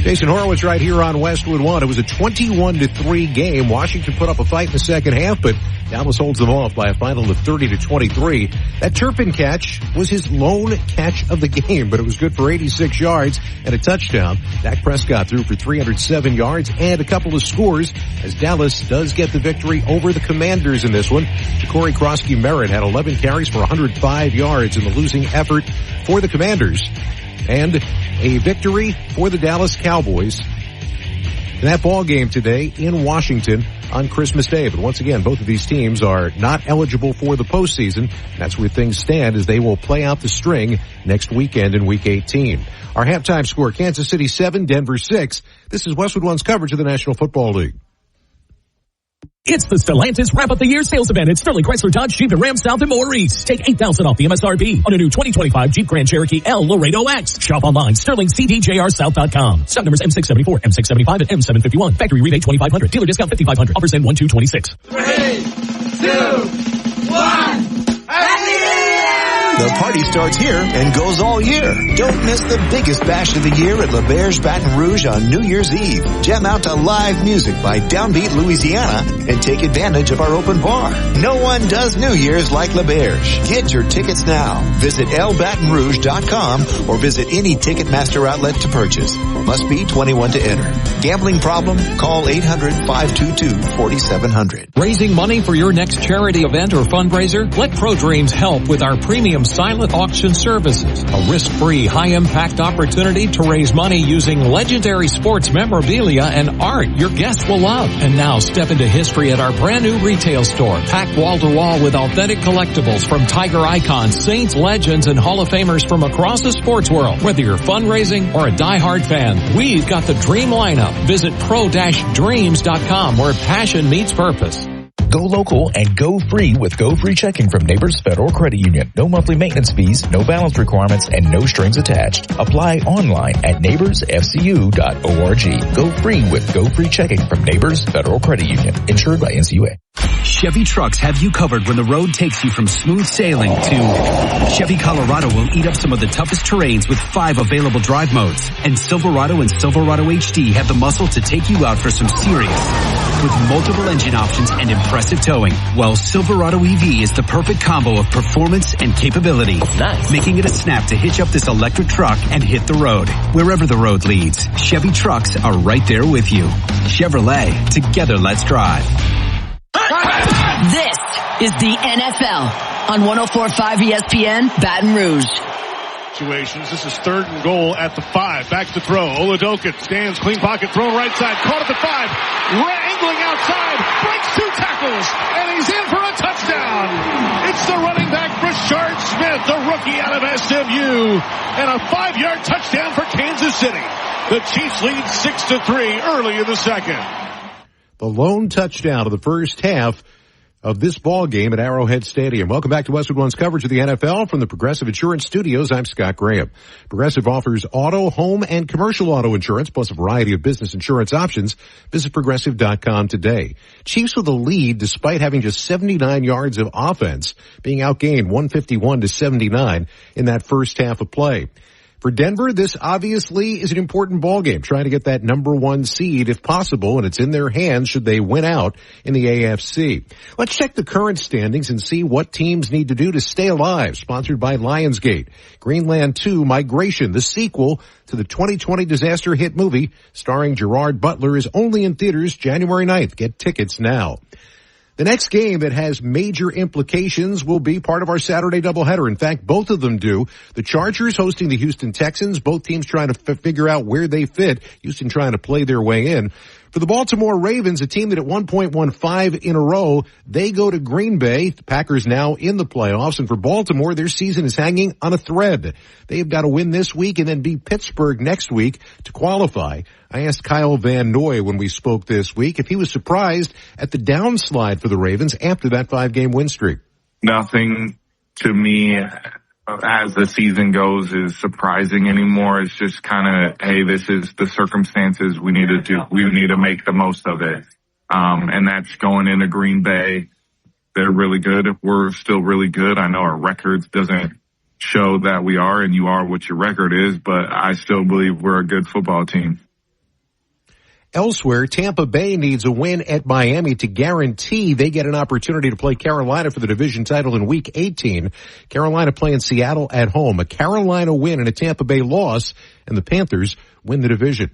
Jason Horowitz right here on Westwood One. It was a 21-3 game. Washington put up a fight in the second half, but Dallas holds them off by a final of 30-23. That Turpin catch was his lone catch of the game, but it was good for 86 yards and a touchdown. Dak Prescott threw for 307 yards and a couple of scores as Dallas does get the victory over the Commanders in this one. Ja'Cory Krosky-Merritt had 11 carries for 105 yards in the losing effort for the Commanders. And a victory for the Dallas Cowboys in that ball game today in Washington on Christmas Day. But once again, both of these teams are not eligible for the postseason. That's where things stand as they will play out the string next weekend in Week 18. Our halftime score, Kansas City 7, Denver 6. This is Westwood One's coverage of the National Football League. It's the Stellantis Wrap Up the Year sales event at Sterling Chrysler Dodge Jeep and Ram South and Moore East. Take $8,000 off the MSRP on a new 2025 Jeep Grand Cherokee L Laredo X. Shop online, SterlingCDJRSouth.com. Stock numbers M674, M675, and M751. Factory rebate $2,500. Dealer discount $5,500. Offers end 1/2/26. 3, 2, 1. The party starts here and goes all year. Don't miss the biggest bash of the year at L'Auberge Baton Rouge on New Year's Eve. Jam out to live music by Downbeat Louisiana and take advantage of our open bar. No one does New Year's like L'Auberge. Get your tickets now. Visit lbatonrouge.com or visit any Ticketmaster outlet to purchase. Must be 21 to enter. Gambling problem? Call 800-522-4700. Raising money for your next charity event or fundraiser? Let ProDreams help with our premium silent auction services. A risk-free, high-impact opportunity to raise money using legendary sports memorabilia and art your guests will love. And now step into history at our brand new retail store, packed wall-to-wall with authentic collectibles from Tiger icons, Saints, legends, and Hall of Famers from across the sports world. Whether you're fundraising or a die-hard fan, we've got the dream lineup. Visit pro-dreams.com where passion meets purpose. Go local and go free with Go Free Checking from Neighbors Federal Credit Union. No monthly maintenance fees, no balance requirements, and no strings attached. Apply online at neighborsfcu.org. Go free with Go Free Checking from Neighbors Federal Credit Union. Insured by NCUA. Chevy trucks have you covered when the road takes you from smooth sailing to Chevy Colorado will eat up some of the toughest terrains with 5 available drive modes. And Silverado and Silverado HD have the muscle to take you out for some serious with multiple engine options and impressive towing. Well, Silverado EV is the perfect combo of performance and capability. Nice. Making it a snap to hitch up this electric truck and hit the road. Wherever the road leads, Chevy trucks are right there with you. Chevrolet, together let's drive. This is the NFL on 104.5 ESPN Baton Rouge. This is 3rd and goal at the 5. Back to throw. Oladokin stands, clean pocket, throw right side, caught at the 5, angling outside, breaks 2 tackles, and he's in for a touchdown. It's the running back, Brashard Smith, the rookie out of SMU, and a 5-yard touchdown for Kansas City. The Chiefs lead 6-3 early in the second. The lone touchdown of the first half of this ball game at Arrowhead Stadium. Welcome back to Westwood One's coverage of the NFL from the Progressive Insurance Studios. I'm Scott Graham. Progressive offers auto, home, and commercial auto insurance, plus a variety of business insurance options. Visit Progressive.com today. Chiefs with a lead despite having just 79 yards of offense, being outgained 151-79 in that first half of play. For Denver, this obviously is an important ball game, trying to get that number 1 seed if possible, and it's in their hands should they win out in the AFC. Let's check the current standings and see what teams need to do to stay alive. Sponsored by Lionsgate. Greenland 2 Migration, the sequel to the 2020 disaster hit movie starring Gerard Butler, is only in theaters January 9th. Get tickets now. The next game that has major implications will be part of our Saturday doubleheader. In fact, both of them do. The Chargers hosting the Houston Texans, both teams trying to figure out where they fit. Houston trying to play their way in. For the Baltimore Ravens, a team that at one point won 5 in a row, they go to Green Bay. The Packers now in the playoffs. And for Baltimore, their season is hanging on a thread. They've got to win this week and then beat Pittsburgh next week to qualify. I asked Kyle Van Noy when we spoke this week if he was surprised at the downslide for the Ravens after that 5-game win streak. Nothing to me as the season goes is surprising anymore. It's just kind of, hey, this is the circumstances we need to make the most of it. And that's going into Green Bay they're really good. We're still really good. I know our records doesn't show that we are, and you are what your record is, but I still believe we're a good football team. Elsewhere, Tampa Bay needs a win at Miami to guarantee they get an opportunity to play Carolina for the division title in Week 18. Carolina playing Seattle at home. A Carolina win and a Tampa Bay loss, and the Panthers win the division.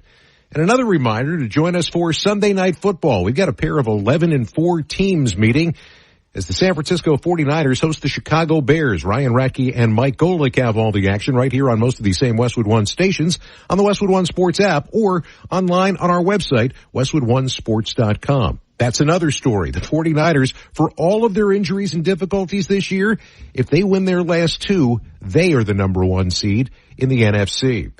And another reminder to join us for Sunday Night Football. We've got a pair of 11-4 teams meeting as the San Francisco 49ers host the Chicago Bears. Ryan Ratke and Mike Golick have all the action right here on most of these same Westwood One stations, on the Westwood One Sports app, or online on our website, westwoodonesports.com. That's another story. The 49ers, for all of their injuries and difficulties this year, if they win their last two, they are the number one seed in the NFC.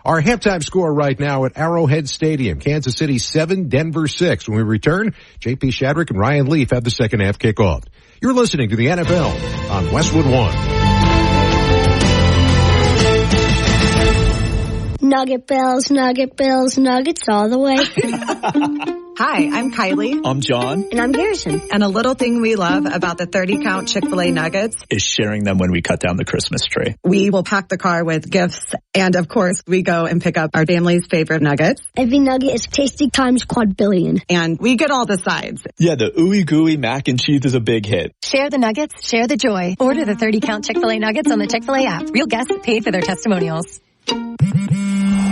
Our halftime score right now at Arrowhead Stadium. Kansas City 7, Denver 6. When we return, J.P. Shadrick and Ryan Leaf have the second half kickoff. You're listening to the NFL on Westwood One. Nugget Bills, Nuggets all the way. Hi, I'm Kylie. I'm John. And I'm Garrison. And a little thing we love about the 30-count Chick-fil-A nuggets is sharing them when we cut down the Christmas tree. We will pack the car with gifts. And, of course, we go and pick up our family's favorite nuggets. Every nugget is tasty times quadrillion. And we get all the sides. Yeah, the ooey gooey mac and cheese is a big hit. Share the nuggets, share the joy. Order the 30-count Chick-fil-A nuggets on the Chick-fil-A app. Real guests paid for their testimonials.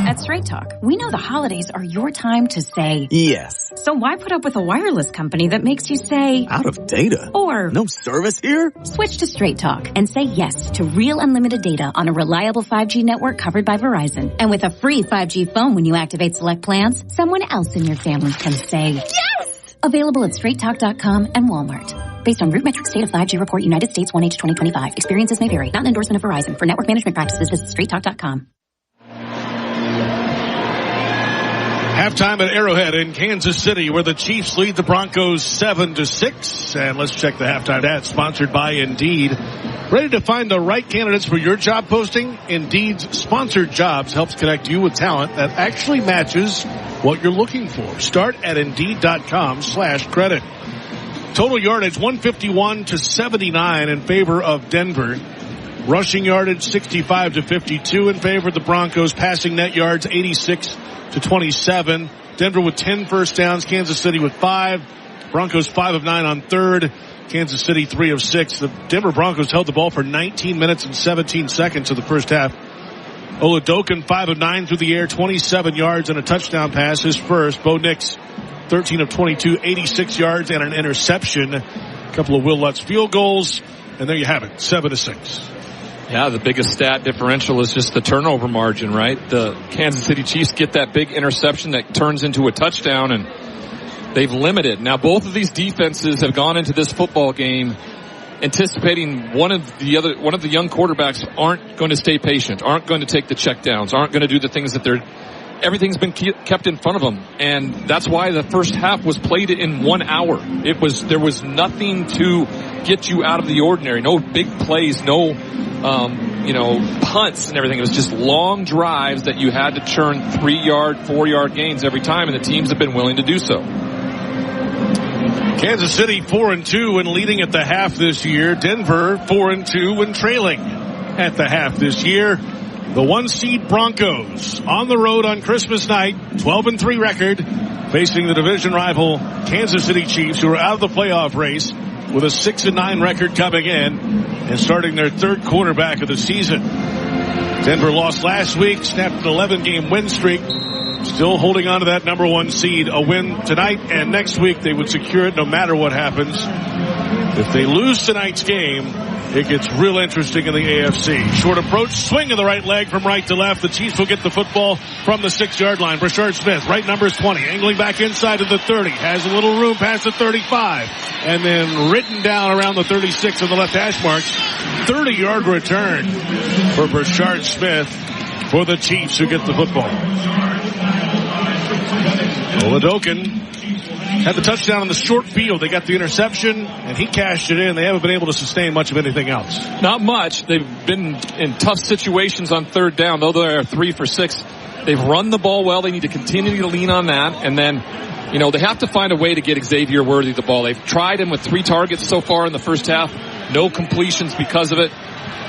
At Straight Talk, we know the holidays are your time to say yes. So why put up with a wireless company that makes you say out of data? Or no service here? Switch to Straight Talk and say yes to real unlimited data on a reliable 5G network covered by Verizon. And with a free 5G phone when you activate select plans, someone else in your family can say yes! Available at straighttalk.com and Walmart. Based on RootMetrics State of 5G Report United States 1H 2025. Experiences may vary. Not an endorsement of Verizon. For network management practices, visit straighttalk.com. Halftime at Arrowhead in Kansas City, where the Chiefs lead the Broncos 7-6. And let's check the halftime ad, sponsored by Indeed. Ready to find the right candidates for your job posting? Indeed's Sponsored Jobs helps connect you with talent that actually matches what you're looking for. Start at Indeed.com/credit. Total yardage 151-79 in favor of Denver. Rushing yardage 65-52 in favor of the Broncos. Passing net yards 86-27. Denver with 10 first downs. Kansas City with 5. Broncos 5 of 9 on third. Kansas City 3 of 6. The Denver Broncos held the ball for 19 minutes and 17 seconds in the first half. Oladokin 5 of 9 through the air, 27 yards and a touchdown pass, his first. Bo Nix 13 of 22, 86 yards and an interception. A couple of Will Lutz field goals. And there you have it, 7-6. Yeah, the biggest stat differential is just the turnover margin, right? The Kansas City Chiefs get that big interception that turns into a touchdown, and they've limited. Now, both of these defenses have gone into this football game anticipating one of the young quarterbacks aren't going to stay patient, aren't going to take the checkdowns, aren't going to do the things that everything's been kept in front of them. And that's why the first half was played in 1 hour. There was nothing to get you out of the ordinary. No big plays, no, punts and everything. It was just long drives that you had to churn 3-yard, 4-yard gains every time, and the teams have been willing to do so. Kansas City 4-2 and leading at the half this year. Denver 4-2 and trailing at the half this year. The 1-seed Broncos on the road on Christmas night, 12-3 record, facing the division rival Kansas City Chiefs, who are out of the playoff race with a 6-9 record coming in and starting their third quarterback of the season. Denver lost last week, snapped an 11-game win streak, still holding on to that number 1 seed. A win tonight and next week, they would secure it no matter what happens. If they lose tonight's game, it gets real interesting in the AFC. Short approach, swing of the right leg from right to left. The Chiefs will get the football from the 6-yard line. Brashard Smith, right number is 20, angling back inside to the 30. Has a little room past the 35. And then written down around the 36 on the left hash marks. 30-yard return for Brashard Smith for the Chiefs, who get the football. Oladokin had the touchdown on the short field. They got the interception, and he cashed it in. They haven't been able to sustain much of anything else. Not much. They've been in tough situations on third down, though they are 3 for 6. They've run the ball well. They need to continue to lean on that. And then they have to find a way to get Xavier Worthy the ball. They've tried him with 3 targets so far in the first half. No completions because of it.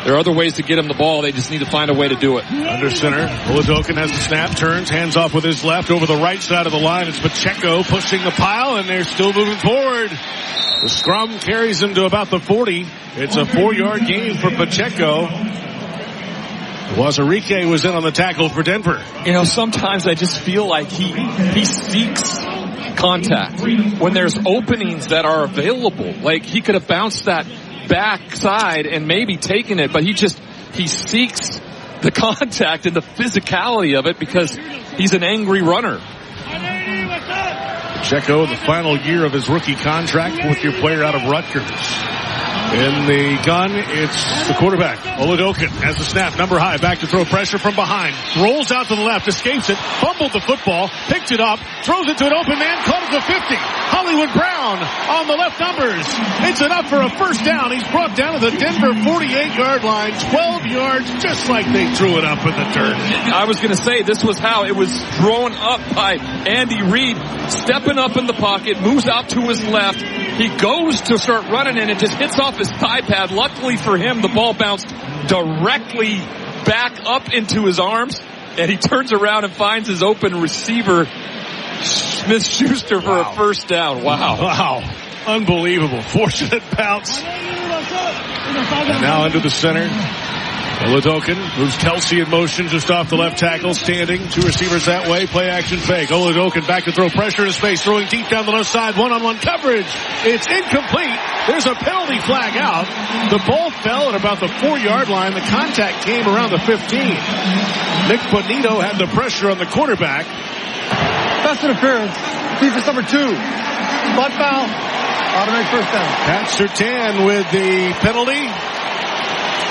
There are other ways to get him the ball. They just need to find a way to do it. Under center, Oladokin has the snap, turns, hands off with his left over the right side of the line. It's Pacheco pushing the pile, and they're still moving forward. The scrum carries him to about the 40. It's a 4-yard gain for Pacheco. Wazarike was in on the tackle for Denver. Sometimes I just feel like he seeks contact when there's openings that are available. Like he could have bounced that backside and maybe taken it, but he seeks the contact and the physicality of it because he's an angry runner. Pacheco, the final year of his rookie contract, 4th-year player out of Rutgers. In the gun, it's the quarterback. Oladokin has the snap, number high, back to throw, pressure from behind. Rolls out to the left, escapes it, fumbled the football, picked it up, throws it to an open man, caught at the 50. Hollywood Brown on the left numbers. It's enough for a first down. He's brought down to the Denver 48-yard line, 12 yards, just like they threw it up in the dirt. I was going to say, this was how it was thrown up by Andy Reid, stepping up in the pocket, moves out to his left. He goes to start running and it just hits off his thigh pad. Luckily for him, the ball bounced directly back up into his arms, and he turns around and finds his open receiver, Smith-Schuster, for a first down. Wow. Unbelievable. Fortunate bounce. And now into the center. Oladokin moves Kelce in motion just off the left tackle, standing. 2 receivers that way. Play action fake. Oladokin back to throw, pressure in his face, throwing deep down the left side. One-on-one coverage. It's incomplete. There's a penalty flag out. The ball fell at about the 4-yard line. The contact came around the 15. Nick Bonito had the pressure on the quarterback. Pass interference. Defense number 2. Spot foul. Automatic first down. Pat Surtain with the penalty.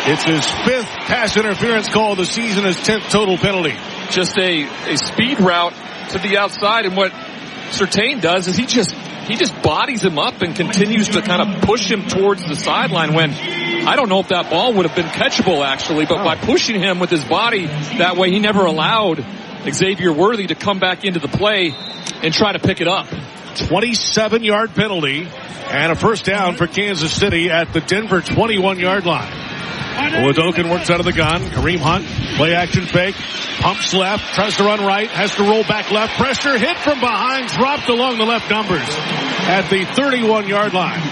It's his 5th pass interference call of the season, his 10th total penalty. Just a speed route to the outside, and what Surtain does is he just bodies him up and continues to kind of push him towards the sideline when I don't know if that ball would have been catchable actually, but by pushing him with his body that way, he never allowed Xavier Worthy to come back into the play and try to pick it up. 27-yard penalty and a first down for Kansas City at the Denver 21-yard line. Oladokin works out of the gun. Kareem Hunt, play action fake, pumps left, tries to run right, has to roll back left. Pressure hit from behind, dropped along the left numbers at the 31-yard line.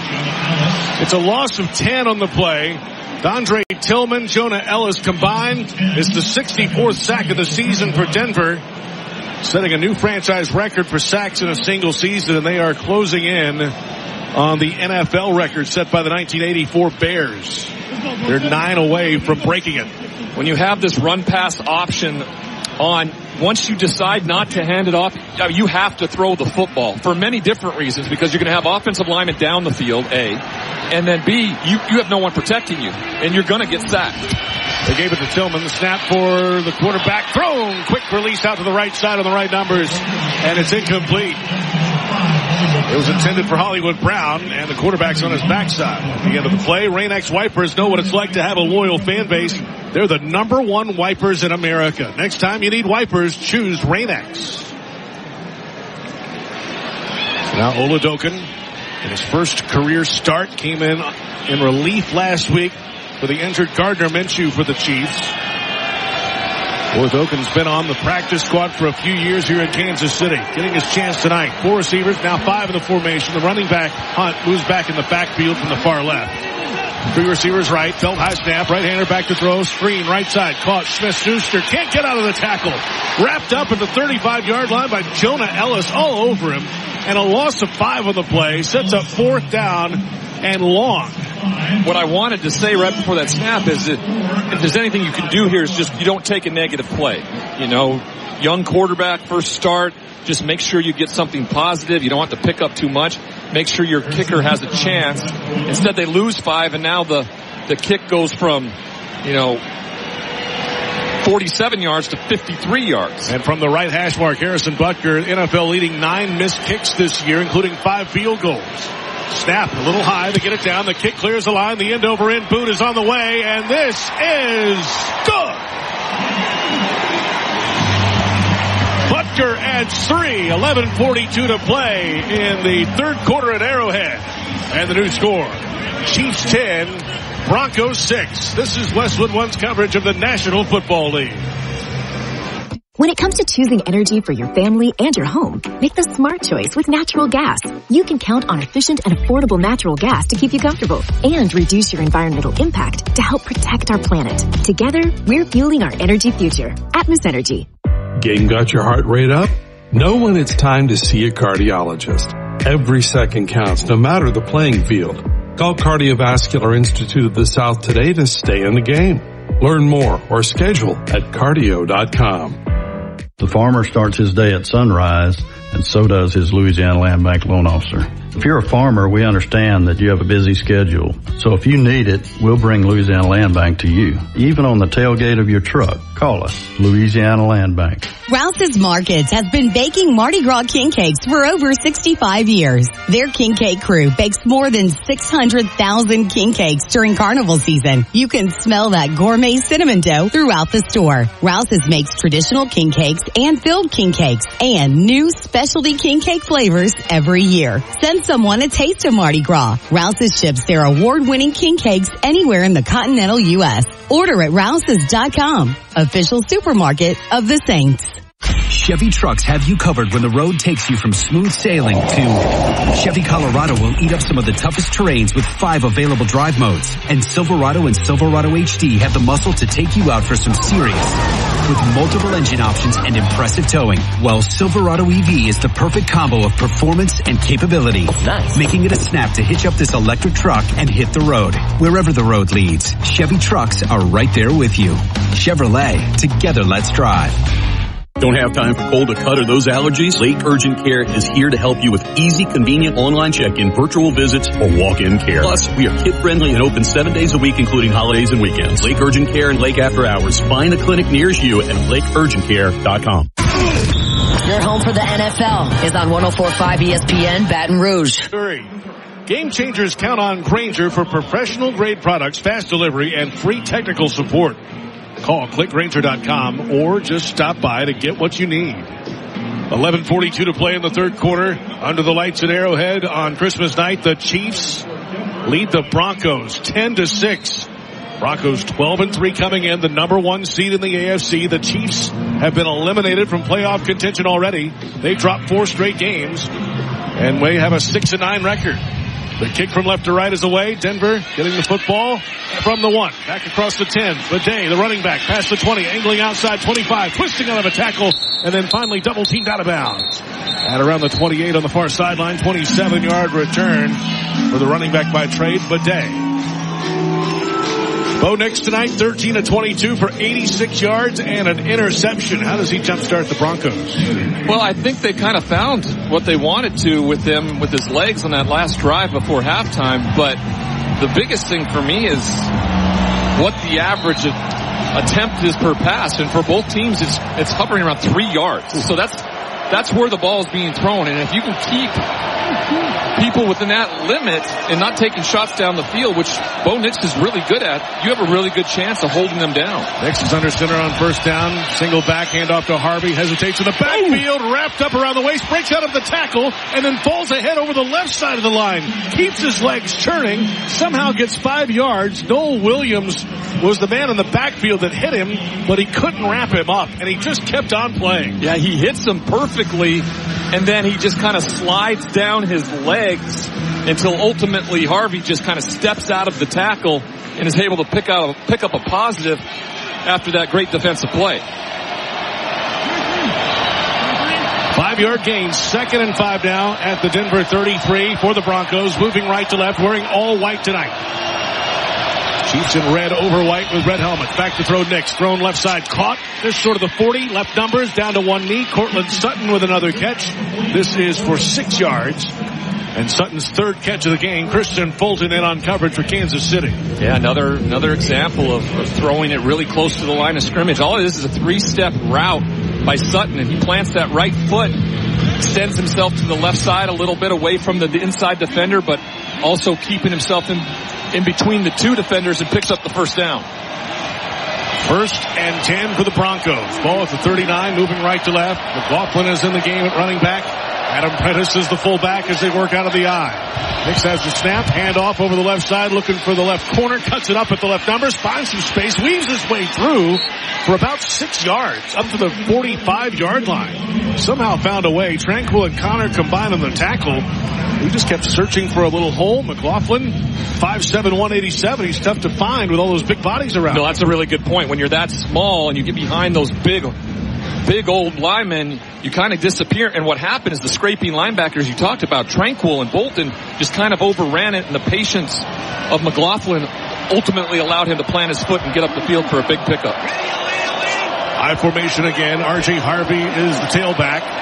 It's a loss of 10 on the play. Dondre Tillman, Jonah Ellis combined is the 64th sack of the season for Denver, setting a new franchise record for sacks in a single season, and they are closing in on the NFL record set by the 1984 Bears. They're 9 away from breaking it. When you have this run-pass option on, once you decide not to hand it off, you have to throw the football for many different reasons, because you're going to have offensive linemen down the field, A, and then B, you have no one protecting you, and you're going to get sacked. They gave it to Tillman. The snap for the quarterback. Thrown. Quick release out to the right side on the right numbers, and it's incomplete. It was intended for Hollywood Brown, and the quarterback's on his backside. At the end of the play, Rain-X Wipers know what it's like to have a loyal fan base. They're the #1 wipers in America. Next time you need wipers, choose Rain-X. Now Oladokin, in his first career start, came in relief last week for the injured Gardner Minshew for the Chiefs. Oladokin's been on the practice squad for a few years here in Kansas City. Getting his chance tonight. 4 receivers, now 5 in the formation. The running back, Hunt, moves back in the backfield from the far left. 3 receivers right. Felt high snap. Right-hander back to throw. Screen right side. Caught. Smith-Schuster can't get out of the tackle. Wrapped up at the 35-yard line by Jonah Ellis all over him. And a loss of 5 on the play. Sets up 4th down and long. What I wanted to say right before that snap is that if there's anything you can do here is just you don't take a negative play. You know, young quarterback, first start, just make sure you get something positive. You don't have to pick up too much. Make sure your kicker has a chance. Instead, they lose 5, and now the kick goes from, 47 yards to 53 yards. And from the right hash mark, Harrison Butker, NFL leading 9 missed kicks this year, including 5 field goals. Snap a little high. They get it down. The kick clears the line. The end-over-end boot is on the way, and this is good. Riker adds 3. 11:42 to play in the third quarter at Arrowhead. And the new score, Chiefs 10, Broncos 6. This is Westwood One's coverage of the National Football League. When it comes to choosing energy for your family and your home, make the smart choice with natural gas. You can count on efficient and affordable natural gas to keep you comfortable and reduce your environmental impact to help protect our planet. Together, we're fueling our energy future. Atmos Energy. Game got your heart rate up? Know when it's time to see a cardiologist. Every second counts, no matter the playing field. Call Cardiovascular Institute of the South today to stay in the game. Learn more or schedule at cardio.com. The farmer starts his day at sunrise, and so does his Louisiana Land Bank loan officer. If you're a farmer, we understand that you have a busy schedule. So if you need it, we'll bring Louisiana Land Bank to you. Even on the tailgate of your truck, call us, Louisiana Land Bank. Rouse's Markets has been baking Mardi Gras king cakes for over 65 years. Their king cake crew bakes more than 600,000 king cakes during carnival season. You can smell that gourmet cinnamon dough throughout the store. Rouse's makes traditional king cakes and filled king cakes and new specialty king cake flavors every year. Send someone a taste of Mardi Gras. Rouse's ships their award-winning king cakes anywhere in the continental U.S. Order at rouses.com, official supermarket of the Saints. Chevy trucks have you covered when the road takes you from smooth sailing to Chevy Colorado will eat up some of the toughest terrains with 5 available drive modes. And Silverado and Silverado HD have the muscle to take you out for some serious. With multiple engine options and impressive towing, while Silverado EV is the perfect combo of performance and capability. Nice. Making it a snap to hitch up this electric truck and hit the road. Wherever the road leads, Chevy trucks are right there with you. Chevrolet, together let's drive. Don't have time for cold or cut or those allergies? Lake Urgent Care is here to help you with easy, convenient online check-in, virtual visits, or walk-in care. Plus, we are kid-friendly and open 7 days a week, including holidays and weekends. Lake Urgent Care and Lake After Hours. Find a clinic nearest you at lakeurgentcare.com. Your home for the NFL is on 104.5 ESPN Baton Rouge. Game changers count on Grainger for professional-grade products, fast delivery, and free technical support. Call clickgrainger.com or just stop by to get what you need. 11:42 to play in the third quarter. Under the lights at Arrowhead on Christmas night, the Chiefs lead the Broncos 10-6. Broncos 12-3 coming in, the number 1 seed in the AFC. The Chiefs have been eliminated from playoff contention already. They dropped 4 straight games and may have a 6-9 record. The kick from left to right is away. Denver getting the football from the 1. Back across the 10. Bidet, the running back, past the 20, angling outside 25, twisting out of a tackle, and then finally double teamed out of bounds. At around the 28 on the far sideline, 27-yard return for the running back by trade, Bidet. Bo Nix tonight, 13-22 for 86 yards and an interception. How does he jumpstart the Broncos? Well, I think they kind of found what they wanted to with him, with his legs on that last drive before halftime. But the biggest thing for me is what the average attempt is per pass. And for both teams, it's hovering around 3 yards. So that's where the ball is being thrown. And if you can keep people within that limit and not taking shots down the field, which Bo Nix is really good at, you have a really good chance of holding them down. Nix is under center on first down. Single back, hand off to Harvey. Hesitates in the backfield, wrapped up around the waist, breaks out of the tackle, and then falls ahead over the left side of the line. Keeps his legs churning, somehow gets 5 yards. Noel Williams was the man in the backfield that hit him, but he couldn't wrap him up, and he just kept on playing. Yeah, he hits him perfectly, and then he just kind of slides down his legs until ultimately Harvey just kind of steps out of the tackle and is able to pick up a positive after that great defensive play. 5-yard gain, 2nd and 5 now at the Denver 33 for the Broncos, moving right to left, wearing all white tonight. Chiefs in red over white with red helmets. Back to throw Nix. Thrown left side. Caught. Just short of the 40. Left numbers down to 1 knee. Cortland Sutton with another catch. This is for 6 yards. And Sutton's 3rd catch of the game. Christian Fulton in on coverage for Kansas City. Yeah, another example of throwing it really close to the line of scrimmage. All it is a 3-step route by Sutton, and he plants that right foot, extends himself to the left side a little bit away from the inside defender, but also keeping himself in between the 2 defenders and picks up the first down. First and 10 for the Broncos. Ball at the 39, moving right to left. McLaughlin is in the game at running back. Adam Prentice is the fullback as they work out of the I. Nix has the snap, hand off over the left side, looking for the left corner, cuts it up at the left numbers, finds some space, weaves his way through for about 6 yards, up to the 45-yard line. Somehow found a way. Tranquil and Connor combined on the tackle. We just kept searching for a little hole. McLaughlin, 5'7", 187. He's tough to find with all those big bodies around. No, that's a really good point. When you're that small and you get behind those big old linemen, you kind of disappear. And what happened is the scraping linebackers you talked about, Tranquil and Bolton, just kind of overran it, and the patience of McLaughlin ultimately allowed him to plant his foot and get up the field for a big pickup. I formation again. R.J. Harvey is the tailback.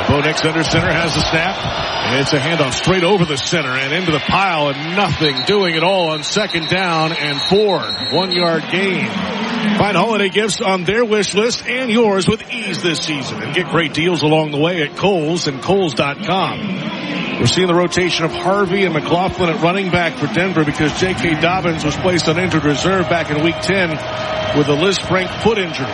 Bo Nix under center has the snap. And it's a handoff straight over the center and into the pile, and nothing doing it all on second down and 4. 1 yard gain. Find holiday gifts on their wish list and yours with ease this season, and get great deals along the way at Kohl's and Kohl's.com. We're seeing the rotation of Harvey and McLaughlin at running back for Denver because J.K. Dobbins was placed on injured reserve back in Week 10 with a Lisfranc foot injury.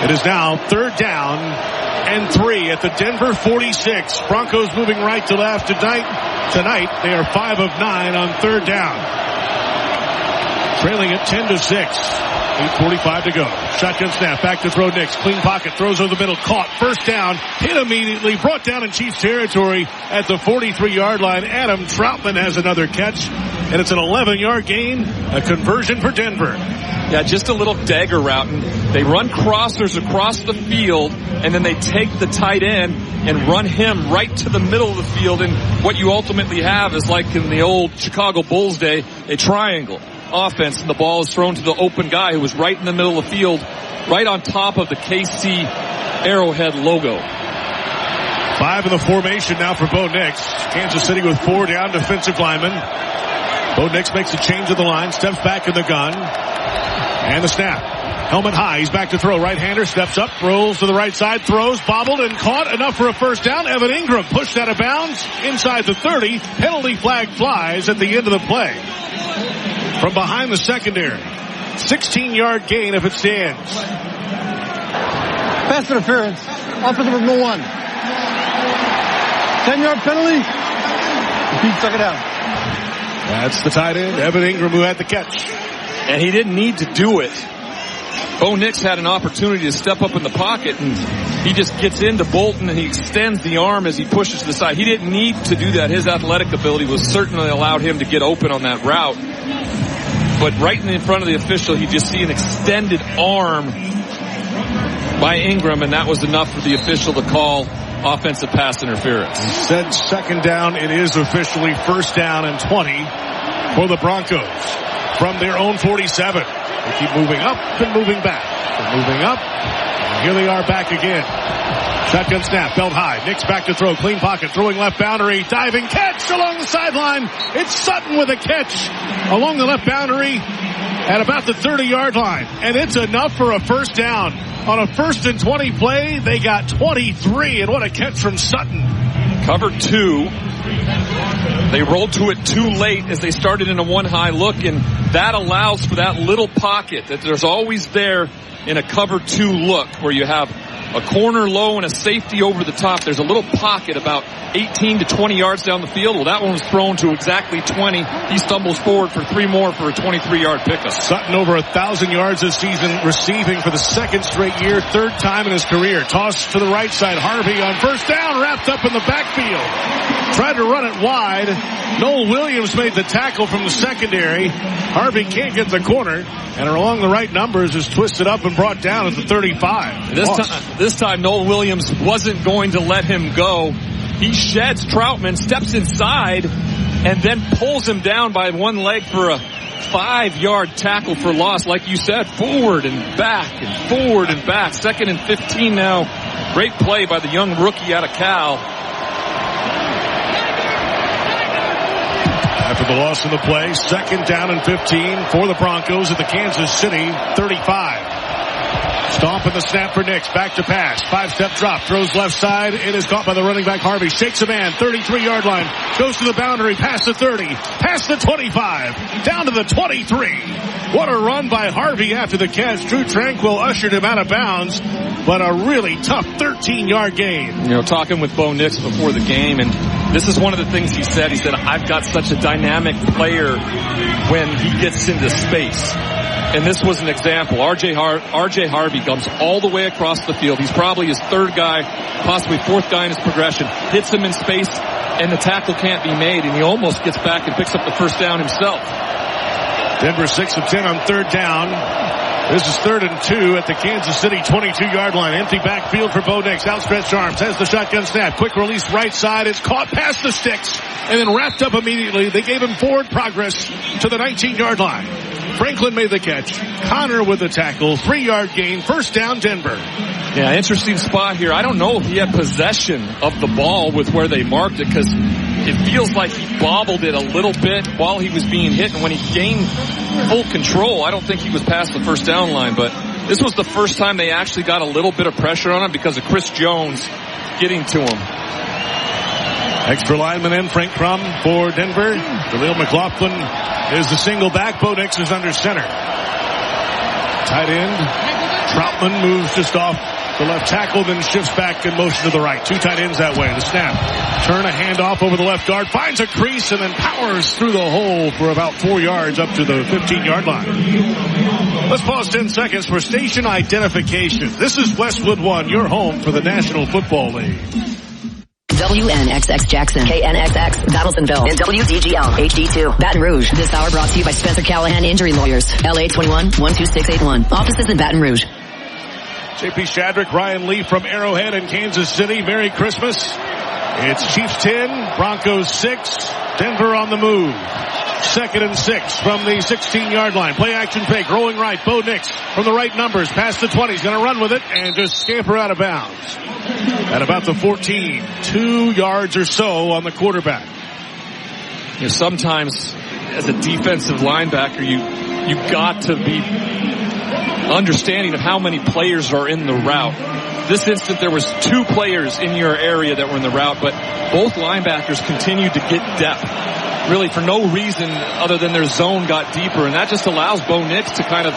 It is now 3rd down and 3 at the Denver 46. Broncos moving right to left tonight. They are 5 of 9 on 3rd down. Trailing at 10-6. 8:45 to go. Shotgun snap. Back to throw Nix. Clean pocket. Throws over the middle. Caught. First down. Hit immediately. Brought down in Chiefs territory at the 43-yard line. Adam Troutman has another catch. And it's an 11-yard gain. A conversion for Denver. Yeah, just a little dagger route. And they run crossers across the field, and then they take the tight end and run him right to the middle of the field. And what you ultimately have is, like in the old Chicago Bulls day, a triangle offense, and the ball is thrown to the open guy who was right in the middle of the field, right on top of the KC Arrowhead logo. 5 in the formation now for Bo Nix. Kansas City with 4 down defensive linemen. Bo Nix makes a change of the line, steps back in the gun, and the snap. Helmet high, he's back to throw. Right-hander steps up, rolls to the right side, throws, bobbled and caught, enough for a first down. Evan Ingram pushed out of bounds inside the 30. Penalty flag flies at the end of the play. From behind the secondary. 16-yard gain if it stands. Pass interference. Offensive number 1. 10-yard penalty. Repeat second down. That's the tight end, Evan Ingram, who had the catch. And he didn't need to do it. Bo Nix had an opportunity to step up in the pocket, and he just gets into Bolton and he extends the arm as he pushes to the side. He didn't need to do that. His athletic ability was certainly allowed him to get open on that route. But right in front of the official, you just see an extended arm by Ingram, and that was enough for the official to call offensive pass interference. Instead, second down, it is officially first down and 20 for the Broncos from their own 47. They keep moving up and moving back. They're moving up, and here they are back again. Shotgun snap, belt high. Nix back to throw, clean pocket, throwing left boundary, diving catch along the sideline. It's Sutton with a catch along the left boundary at about the 30-yard line. And it's enough for a first down. On a 1st and 20 play, they got 23, and what a catch from Sutton. Cover 2. They rolled to it too late as they started in a one-high look, and that allows for that little pocket that there's always there in a cover 2 look where you have a corner low and a safety over the top. There's a little pocket about 18 to 20 yards down the field. Well, that one was thrown to exactly 20. He stumbles forward for 3 more for a 23-yard pickup. Sutton over 1,000 yards this season, receiving for the 2nd straight year, 3rd time in his career. Toss to the right side. Harvey on first down, wrapped up in the backfield. Tried to run it wide. Noel Williams made the tackle from the secondary. Harvey can't get the corner, and along the right numbers is twisted up and brought down at the 35. This time Noel Williams wasn't going to let him go. He sheds Troutman, steps inside, and then pulls him down by one leg for a 5-yard tackle for loss. Like you said, forward and back and forward and back. 2nd and 15 now. Great play by the young rookie out of Cal. After the loss in the play, 2nd down and 15 for the Broncos at the Kansas City 35. Stomp in the snap for Nix. Back to pass. 5-step drop. Throws left side. It is caught by the running back Harvey. Shakes a man. 33-yard line. Goes to the boundary. Past the 30. Past the 25. Down to the 23. What a run by Harvey after the catch. Drew Tranquil ushered him out of bounds. But a really tough 13-yard gain. You know, talking with Bo Nix before the game, and this is one of the things he said. He said, I've got such a dynamic player when he gets into space. And this was an example. R.J. Harvey comes all the way across the field. He's probably his third guy, possibly fourth guy in his progression. Hits him in space, and the tackle can't be made, and he almost gets back and picks up the first down himself. Denver 6 of 10 on third down. This is 3rd and 2 at the Kansas City 22-yard line. Empty backfield for Bo Nix. Outstretched arms. Has the shotgun snap. Quick release right side. It's caught past the sticks and then wrapped up immediately. They gave him forward progress to the 19-yard line. Franklin made the catch. Connor with the tackle. 3-yard gain. First down, Denver. Yeah, interesting spot here. I don't know if he had possession of the ball with where they marked it, because it feels like he bobbled it a little bit while he was being hit, and when he gained full control, I don't think he was past the first down line. But this was the first time they actually got a little bit of pressure on him because of Chris Jones getting to him. Extra lineman in, Frank Crum for Denver. Jaleel McLaughlin is the single back. Bo Nix is under center. Tight end. Troutman moves just off the left tackle, then shifts back in motion to the right. Two tight ends that way. The snap. Turn a handoff over the left guard. Finds a crease and then powers through the hole for about 4 yards up to the 15-yard line. Let's pause 10 seconds for station identification. This is Westwood One, your home for the National Football League. WNXX Jackson, KNXX Battlesonville, and WDGL HD2 Baton Rouge. This hour brought to you by Spencer Callahan Injury Lawyers. LA 21-12681. Offices in Baton Rouge. JP Shadrick, Ryan Lee from Arrowhead in Kansas City. Merry Christmas. It's Chiefs 10, Broncos 6, Denver on the move. 2nd and 6 from the 16-yard line. Play action fake, rolling right. Bo Nix from the right numbers, past the 20. He's going to run with it and just scamper out of bounds. At about the 14, 2 yards or so on the quarterback. You know, sometimes as a defensive linebacker, you got to be understanding of how many players are in the route. This instant, there was 2 players in your area that were in the route, but both linebackers continued to get depth, really for no reason other than their zone got deeper, and that just allows Bo Nix to kind of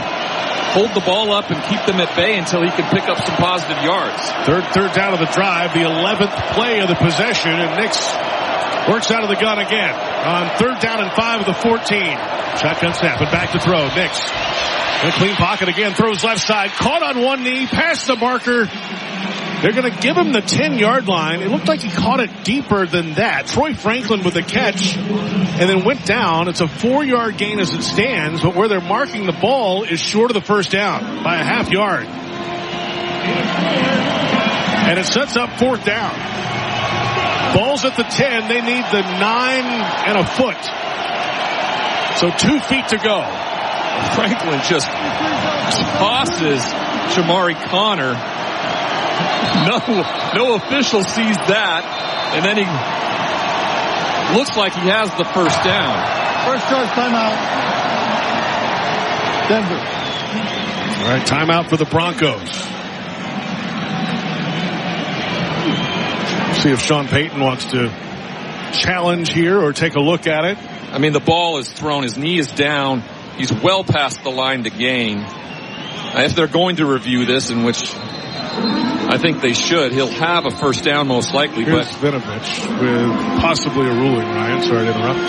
hold the ball up and keep them at bay until he can pick up some positive yards. Third down of the drive, the 11th play of the possession, and Nix works out of the gun again on 3rd down and 5 of the 14. Shotgun snap and back to throw. Nix in a clean pocket again, throws left side, caught on one knee, past the marker. They're going to give him the 10-yard line. It looked like he caught it deeper than that. Troy Franklin with the catch and then went down. It's a 4-yard gain as it stands, but where they're marking the ball is short of the first down by a half yard. And it sets up 4th down. Ball's at the 10. They need the 9 and a foot. So 2 feet to go. Franklin just tosses Jamari Connor. No official sees that, and then he looks like he has the first down. First charge, timeout. Denver. All right, timeout for the Broncos. See if Sean Payton wants to challenge here or take a look at it. I mean, the ball is thrown. His knee is down. He's well past the line to gain. If they're going to review this, in which I think they should, he'll have a first down most likely. Here's Vinovich with possibly a ruling, Ryan. Sorry to interrupt.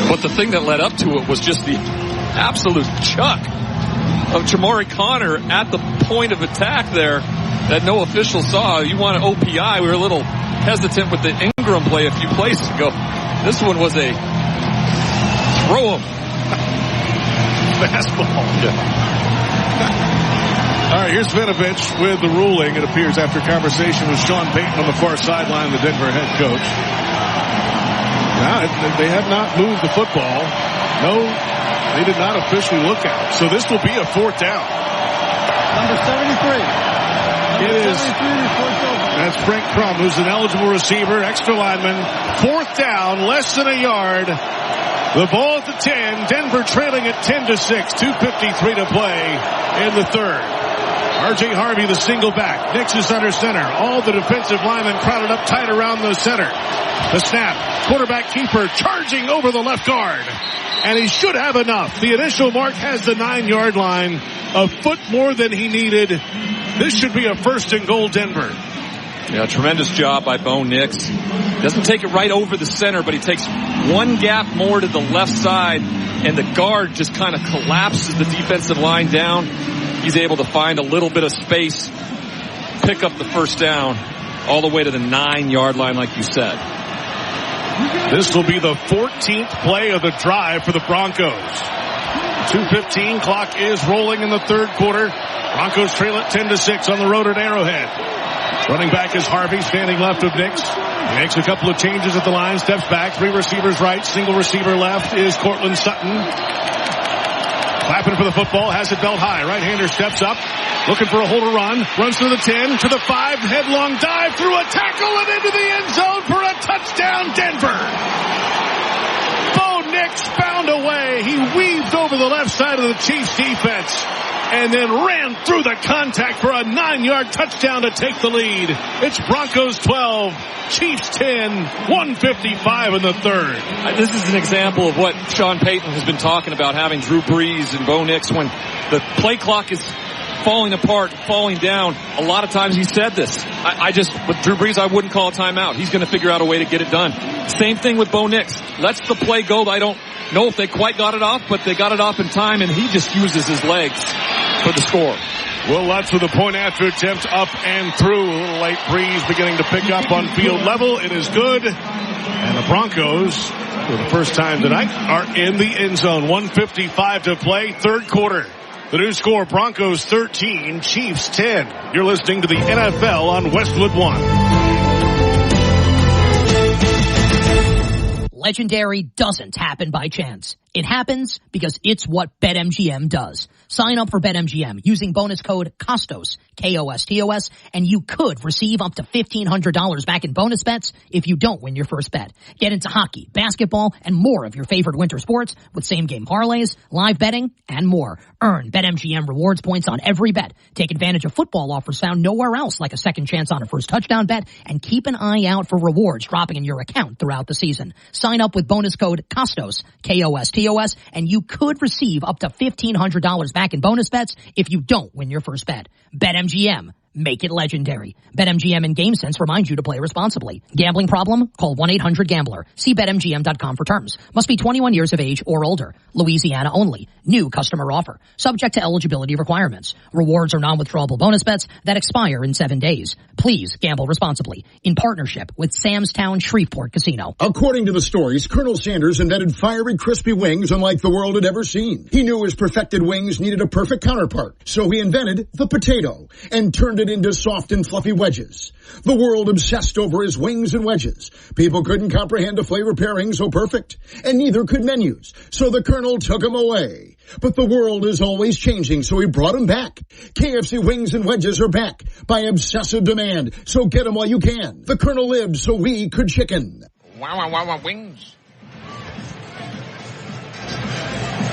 But the thing that led up to it was just the absolute chuck of Jamari Connor at the point of attack there that no official saw. You want an OPI. We were a little hesitant with the Ingram play a few plays ago. This one was a throw him. Fastball. Yeah. All right, here's Vinovich with the ruling, it appears, after conversation with Sean Payton on the far sideline, the Denver head coach. Now, they have not moved the football. No, they did not officially look at it. So this will be a 4th down. Number 73. It is. That's Frank Crum, who's an eligible receiver, extra lineman. 4th down, less than a yard. The ball at the 10. Denver trailing at 10-6. 2:53 to play in the 3rd. R.J. Harvey, the single back. Nix is under center. All the defensive linemen crowded up tight around the center. The snap. Quarterback keeper charging over the left guard. And he should have enough. The initial mark has the 9-yard line. A foot more than he needed. This should be a 1st and goal, Denver. Yeah, tremendous job by Bo Nix. Doesn't take it right over the center, but he takes one gap more to the left side, and the guard just kind of collapses the defensive line down. He's able to find a little bit of space, pick up the first down, all the way to the 9-yard line, like you said. This will be the 14th play of the drive for the Broncos. 2:15 clock is rolling in the third quarter. Broncos trail it 10-6 on the road at Arrowhead. Running back is Harvey, standing left of Nix. He makes a couple of changes at the line, steps back, 3 receivers right, single receiver left is Cortland Sutton. Clapping for the football, has it belt high. Right-hander steps up, looking for a hole to run, runs to the 10, to the 5, headlong dive through a tackle and into the end zone for a touchdown, Denver. Bo Nix found a way. He weaved over the left side of the Chiefs defense and then ran through the contact for a 9-yard touchdown to take the lead. It's Broncos 12, Chiefs 10, 1:55 in the third. This is an example of what Sean Payton has been talking about, having Drew Brees and Bo Nix when the play clock is falling apart, falling down. A lot of times he said this. With Drew Brees, I wouldn't call a timeout. He's going to figure out a way to get it done. Same thing with Bo Nix. Lets the play go. I don't know if they quite got it off, but they got it off in time, and he just uses his legs for the score. Will Lutz with a point after attempt up and through. A little late breeze beginning to pick up on field level. It is good. And the Broncos, for the first time tonight, are in the end zone. 1:55 to play, third quarter. The new score, Broncos 13, Chiefs 10. You're listening to the NFL on Westwood One. Legendary doesn't happen by chance. It happens because it's what BetMGM does. Sign up for BetMGM using bonus code KOSTOS, KOSTOS, and you could receive up to $1,500 back in bonus bets if you don't win your first bet. Get into hockey, basketball, and more of your favorite winter sports with same-game parlays, live betting, and more. Earn BetMGM rewards points on every bet. Take advantage of football offers found nowhere else, like a second chance on a first touchdown bet, and keep an eye out for rewards dropping in your account throughout the season. Sign up with bonus code KOSTOS, KOSTOS, and you could receive up to $1,500 back in bonus bets if you don't win your first bet. BetMGM. Make it legendary. BetMGM and GameSense remind you to play responsibly. Gambling problem? Call 1-800-GAMBLER. See BetMGM.com for terms. Must be 21 years of age or older. Louisiana only. New customer offer. Subject to eligibility requirements. Rewards are non-withdrawable bonus bets that expire in 7 days. Please gamble responsibly. In partnership with Samstown Shreveport Casino. According to the stories, Colonel Sanders invented fiery, crispy wings unlike the world had ever seen. He knew his perfected wings needed a perfect counterpart, so he invented the potato and turned it into soft and fluffy wedges. The world obsessed over his wings and wedges. People couldn't comprehend a flavor pairing so perfect, and neither could menus, so the Colonel took them away. But the world is always changing, so he brought them back. KFC wings and wedges are back by obsessive demand, so get them while you can. The Colonel lived so we could chicken. Wow, wings.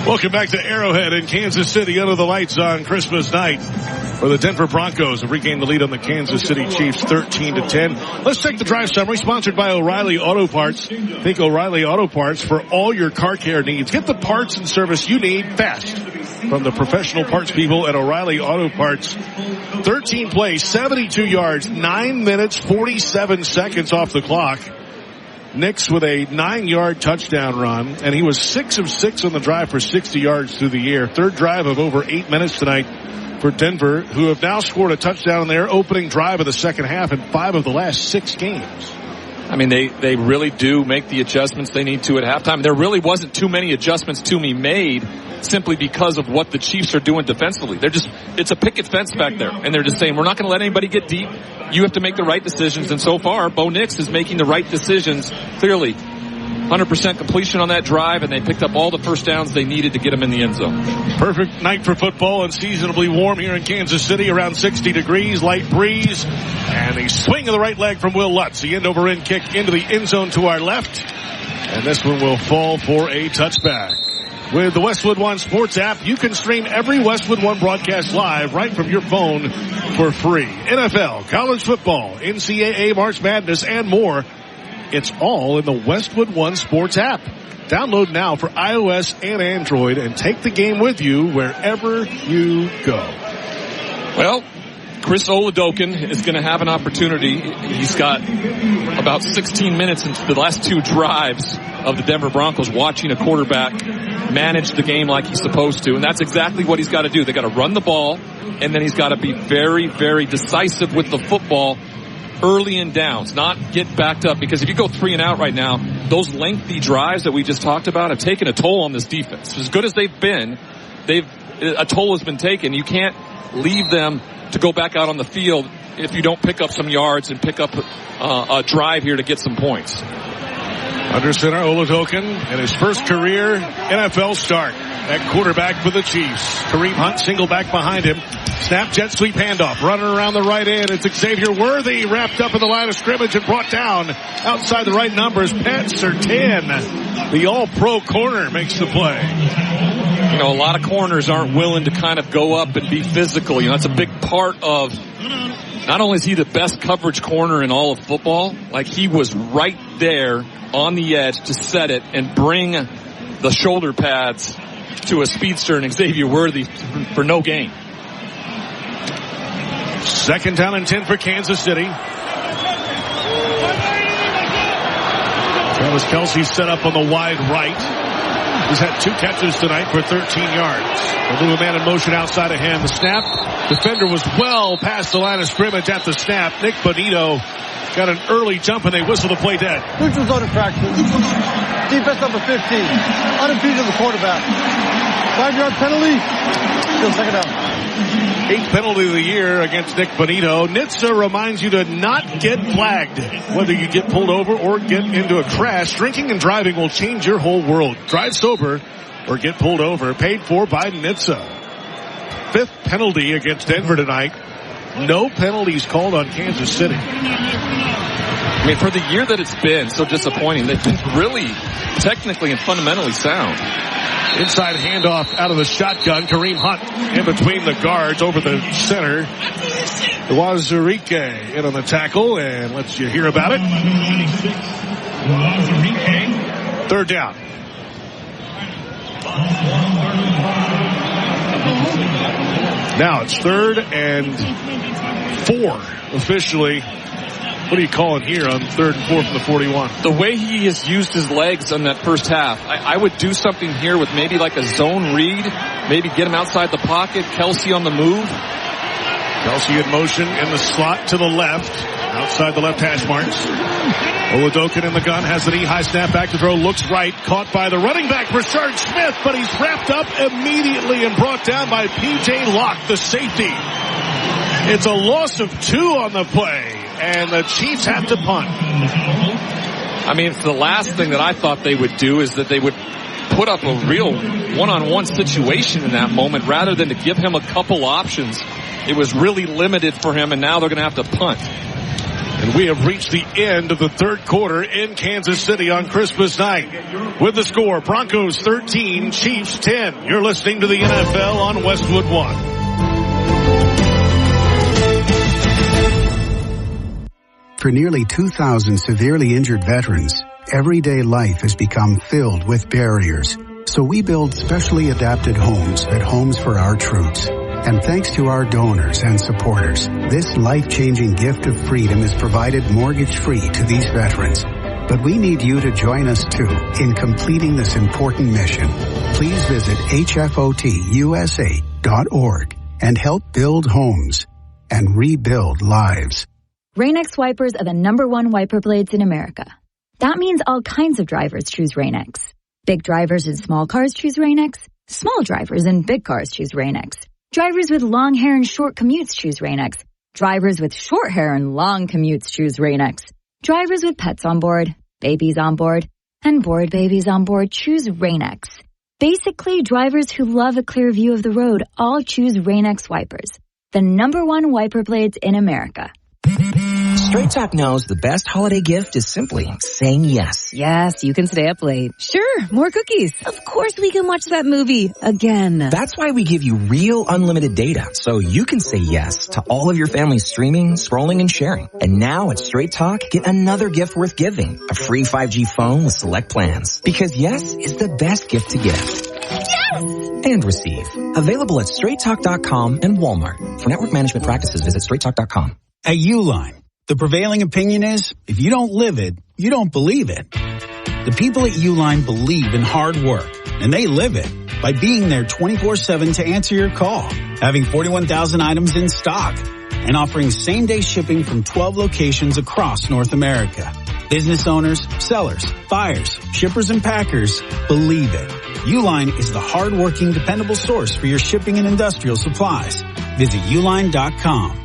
Welcome back to Arrowhead in Kansas City under the lights on Christmas night. For the Denver Broncos have regained the lead on the Kansas City Chiefs 13-10. Let's take the drive summary sponsored by O'Reilly Auto Parts. Think O'Reilly Auto Parts for all your car care needs. Get the parts and service you need fast from the professional parts people at O'Reilly Auto Parts. 13 plays, 72 yards, 9 minutes, 47 seconds off the clock. Nix with a 9-yard touchdown run, and he was 6 of 6 on the drive for 60 yards through the air. Third drive of over 8 minutes tonight for Denver, who have now scored a touchdown in their opening drive of the second half in 5 of the last 6 games. I mean, they really do make the adjustments they need to at halftime. There really wasn't too many adjustments to be made simply because of what the Chiefs are doing defensively. It's a picket fence back there, and they're just saying, we're not going to let anybody get deep. You have to make the right decisions, and so far, Bo Nix is making the right decisions, clearly. 100% completion on that drive, and they picked up all the first downs they needed to get them in the end zone. Perfect night for football, and seasonably warm here in Kansas City, around 60 degrees, light breeze, and a swing of the right leg from Will Lutz. The end-over-end kick into the end zone to our left, and this one will fall for a touchback. With the Westwood One Sports app, you can stream every Westwood One broadcast live right from your phone for free. NFL, college football, NCAA, March Madness, and more. It's all in the Westwood One Sports app. Download now for iOS and Android and take the game with you wherever you go. Well, Chris Oladokun is going to have an opportunity. He's got about 16 minutes into the last two drives of the Denver Broncos watching a quarterback manage the game like he's supposed to, and that's exactly what he's got to do. They got to run the ball, and then he's got to be very, very decisive with the football early in downs, not get backed up, because if you go 3 and out right now, those lengthy drives that we just talked about have taken a toll on this defense. As good as they've been, a toll has been taken. You can't leave them to go back out on the field if you don't pick up some yards and pick up a drive here to get some points. Under center, Oladokun, and his first career NFL start at quarterback for the Chiefs. Kareem Hunt single back behind him. Snap, jet sweep handoff. Running around the right end. It's Xavier Worthy wrapped up in the line of scrimmage and brought down outside the right numbers. Pat Surtain, the all-pro corner, makes the play. You know, a lot of corners aren't willing to kind of go up and be physical. You know, that's a big part of, not only is he the best coverage corner in all of football, like he was right there on the edge to set it and bring the shoulder pads to a speedster and Xavier Worthy for no gain. Second down and 10 for Kansas City. Travis Kelce set up on the wide right. He's had 2 catches tonight for 13 yards. A little man in motion outside of him. The snap. Defender was well past the line of scrimmage at the snap. Nick Bonito got an early jump and they whistle the play dead. Neutral zone in practice. Defense number 15. Unimpeded the quarterback. 5-yard penalty. Still second down. 8th penalty of the year against Nick Bonito. NHTSA reminds you to not get flagged. Whether you get pulled over or get into a crash, drinking and driving will change your whole world. Drive sober or get pulled over. Paid for by NHTSA. 5th penalty against Denver tonight. No penalties called on Kansas City. I mean, for the year that it's been so disappointing, they've been really technically and fundamentally sound. Inside handoff out of the shotgun. Kareem Hunt in between the guards over the center. Wazirike in on the tackle, and lets you hear about it. 3rd down. Now it's 3rd and 4 officially. What do you call it here on 3rd and 4 from the 41? The way he has used his legs on that first half, I would do something here with maybe like a zone read, maybe get him outside the pocket, Kelce on the move. Kelce in motion in the slot to the left, outside the left hash marks. Oladokun in the gun, has the knee high snap back to throw, looks right, caught by the running back Rashard Smith, but he's wrapped up immediately and brought down by P.J. Locke, the safety. It's a loss of 2 on the play, and the Chiefs have to punt. I mean, the last thing that I thought they would do is that they would put up a real one-on-one situation in that moment rather than to give him a couple options. It was really limited for him, and now they're going to have to punt. And we have reached the end of the 3rd quarter in Kansas City on Christmas night. With the score, Broncos 13, Chiefs 10. You're listening to the NFL on Westwood One. For nearly 2,000 severely injured veterans, everyday life has become filled with barriers. So we build specially adapted homes at Homes for Our Troops. And thanks to our donors and supporters, this life-changing gift of freedom is provided mortgage-free to these veterans. But we need you to join us, too, in completing this important mission. Please visit hfotusa.org and help build homes and rebuild lives. Rain-X wipers are the #1 wiper blades in America. That means all kinds of drivers choose Rain-X. Big drivers in small cars choose Rain-X. Small drivers in big cars choose Rain-X. Drivers with long hair and short commutes choose Rain-X. Drivers with short hair and long commutes choose Rain-X. Drivers with pets on board, babies on board, and bored babies on board choose Rain-X. Basically, drivers who love a clear view of the road all choose Rain-X wipers, the #1 wiper blades in America. Straight Talk knows the best holiday gift is simply saying yes. Yes, you can stay up late. Sure, more cookies. Of course we can watch that movie again. That's why we give you real unlimited data, so you can say yes to all of your family's streaming, scrolling, and sharing. And now at Straight Talk, get another gift worth giving. A free 5G phone with select plans. Because yes is the best gift to give. Yes! And receive. Available at straighttalk.com and Walmart. For network management practices, visit straighttalk.com. At Uline, the prevailing opinion is, if you don't live it, you don't believe it. The people at Uline believe in hard work, and they live it by being there 24/7 to answer your call, having 41,000 items in stock, and offering same-day shipping from 12 locations across North America. Business owners, sellers, buyers, shippers, and packers believe it. Uline is the hard-working, dependable source for your shipping and industrial supplies. Visit uline.com.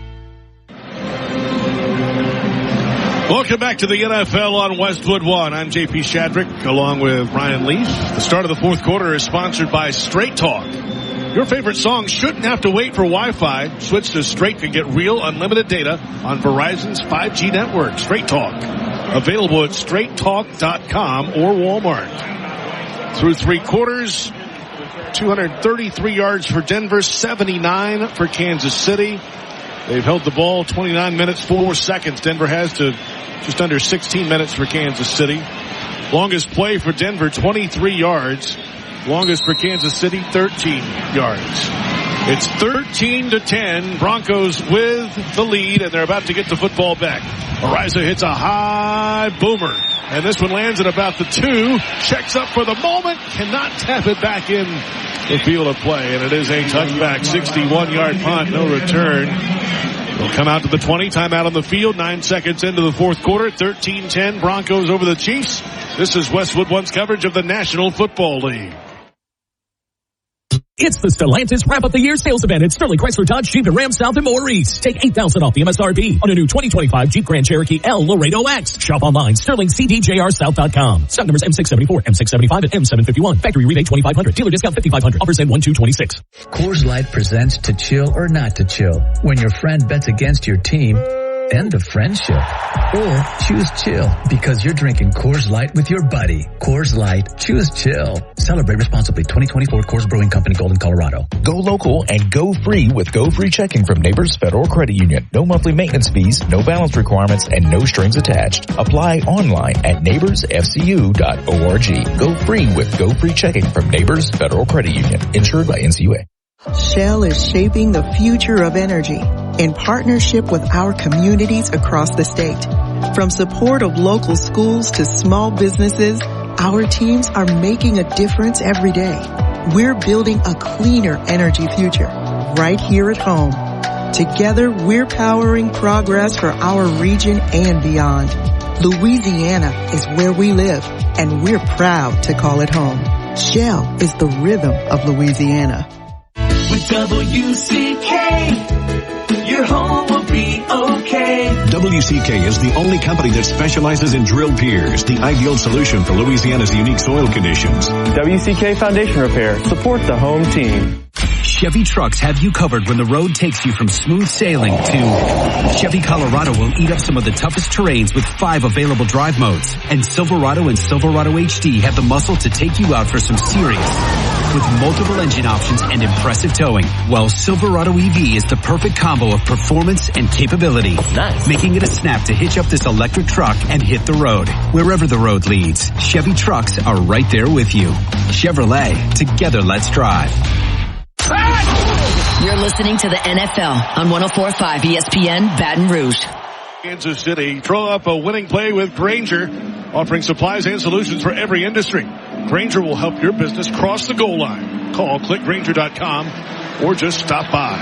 Welcome back to the NFL on Westwood One. I'm JP Shadrick along with Ryan Leaf. The start of the fourth quarter is sponsored by Straight Talk. Your favorite song shouldn't have to wait for Wi-Fi. Switch to Straight and get real unlimited data on Verizon's 5G network. Straight Talk. Available at straighttalk.com or Walmart. Through three quarters, 233 yards for Denver, 79 for Kansas City. They've held the ball 29 minutes, 4 seconds. Denver has to just under 16 minutes for Kansas City. Longest play for Denver, 23 yards. Longest for Kansas City, 13 yards. It's 13-10. Broncos with the lead, and they're about to get the football back. Ariza hits a high boomer, and this one lands at about the 2. Checks up for the moment, cannot tap it back in the field of play, and it is a touchback, 61-yard punt, no return. They'll come out to the 20, timeout on the field, 9 seconds into the fourth quarter, 13-10, Broncos over the Chiefs. This is Westwood One's coverage of the National Football League. It's the Stellantis Wrap Up the Year sales event at Sterling Chrysler Dodge Jeep and Ram South and more East. Take $8,000 off the MSRP on a new 2025 Jeep Grand Cherokee L Laredo X. Shop online, SterlingCDJRSouth.com. Stock numbers M674, M675, and M751. Factory rebate $2,500. Dealer discount $5,500. Offers end 1/2/26. Coors Light presents To Chill or Not to Chill. When your friend bets against your team, end the friendship. Or choose chill because you're drinking Coors Light with your buddy. Coors Light, choose chill. Celebrate responsibly. 2024 Coors Brewing Company, Golden, Colorado. Go local and go free with Go Free Checking from Neighbors Federal Credit Union. No monthly maintenance fees, no balance requirements, and no strings attached. Apply online at neighborsfcu.org. Go free with Go Free Checking from Neighbors Federal Credit Union. Insured by NCUA. Shell is shaping the future of energy in partnership with our communities across the state. From support of local schools to small businesses, our teams are making a difference every day. We're building a cleaner energy future right here at home. Together, we're powering progress for our region and beyond. Louisiana is where we live, and we're proud to call it home. Shell is the rhythm of Louisiana. With WCK, your home will be okay. WCK is the only company that specializes in drilled piers, the ideal solution for Louisiana's unique soil conditions. WCK Foundation Repair. Support the home team. Chevy trucks have you covered when the road takes you from smooth sailing to Chevy Colorado will eat up some of the toughest terrains with 5 available drive modes. And Silverado and Silverado HD have the muscle to take you out for some serious. With multiple engine options and impressive towing, while Silverado EV is the perfect combo of performance and capability. Nice. Making it a snap to hitch up this electric truck and hit the road. Wherever the road leads, Chevy trucks are right there with you. Chevrolet, together let's drive. You're listening to the NFL on 104.5 ESPN Baton Rouge. Kansas City throw up a winning play with Grainger, offering supplies and solutions for every industry. Grainger will help your business cross the goal line. Call clickgrainger.com or just stop by.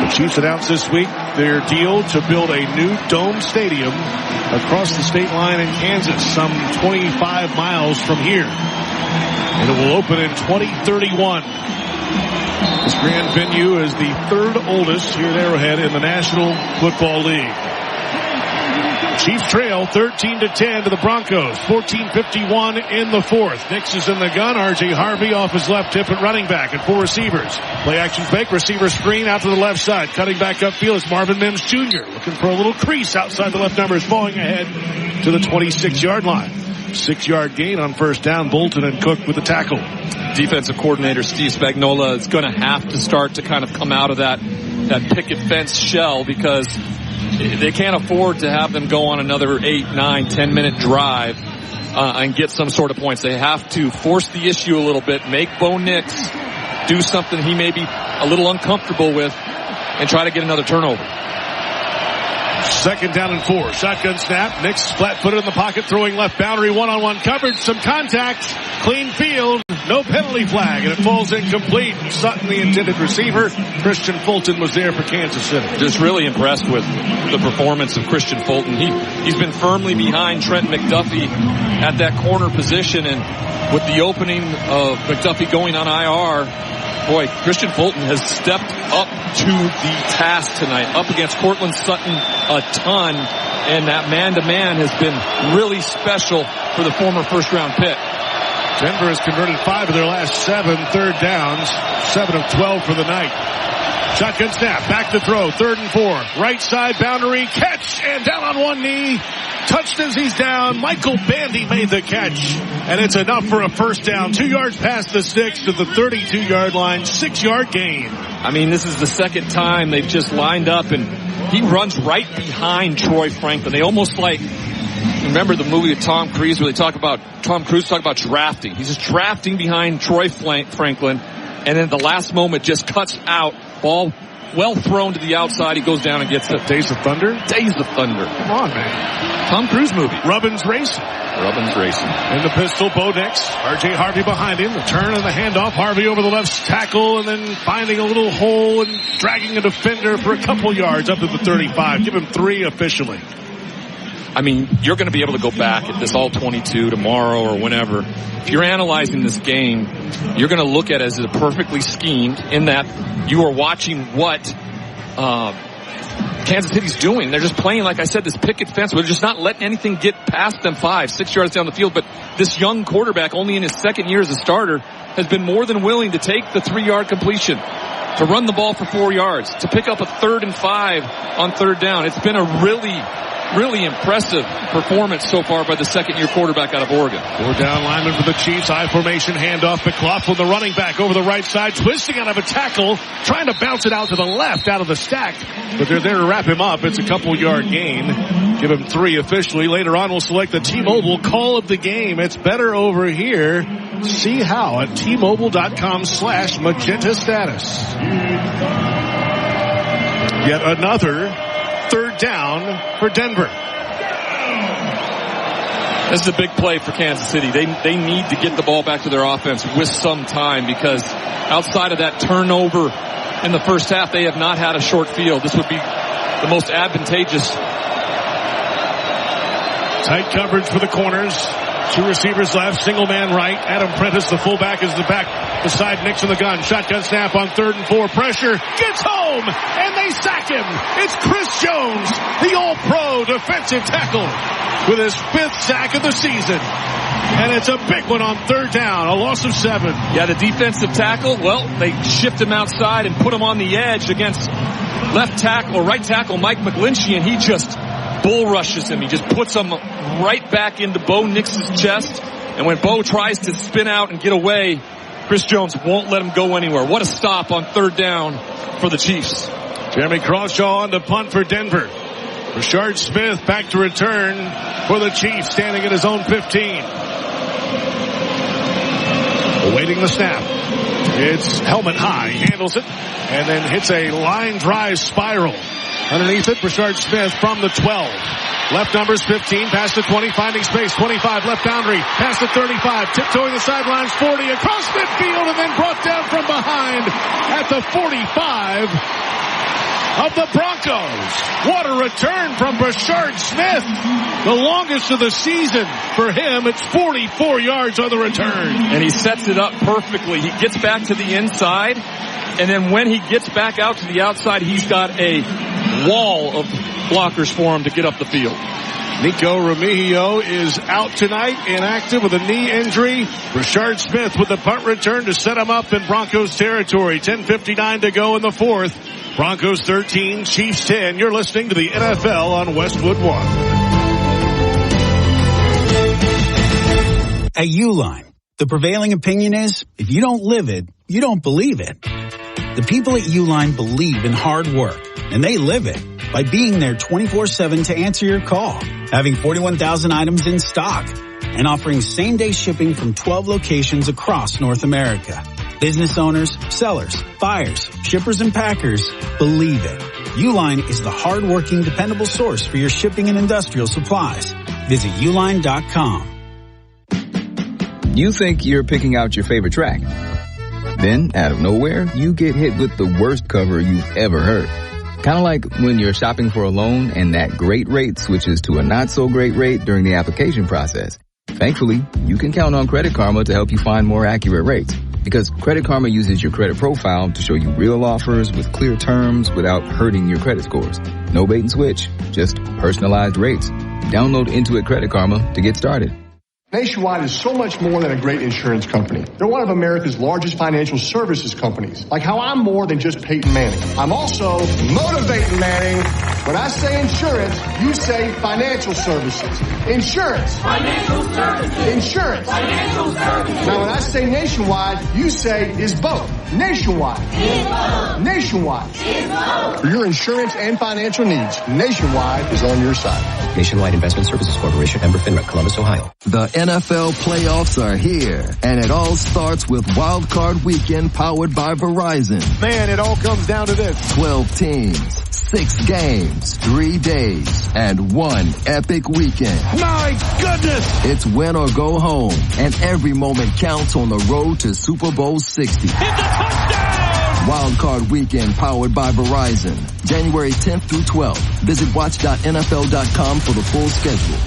The Chiefs announced this week their deal to build a new dome stadium across the state line in Kansas, some 25 miles from here. And it will open in 2031. This grand venue is the 3rd oldest here at Arrowhead in the National Football League. Chiefs trail 13-10 to the Broncos. 14:51 in the fourth. Nix is in the gun. R.J. Harvey off his left hip at running back and 4 receivers. Play action fake. Receiver screen out to the left side. Cutting back upfield is Marvin Mims Jr. Looking for a little crease outside the left numbers. Falling ahead to the 26-yard line. 6-yard gain on first down. Bolton and Cook with the tackle. Defensive coordinator Steve Spagnuolo is going to have to start to kind of come out of that picket fence shell, because they can't afford to have them go on another 8, 9, 10-minute drive and get some sort of points. They have to force the issue a little bit, make Bo Nix do something he may be a little uncomfortable with, and try to get another turnover. 2nd down and 4. Shotgun snap. Nix flat-footed in the pocket, throwing left boundary, one-on-one coverage, some contact, clean field, no penalty flag, and it falls incomplete. Sutton, the intended receiver. Christian Fulton was there for Kansas City. Just really impressed with the performance of Christian Fulton. He's been firmly behind Trent McDuffie at that corner position, and with the opening of McDuffie going on IR, boy, Christian Fulton has stepped up to the task tonight, up against Cortland Sutton a ton, and that man-to-man has been really special for the former first-round pick. Denver has converted 5 of their last 7 third downs, 7 of 12 for the night. Shotgun snap, back to throw, 3rd and 4. Right side boundary, catch, and down on one knee. Touched as he's down. Michael Bandy made the catch, and it's enough for a first down. 2 yards past the 6 to the 32-yard line, 6-yard gain. I mean, this is the second time they've just lined up, and he runs right behind Troy Franklin. They almost like, remember the movie of Tom Cruise where Tom Cruise talked about drafting. He's just drafting behind Troy Franklin, and then at the last moment just cuts out. Ball well thrown to the outside. He goes down and gets it. Days of Thunder? Days of Thunder. Come on, man. Tom Cruise movie. Rubbins Racing. In the pistol, Bo Nix. R.J. Harvey behind him. The turn and the handoff. Harvey over the left tackle and then finding a little hole and dragging a defender for a couple yards up to the 35. Give him 3 officially. I mean, you're going to be able to go back at this all 22 tomorrow or whenever. If you're analyzing this game, you're going to look at it as perfectly schemed in that you are watching what Kansas City's doing. They're just playing, like I said, this picket fence where they're just not letting anything get past them 5, 6 yards down the field. But this young quarterback, only in his 2nd year as a starter, has been more than willing to take the 3-yard completion, to run the ball for 4 yards, to pick up a 3rd and 5 on 3rd down. It's been a really impressive performance so far by the 2nd-year quarterback out of Oregon. 4 down lineman for the Chiefs. High formation handoff. McLaughlin, the running back, over the right side, twisting out of a tackle, trying to bounce it out to the left, out of the stack. But they're there to wrap him up. It's a couple-yard gain. Give him 3 officially. Later on, we'll select the T-Mobile call of the game. It's better over here. See how at T-Mobile.com/magenta status. Yet another 3rd down for Denver. This is a big play for Kansas City. They need to get the ball back to their offense with some time, because outside of that turnover in the first half, they have not had a short field. This would be the most advantageous. Tight coverage for the corners. 2 receivers left, single man right. Adam Prentice, the fullback, is the back beside Nix in the gun. Shotgun snap on 3rd and 4. Pressure gets home, and they sack him. It's Chris Jones, the all-pro defensive tackle, with his 5th sack of the season. And it's a big one on 3rd down, a loss of 7. Yeah, the defensive tackle, well, they shift him outside and put him on the edge against right tackle Mike McGlinchey, and he just bull rushes him. He just puts him right back into Bo Nix's chest. And when Bo tries to spin out and get away, Chris Jones won't let him go anywhere. What a stop on 3rd down for the Chiefs. Jeremy Crawshaw on the punt for Denver. Rashard Smith back to return for the Chiefs, standing at his own 15. Awaiting the snap. It's helmet high. He handles it and then hits a line drive spiral. Underneath it, Rashard Smith from the 12. Left numbers 15, past the 20, finding space, 25, left boundary, past the 35, tiptoeing the sidelines, 40, across midfield, and then brought down from behind at the 45 of the Broncos. What a return from Rashard Smith. The longest of the season for him. It's 44 yards on the return. And he sets it up perfectly. He gets back to the inside, and then when he gets back out to the outside, he's got a wall of blockers for him to get up the field. Nico Remigio is out tonight, inactive with a knee injury. Rashard Smith with the punt return to set him up in Broncos territory. 10:59 to go in the fourth. Broncos 13, Chiefs 10. You're listening to the NFL on Westwood One. At Uline, the prevailing opinion is, if you don't live it, you don't believe it. The people at Uline believe in hard work, and they live it by being there 24/7 to answer your call, having 41,000 items in stock, and offering same-day shipping from 12 locations across North America. Business owners, sellers, buyers, shippers, and packers believe it. Uline is the hard-working, dependable source for your shipping and industrial supplies. Visit uline.com. You think you're picking out your favorite track. Then, out of nowhere, you get hit with the worst cover you've ever heard. Kind of like when you're shopping for a loan and that great rate switches to a not-so-great rate during the application process. Thankfully, you can count on Credit Karma to help you find more accurate rates. Because Credit Karma uses your credit profile to show you real offers with clear terms without hurting your credit scores. No bait and switch, just personalized rates. Download Intuit Credit Karma to get started. Nationwide is so much more than a great insurance company. They're one of America's largest financial services companies. Like how I'm more than just Peyton Manning. I'm also motivating Manning. When I say insurance, you say financial services. Insurance. Financial services. Insurance. Financial services. Now when I say Nationwide, you say is both. Nationwide. Is both. Nationwide. Is both. For your insurance and financial needs, Nationwide is on your side. Nationwide Investment Services Corporation, member FINRA, Columbus, Ohio. The NFL playoffs are here, and it all starts with Wild Card Weekend powered by Verizon. Man, it all comes down to this. 12 teams, 6 games, 3 days, and 1 epic weekend. My goodness! It's win or go home, and every moment counts on the road to Super Bowl 60. Hit the touchdown! Wild Card Weekend powered by Verizon. January 10th through 12th. Visit watch.nfl.com for the full schedule.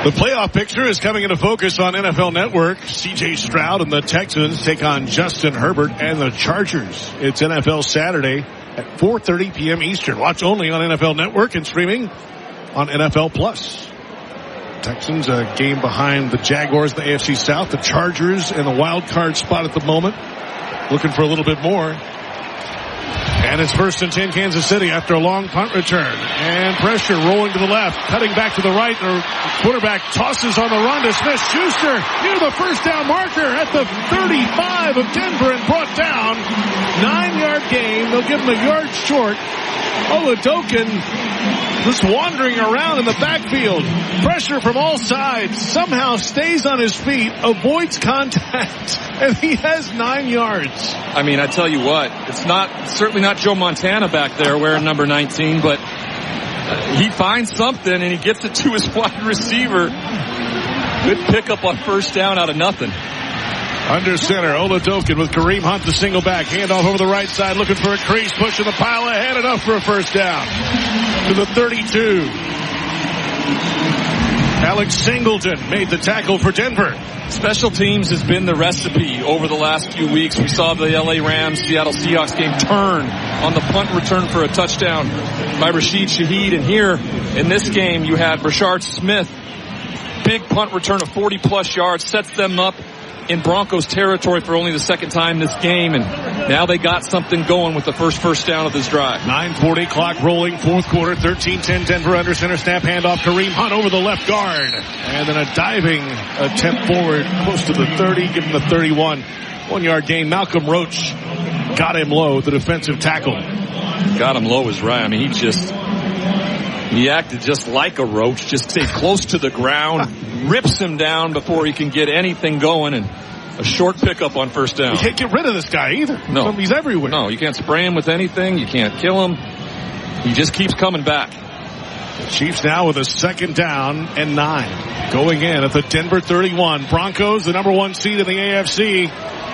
The playoff picture is coming into focus on NFL Network. C.J. Stroud and the Texans take on Justin Herbert and the Chargers. It's NFL Saturday at 4:30 p.m. Eastern. Watch only on NFL Network and streaming on NFL Plus. Texans a game behind the Jaguars, the AFC South. The Chargers in the wild card spot at the moment, looking for a little bit more. And it's 1st and 10 Kansas City after a long punt return. And pressure rolling to the left, cutting back to the right. The quarterback tosses on the run to Smith-Schuster near the first down marker at the 35 of Denver and brought down. 9-yard gain. They'll give him a yard short. Oladokin just wandering around in the backfield. Pressure from all sides. Somehow stays on his feet, avoids contact, and he has 9 yards. I mean, I tell you what, it's certainly not Joe Montana back there wearing number 19, but he finds something and he gets it to his wide receiver. Good pickup on first down out of nothing. Under center, Oladokin with Kareem Hunt, the single back. Handoff over the right side, looking for a crease, pushing the pile ahead, enough for a first down. To the 32. Alex Singleton made the tackle for Denver. Special teams has been the recipe over the last few weeks. We saw the LA Rams, Seattle Seahawks game turn on the punt return for a touchdown by Rashid Shaheed. And here in this game, you had Rashard Smith. Big punt return of 40-plus yards, sets them up in Broncos territory for only the second time this game, and now they got something going with the first down of this drive. 9:40 clock rolling, fourth quarter, 13-10 Denver. Under center snap, handoff, Kareem Hunt over the left guard, and then a diving attempt forward close to the 30, give him the 31. 1-yard gain. Malcolm Roach got him low, the defensive tackle. Got him low is right. I mean, he acted just like a roach, just stayed close to the ground, rips him down before he can get anything going, and a short pickup on first down. You can't get rid of this guy either. No. He's everywhere. No, you can't spray him with anything. You can't kill him. He just keeps coming back. The Chiefs now with a 2nd down and 9. Going in at the Denver 31. Broncos, the number 1 seed in the AFC,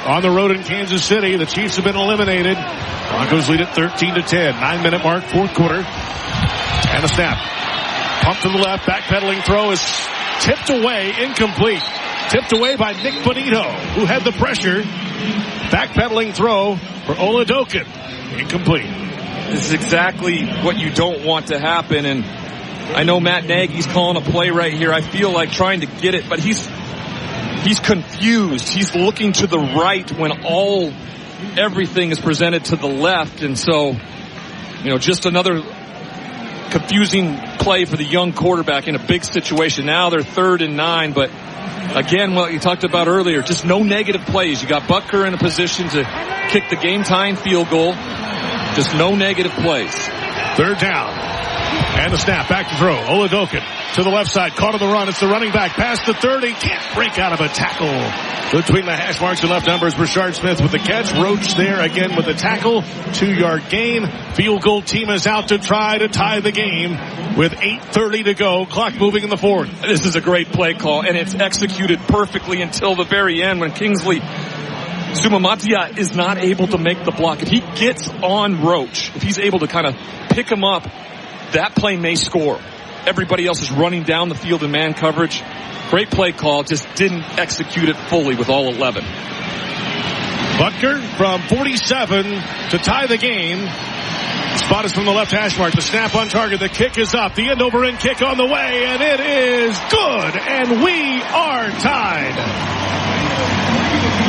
on the road in Kansas City. The Chiefs have been eliminated. Broncos lead at 13-10. 9-minute mark, fourth quarter. And a snap. Pump to the left, backpedaling throw is tipped away, incomplete. Tipped away by Nick Bonito, who had the pressure. Backpedaling throw for Oladokin. Incomplete. This is exactly what you don't want to happen. And I know Matt Nagy's calling a play right here. I feel like trying to get it, but he's confused. He's looking to the right when everything is presented to the left. And so, just another confusing play for the young quarterback in a big situation. Now they're 3rd and 9, but again, what you talked about earlier, just no negative plays. You got Butker in a position to kick the game-tying field goal. Just no negative plays. 3rd down. And the snap, back to throw. Oladokin to the left side, caught on the run. It's the running back past the 30. Can't break out of a tackle. Between the hash marks and left numbers, Rashard Smith with the catch. Roach there again with the tackle. 2-yard gain. Field goal team is out to try to tie the game with 8:30 to go. Clock moving in the 4th. This is a great play call, and it's executed perfectly until the very end when Kingsley Sumamatia is not able to make the block. If he gets on Roach, if he's able to kind of pick him up, that play may score. Everybody else is running down the field in man coverage. Great play call, just didn't execute it fully with all 11. Butker from 47 to tie the game. Spot is from the left hash mark. The snap on target. The kick is up. The end-over-end kick on the way, and it is good. And we are tied.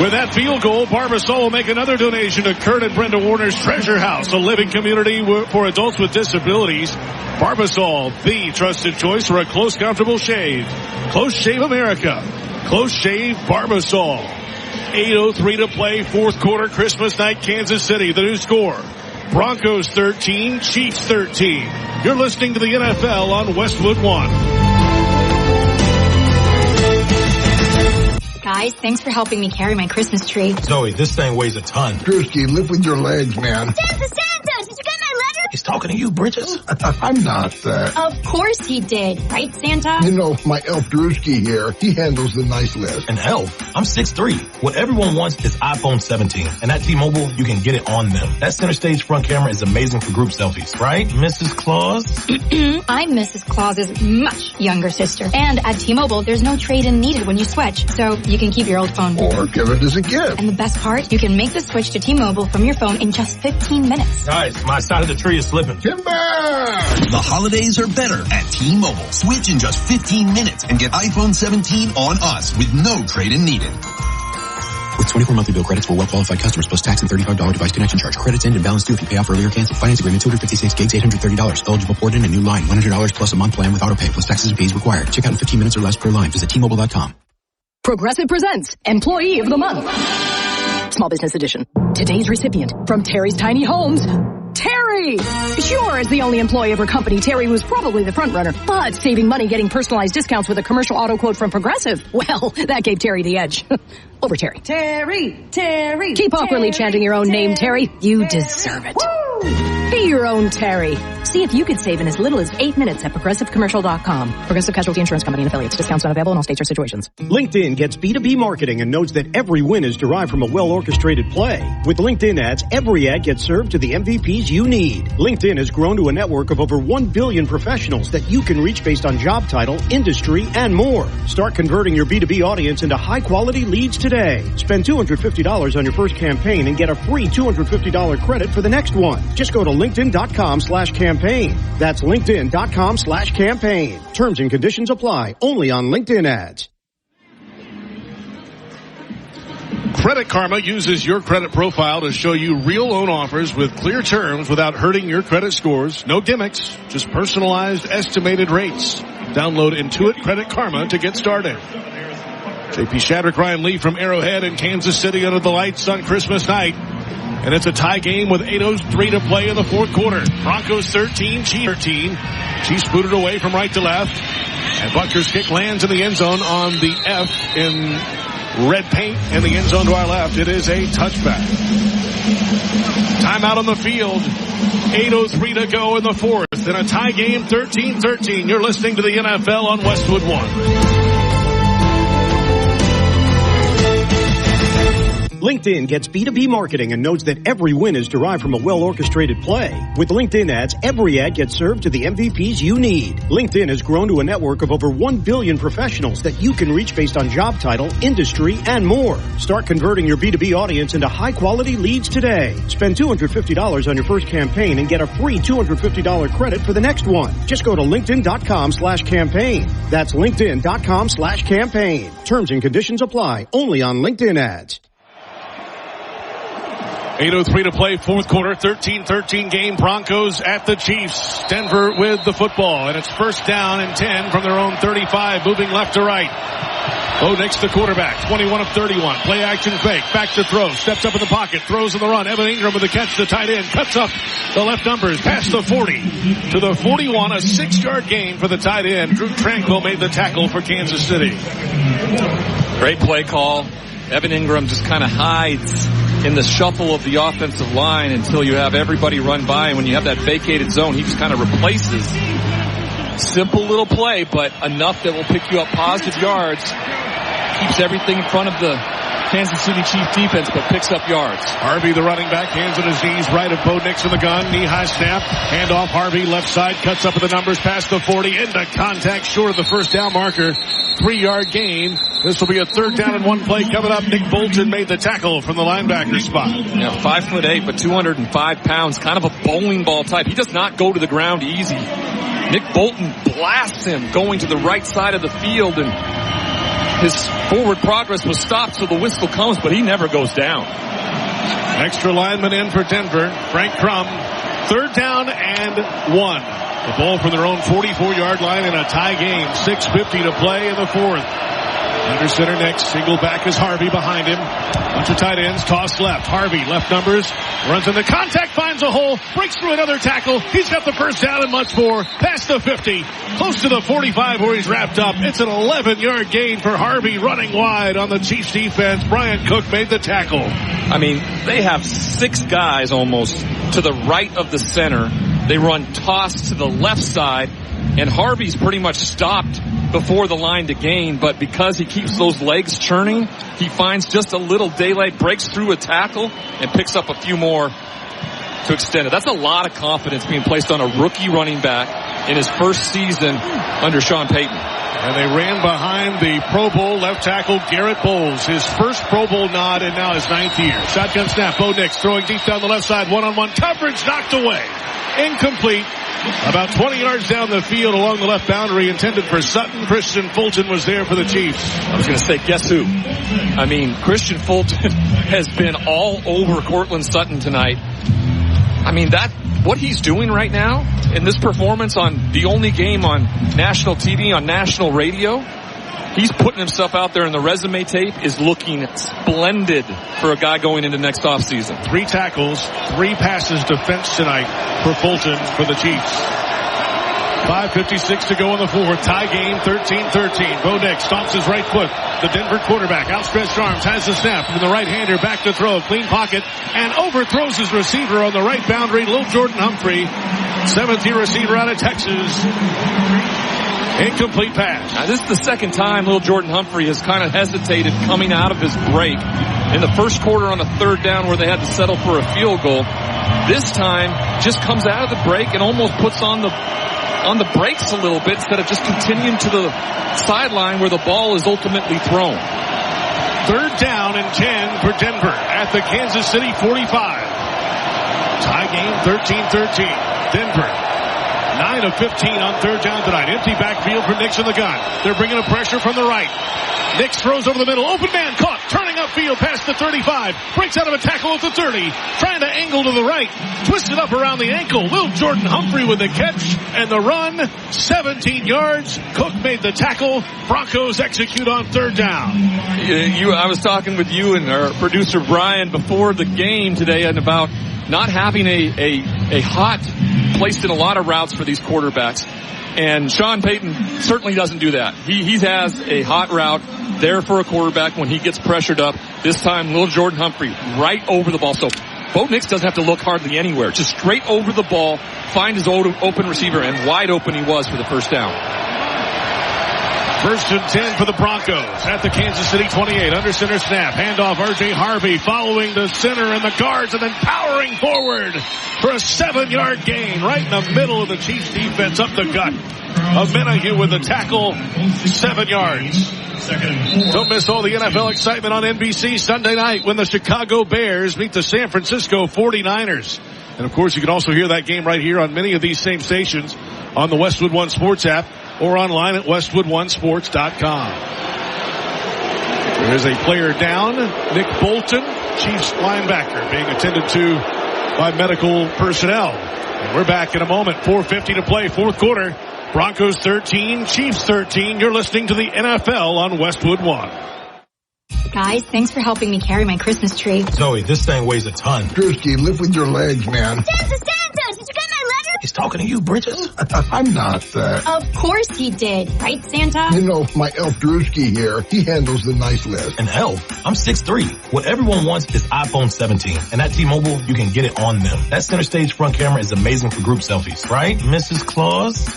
With that field goal, Barbasol will make another donation to Kurt and Brenda Warner's Treasure House, a living community for adults with disabilities. Barbasol, the trusted choice for a close, comfortable shave. Close Shave America. Close Shave Barbasol. 8:03 to play, 4th quarter, Christmas night, Kansas City. The new score, Broncos 13, Chiefs 13. You're listening to the NFL on Westwood One. Guys, thanks for helping me carry my Christmas tree. Zoe, this thing weighs a ton. Drewski, lift with your legs, man. Santa! Did you get my letter? He's talking to you, Bridges. I'm not that. Of course he did. Right, Santa? You know, my elf Drewski here, he handles the nice list. An elf? I'm 6'3". What everyone wants is iPhone 17. And at T-Mobile, you can get it on them. That center stage front camera is amazing for group selfies. Right, Mrs. Claus? I'm Mrs. Claus's much younger sister. And at T-Mobile, there's no trade-in needed when you switch. So you can keep your old phone. Or give it as a gift. And the best part, you can make the switch to T-Mobile from your phone in just 15 minutes. Guys, my side of the tree is slipping. Timber! The holidays are better at T-Mobile. Switch in just 15 minutes and get iPhone 17 on us with no trade-in needed. With 24 monthly bill credits for well-qualified customers plus tax and $35 device connection charge. Credits end and balance due if you pay off early or cancel. Finance agreement, 256 gigs, $830. Eligible port in a new line. $100 plus a month plan with auto pay plus taxes and fees required. Check out in 15 minutes or less per line. Visit T-Mobile.com. Progressive presents Employee of the Month. Small Business Edition. Today's recipient from Terry's Tiny Homes, Terry! Sure, as the only employee of her company, Terry was probably the front runner, but saving money getting personalized discounts with a commercial auto quote from Progressive, well, that gave Terry the edge. Over Terry. Terry! Keep awkwardly chanting your own name, Terry. You deserve it. Woo! Be your own Terry. See if you could save in as little as 8 minutes at ProgressiveCommercial.com. Progressive Casualty Insurance Company and affiliates. Discounts not available in all states or situations. LinkedIn gets B2B marketing and knows that every win is derived from a well-orchestrated play. With LinkedIn ads, every ad gets served to the MVPs you need. LinkedIn has grown to a network of over 1 billion professionals that you can reach based on job title, industry, and more. Start converting your B2B audience into high-quality leads today. Spend $250 on your first campaign and get a free $250 credit for the next one. Just go to LinkedIn.com/campaign. That's LinkedIn.com/campaign. Terms and conditions apply. Only on LinkedIn ads. Credit Karma uses your credit profile to show you real loan offers with clear terms without hurting your credit scores. No gimmicks, just personalized estimated rates. Download Intuit Credit Karma to get started. JP Shadrick, Ryan Lee from Arrowhead in Kansas City under the lights on Christmas night. And it's a tie game with 8:03 to play in the 4th quarter. Broncos 13, Chiefs 13. Chiefs booted away from right to left. And Butker's kick lands in the end zone on the F in red paint in the end zone to our left. It is a touchback. Timeout on the field. 8:03 to go in the 4th. In a tie game, 13-13. You're listening to the NFL on Westwood One. LinkedIn gets B2B marketing and knows that every win is derived from a well-orchestrated play. With LinkedIn ads, every ad gets served to the MVPs you need. LinkedIn has grown to a network of over 1 billion professionals that you can reach based on job title, industry, and more. Start converting your B2B audience into high-quality leads today. Spend $250 on your first campaign and get a free $250 credit for the next one. Just go to linkedin.com/campaign. That's linkedin.com/campaign. Terms and conditions apply. Only on LinkedIn ads. 8:03 to play, fourth quarter, 13-13 game. Broncos at the Chiefs. Denver with the football, and it's first down and 10 from their own 35, moving left to right. Bo Nix, the quarterback, 21 of 31. Play action fake, back to throw, steps up in the pocket, throws in the run. Evan Ingram with the catch, the tight end, cuts up the left numbers, past the 40 to the 41, a 6-yard gain for the tight end. Drew Tranquil made the tackle for Kansas City. Great play call. Evan Ingram just kind of hides in the shuffle of the offensive line until you have everybody run by. And when you have that vacated zone, he just kind of replaces. Simple little play, but enough that will pick you up positive yards. Keeps everything in front of the Kansas City Chiefs defense, but picks up yards. Harvey, the running back, hands on his knees, right of Bo Nix in the gun. Knee-high snap, hand off Harvey, left side, cuts up with the numbers, past the 40, into contact, short of the first down marker. 3-yard gain. This will be a third down and one play coming up. Nick Bolton made the tackle from the linebacker spot. Yeah, 5'8", but 205 pounds, kind of a bowling ball type. He does not go to the ground easy. Nick Bolton blasts him going to the right side of the field, and his forward progress was stopped, so the whistle comes, but he never goes down. Extra lineman in for Denver. Frank Crum. Third down and 1. The ball from their own 44-yard line in a tie game. 6:50 to play in the fourth. Under center next. Single back is Harvey behind him. Bunch of tight ends. Toss left. Harvey, left numbers. Runs into contact. Finds a hole. Breaks through another tackle. He's got the first down and much more. Past the 50. Close to the 45 where he's wrapped up. It's an 11-yard gain for Harvey running wide on the Chiefs defense. Brian Cook made the tackle. I mean, they have 6 guys almost to the right of the center. They run toss to the left side, and Harvey's pretty much stopped before the line to gain, but because he keeps those legs churning, he finds just a little daylight, breaks through a tackle, and picks up a few more to extend it. That's a lot of confidence being placed on a rookie running back in his first season under Sean Payton. And they ran behind the Pro Bowl left tackle Garrett Bowles, his first Pro Bowl nod and now his 9th year. Shotgun snap, Bo Nix throwing deep down the left side, one-on-one coverage knocked away. Incomplete. About 20 yards down the field along the left boundary, intended for Sutton. Christian Fulton was there for the Chiefs. I was going to say, guess who? I mean, Christian Fulton has been all over Cortland Sutton tonight. I mean, what he's doing right now in this performance on the only game on national TV, on national radio, he's putting himself out there, and the resume tape is looking splendid for a guy going into next offseason. 3 tackles, 3 passes defense tonight for Fulton for the Chiefs. 5:56 to go in the fourth. Tie game, 13-13. Bo Nix stomps his right foot. The Denver quarterback, outstretched arms, has the snap. With the right-hander, back to throw. Clean pocket, and overthrows his receiver on the right boundary. Lil Jordan Humphrey, 7th-year receiver out of Texas. Incomplete pass. Now, this is the second time Lil Jordan Humphrey has kind of hesitated coming out of his break. In the first quarter on a third down where they had to settle for a field goal. This time, just comes out of the break and almost puts on the brakes a little bit instead of just continuing to the sideline where the ball is ultimately thrown. Third down and 10 for Denver at the Kansas City 45. Tie game, 13-13. Denver, 9 of 15 on third down tonight. Empty backfield for Nix in the gun. They're bringing a pressure from the right. Nix throws over the middle. Open man caught. Turning upfield past the 35. Breaks out of a tackle at the 30. Trying to angle to the right. Twisted up around the ankle. Lil Jordan Humphrey with the catch and the run. 17 yards. Cook made the tackle. Broncos execute on third down. I was talking with you and our producer Brian before the game today and about not having a hot placed in a lot of routes for these quarterbacks. And Sean Payton certainly doesn't do that. He has a hot route there for a quarterback when he gets pressured up. This time, Lil Jordan Humphrey right over the ball. So Bo Nix doesn't have to look hardly anywhere. Just straight over the ball, find his open receiver, and wide open he was for the first down. First and 10 for the Broncos at the Kansas City 28. Under center snap. Handoff R.J. Harvey following the center and the guards and then powering forward for a 7-yard gain right in the middle of the Chiefs defense up the gut. Amenahue with the tackle, 7 yards. Don't miss all the NFL excitement on NBC Sunday night when the Chicago Bears meet the San Francisco 49ers. And of course, you can also hear that game right here on many of these same stations on the Westwood One Sports app or online at westwoodonesports.com. There is a player down, Nick Bolton, Chiefs linebacker, being attended to by medical personnel. And we're back in a moment. 4:50 to play, fourth quarter. Broncos 13, Chiefs 13. You're listening to the NFL on Westwood One. Guys, thanks for helping me carry my Christmas tree. Zoe, this thing weighs a ton. Drewski, lift with your legs, man. Santa! Did you get my letter? He's talking to you, Bridges. I'm not that. Of course he did. Right, Santa? You know, my elf Drewski here, he handles the nice list. An elf? I'm 6'3". What everyone wants is iPhone 17. And at T-Mobile, you can get it on them. That center stage front camera is amazing for group selfies. Right, Mrs. Claus?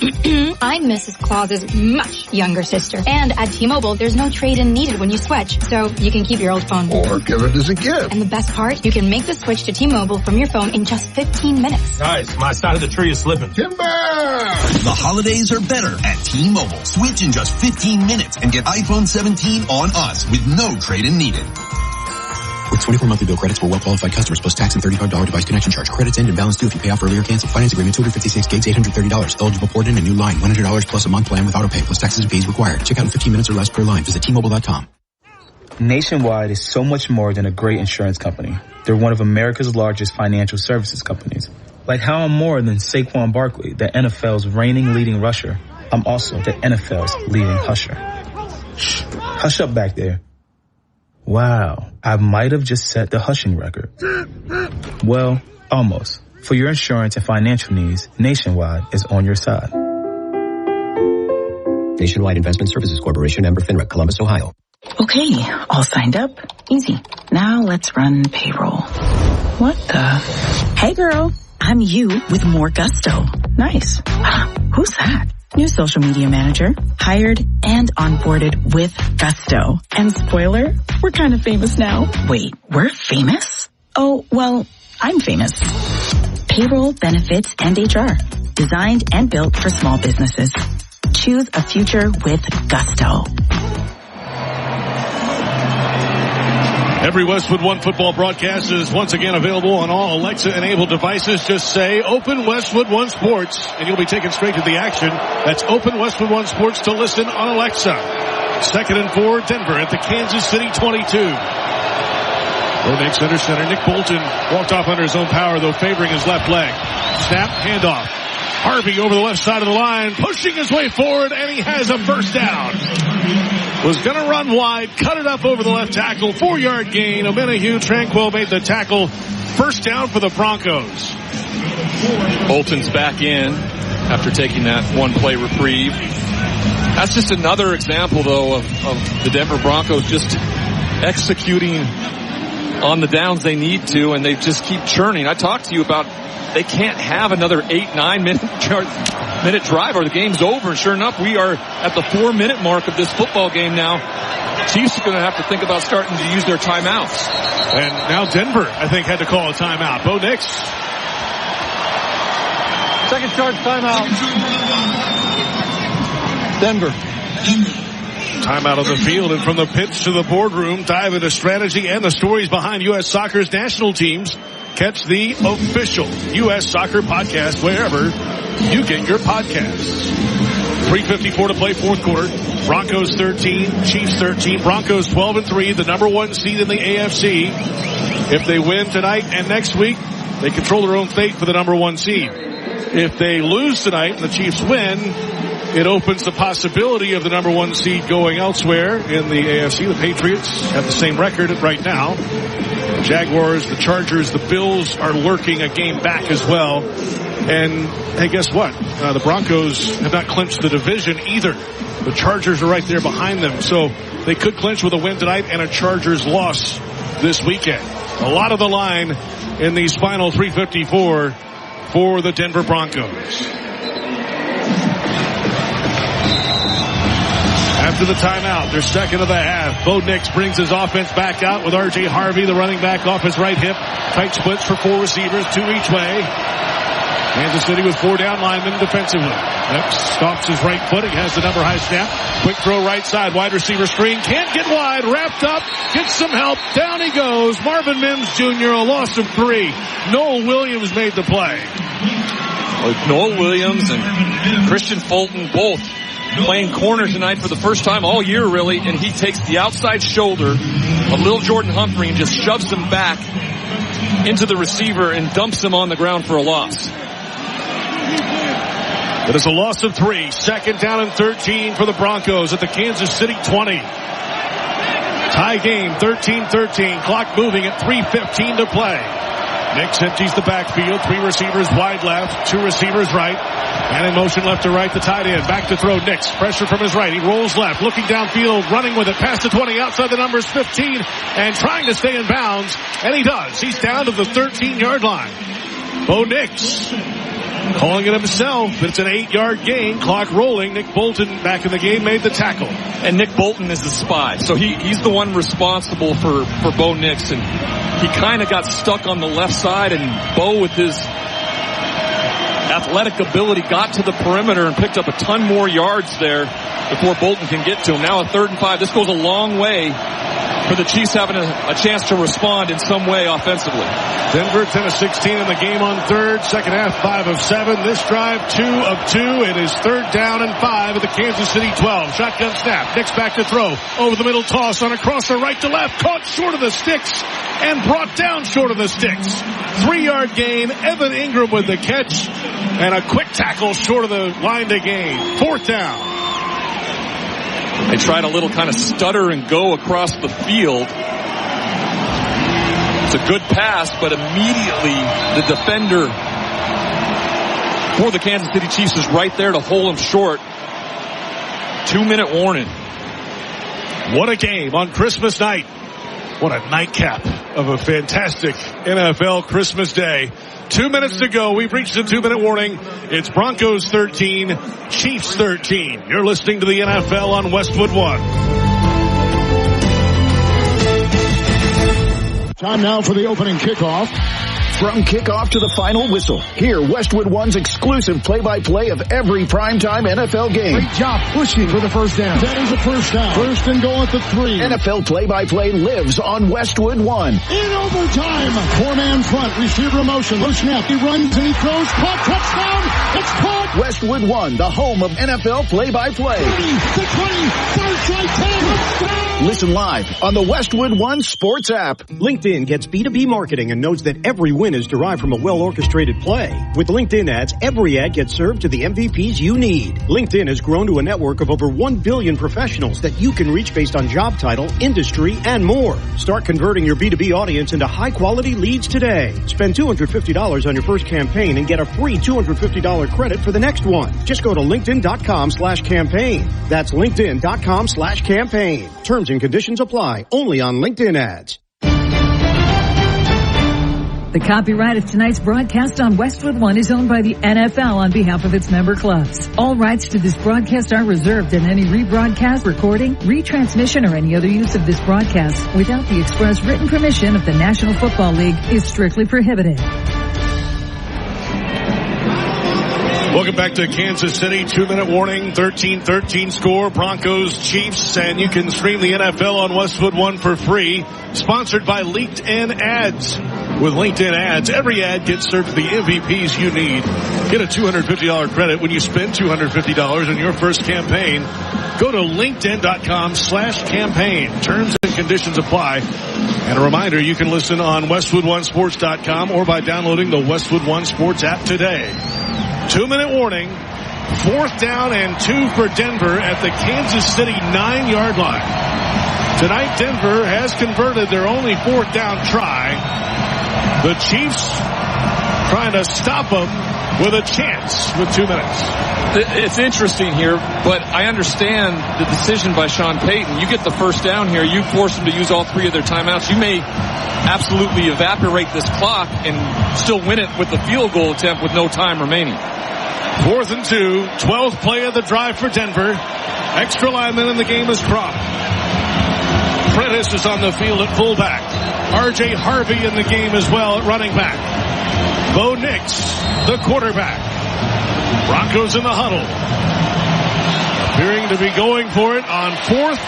I'm Mrs. Claus's much younger sister. And at T-Mobile, there's no trade-in needed when you switch. So you can keep your old phone. Or give it as a gift. And the best part, you can make the switch to T-Mobile from your phone in just 15 minutes. Guys, my side of the tree is slipping. Timber! The holidays are better at T-Mobile. Switch in just 15 minutes and get iPhone 17 on us with no trade-in needed. With 24 monthly bill credits for well-qualified customers plus tax and $35 device connection charge. Credits end and balance due if you pay off early or cancel. Finance agreement, 256 gigs, $830. Eligible port in a new line. $100 plus a month plan with auto pay plus taxes and fees required. Check out in 15 minutes or less per line. Visit T-Mobile.com. Nationwide is so much more than a great insurance company. They're one of America's largest financial services companies. Like how I'm more than Saquon Barkley, the NFL's reigning leading rusher. I'm also the NFL's leading husher. Shh, hush up back there. Wow, I might have just set the hushing record. Well, almost. For your insurance and financial needs, Nationwide is on your side. Nationwide Investment Services Corporation, member FINRA, Columbus, Ohio. Okay, all signed up. Easy. Now let's run payroll. What the? Hey girl, I'm you with more gusto. Nice. Who's that? New social media manager, hired and onboarded with gusto. And spoiler, we're kind of famous now. Wait, we're famous? Oh, well, I'm famous. Payroll, benefits, and HR. Designed and built for small businesses. Choose a future with gusto. Every Westwood One football broadcast is once again available on all Alexa-enabled devices. Just say, Open Westwood One Sports, and you'll be taken straight to the action. That's Open Westwood One Sports to listen on Alexa. 2nd and 4, Denver at the Kansas City 22. Next under center. Nick Bolton walked off under his own power, though favoring his left leg. Snap, handoff. Harvey over the left side of the line, pushing his way forward, and he has a first down. Was going to run wide, cut it up over the left tackle, 4-yard gain. Amenahue Tranquil made the tackle. First down for the Broncos. Bolton's back in after taking that one-play reprieve. That's just another example, though, of the Denver Broncos just executing on the downs they need to, and they just keep churning. I talked to you about they can't have another 8-9 minute drive or the game's over. And sure enough, we are at the 4-minute mark of this football game now. Chiefs are going to have to think about starting to use their timeouts. And now Denver, I think, had to call a timeout. Bo Nix. Second charge timeout. Denver. Timeout on the field, and from the pitch to the boardroom, dive into strategy and the stories behind U.S. Soccer's national teams. Catch the official U.S. Soccer podcast wherever you get your podcasts. 3:54 to play, fourth quarter. Broncos 13, Chiefs 13. Broncos 12-3, the number one seed in the AFC. If they win tonight and next week, they control their own fate for the number one seed. If they lose tonight and the Chiefs win, it opens the possibility of the number one seed going elsewhere in the AFC. The Patriots have the same record right now. The Jaguars, the Chargers, the Bills are lurking a game back as well. And, hey, guess what? The Broncos have not clinched the division either. The Chargers are right there behind them. So they could clinch with a win tonight and a Chargers loss this weekend. A lot of the line in these final 3:54 for the Denver Broncos. After to the timeout. Their second of the half. Bo Nix brings his offense back out with R.J. Harvey, the running back, off his right hip. Tight splits for 4 receivers, 2 each way. Kansas City with 4 down linemen defensively. Nix stomps his right foot. He has the number high snap. Quick throw right side. Wide receiver screen. Can't get wide. Wrapped up. Gets some help. Down he goes. Marvin Mims Jr. a loss of 3. Noel Williams made the play. Noel Williams and Christian Fulton both playing corner tonight for the first time all year, really, and he takes the outside shoulder of Lil Jordan Humphrey and just shoves him back into the receiver and dumps him on the ground for a loss. It is a loss of 3. Second down and 13 for the Broncos at the Kansas City 20. Tie game, 13-13. Clock moving at 3:15 to play. Nix empties the backfield. 3 receivers wide left, 2 receivers right. And in motion left to right, the tight end. Back to throw, Nix. Pressure from his right. He rolls left, looking downfield, running with it past the 20, outside the numbers 15, and trying to stay in bounds. And he does. He's down to the 13-yard line. Bo Nix calling it himself, but it's an 8-yard gain. Clock rolling. Nick Bolton back in the game, made the tackle. And Nick Bolton is the spy, so he's the one responsible for Bo Nix, and he kind of got stuck on the left side, and Bo, with his athletic ability, got to the perimeter and picked up a ton more yards there before Bolton can get to him. Now a 3rd and 5. This goes a long way for the Chiefs having a chance to respond in some way offensively. Denver 10 of 16 in the game on 3rd. Second half 5 of 7. This drive 2 of 2. It is 3rd down and 5 at the Kansas City 12. Shotgun snap. Nix back to throw. Over the middle toss on a crosser right to left. Caught short of the sticks and brought down short of the sticks. 3-yard gain. Evan Ingram with the catch and a quick tackle short of the line to gain. 4th down. They tried a little kind of stutter and go across the field. It's a good pass, but immediately the defender for the Kansas City Chiefs is right there to hold him short. 2-minute warning. What a game on Christmas night. What a nightcap of a fantastic NFL Christmas day. 2 minutes to go. We've reached the 2-minute warning. It's Broncos 13, Chiefs 13. You're listening to the NFL on Westwood One. Time now for the opening kickoff. From kickoff to the final whistle, hear Westwood One's exclusive play-by-play of every primetime NFL game. Great job pushing for the first down. That is a first down. First and goal at the 3. NFL play-by-play lives on Westwood One. In overtime, 4-man front, receiver motion, low snap, he runs and he throws, caught, touchdown, it's caught. Westwood One, the home of NFL play-by-play. 30, the 20, first right 10, touchdown. Listen live on the Westwood One Sports app. LinkedIn gets B2B marketing and knows that every win is derived from a well-orchestrated play. With LinkedIn ads, every ad gets served to the MVPs you need. LinkedIn has grown to a network of over 1 billion professionals that you can reach based on job title, industry, and more. Start converting your B2B audience into high-quality leads today. Spend $250 on your first campaign and get a free $250 credit for the next one. Just go to linkedin.com/campaign. That's linkedin.com/campaign. Terms and conditions apply. Only on LinkedIn ads. The copyright of tonight's broadcast on Westwood One is owned by the NFL on behalf of its member clubs. All rights to this broadcast are reserved, and any rebroadcast, recording, retransmission, or any other use of this broadcast without the express written permission of the National Football League is strictly prohibited. Welcome back to Kansas City. 2-minute warning, 13-13 score. Broncos, Chiefs, and you can stream the NFL on Westwood One for free. Sponsored by LinkedIn Ads. With LinkedIn Ads, every ad gets served to the MVPs you need. Get a $250 credit when you spend $250 on your first campaign. Go to linkedin.com/campaign. Terms and conditions apply. And a reminder, you can listen on WestwoodOneSports.com or by downloading the Westwood One Sports app today. 2-minute warning. 4th down and 2 for Denver at the Kansas City 9-yard line. Tonight, Denver has converted their only 4th down try. The Chiefs trying to stop them with a chance with 2 minutes. It's interesting here, but I understand the decision by Sean Payton. You get the first down here, you force them to use all 3 of their timeouts. You may absolutely evaporate this clock and still win it with the field goal attempt with no time remaining. 4th and 2, 12th play of the drive for Denver. Extra lineman in the game is Crop. Prentice is on the field at fullback. R.J. Harvey in the game as well at running back. Bo Nix, the quarterback. Broncos in the huddle. Appearing to be going for it on 4th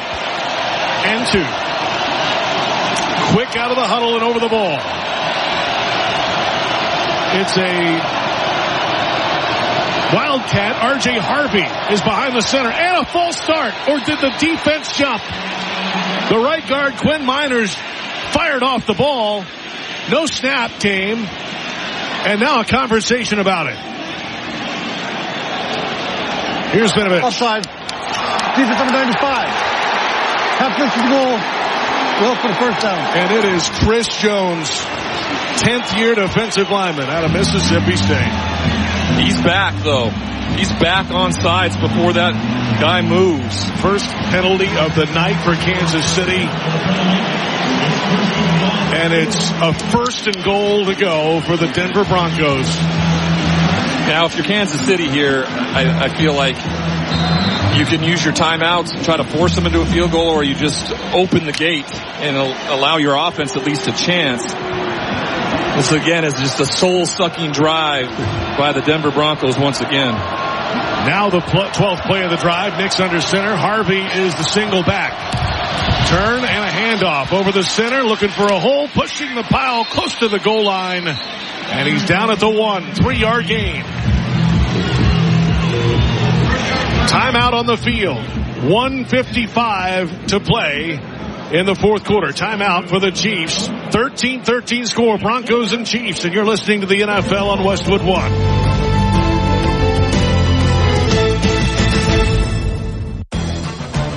and 2. Quick out of the huddle and over the ball. It's a Wildcat. R.J. Harvey is behind the center. And a false start. Or did the defense jump? The right guard, Quinn Miners, fired off the ball. No snap came. And now a conversation about it. Here's Vinovich. Offside. Defense number 95. Half distance goal. Well for the first down. And it is Chris Jones, 10th year defensive lineman out of Mississippi State. He's back, though. He's back on sides before that guy moves. First penalty of the night for Kansas City. And it's a 1st and goal to go for the Denver Broncos. Now, if you're Kansas City here, I feel like you can use your timeouts and try to force them into a field goal, or you just open the gate and allow your offense at least a chance. This, again, is just a soul-sucking drive by the Denver Broncos once again. Now the 12th play of the drive. Nix under center. Harvey is the single back. Turn and a handoff over the center, looking for a hole, pushing the pile close to the goal line. And he's down at the 1, 3-yard gain. Timeout on the field. 1:55 to play in the 4th quarter. Timeout for the Chiefs. 13-13 score, Broncos and Chiefs. And you're listening to the NFL on Westwood One.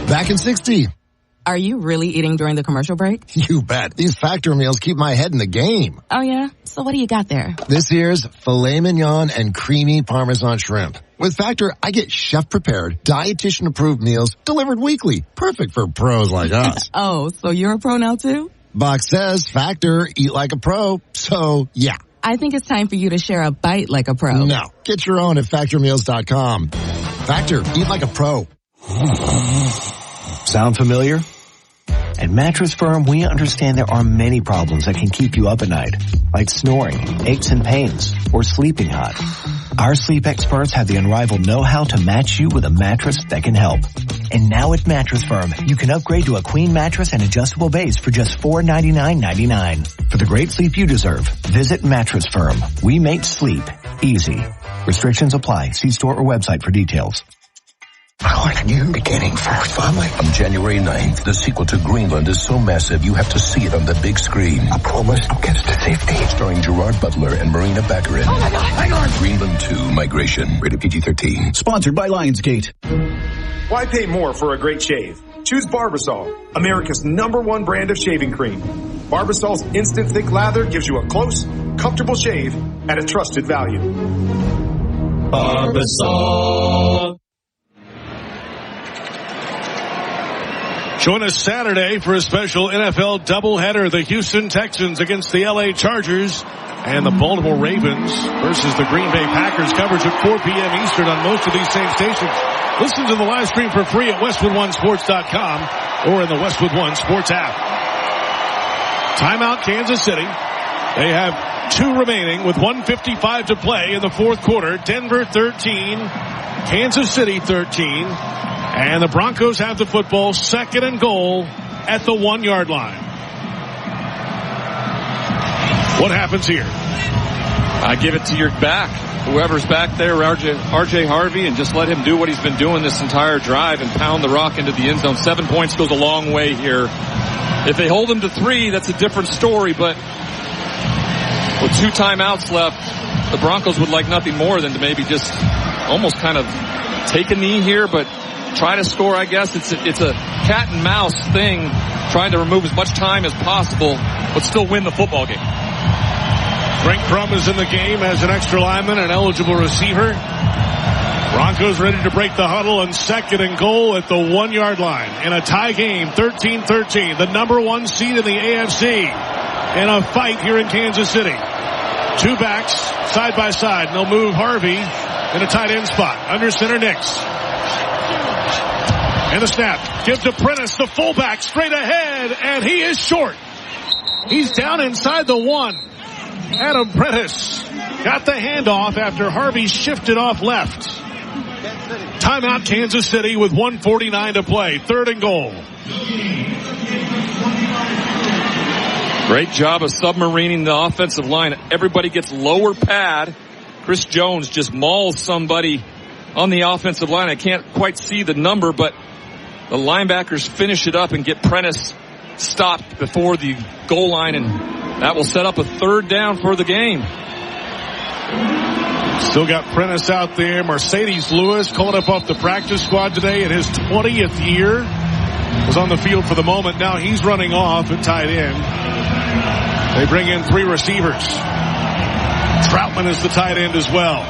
Back in 60. Are you really eating during the commercial break? You bet. These Factor meals keep my head in the game. Oh, yeah? So what do you got there? This year's filet mignon and creamy Parmesan shrimp. With Factor, I get chef-prepared, dietitian-approved meals delivered weekly. Perfect for pros like us. Oh, so you're a pro now, too? Box says Factor, eat like a pro. So, yeah. I think it's time for you to share a bite like a pro. No. Get your own at factormeals.com. Factor, eat like a pro. Sound familiar? At Mattress Firm, we understand there are many problems that can keep you up at night, like snoring, aches and pains, or sleeping hot. Our sleep experts have the unrivaled know-how to match you with a mattress that can help. And now at Mattress Firm, you can upgrade to a queen mattress and adjustable base for just $499.99. For the great sleep you deserve, visit Mattress Firm. We make sleep easy. Restrictions apply. See store or website for details. What a new beginning for our family. On January 9th, the sequel to Greenland is so massive you have to see it on the big screen. I promise I'll get us to safety. Starring Gerard Butler and Marina Baccarin. Oh my God, hang on! Greenland 2, Migration. Rated PG-13. Sponsored by Lionsgate. Why pay more for a great shave? Choose Barbasol, America's #1 brand of shaving cream. Barbasol's instant thick lather gives you a close, comfortable shave at a trusted value. Barbasol. Join us Saturday for a special NFL doubleheader. The Houston Texans against the LA Chargers and the Baltimore Ravens versus the Green Bay Packers. Coverage at 4 p.m. Eastern on most of these same stations. Listen to the live stream for free at WestwoodOneSports.com or in the Westwood One Sports app. Timeout Kansas City. They have 2 remaining with 1:55 to play in the 4th quarter. Denver 13, Kansas City 13. And the Broncos have the football, 2nd and goal at the 1-yard line. What happens here? I give it to your back. Whoever's back there, R.J. Harvey, and just let him do what he's been doing this entire drive and pound the rock into the end zone. 7 points goes a long way here. If they hold him to 3, that's a different story, but with 2 timeouts left, the Broncos would like nothing more than to maybe just almost kind of take a knee here, but try to score, I guess. It's a cat and mouse thing, trying to remove as much time as possible, but still win the football game. Frank Crum is in the game as an extra lineman, an eligible receiver. Broncos ready to break the huddle on 2nd and goal at the 1-yard line. In a tie game, 13-13, the #1 seed in the AFC. In a fight here in Kansas City. 2 backs, side by side. They'll move Harvey in a tight end spot. Under center, Nix. And the snap. Give to Prentice, the fullback, straight ahead, and he is short. He's down inside the 1. Adam Prentice got the handoff after Harvey shifted off left. Timeout Kansas City with 1:49 to play. 3rd and goal. Great job of submarining the offensive line. Everybody gets lower pad. Chris Jones just mauls somebody on the offensive line. I can't quite see the number, but the linebackers finish it up and get Prentice stopped before the goal line, and that will set up a 3rd down for the game. Still got Prentice out there. Mercedes Lewis called up off the practice squad today in his 20th year. Was on the field for the moment. Now he's running off at tight end. They bring in 3 receivers. Troutman is the tight end as well.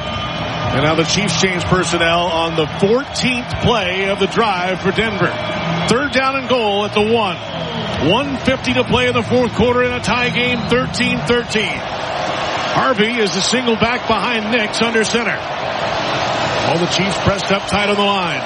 And now the Chiefs change personnel on the 14th play of the drive for Denver. 3rd down and goal at the 1. 1:50 to play in the 4th quarter in a tie game, 13-13. Harvey is a single back behind Nix under center. All the Chiefs pressed up tight on the line.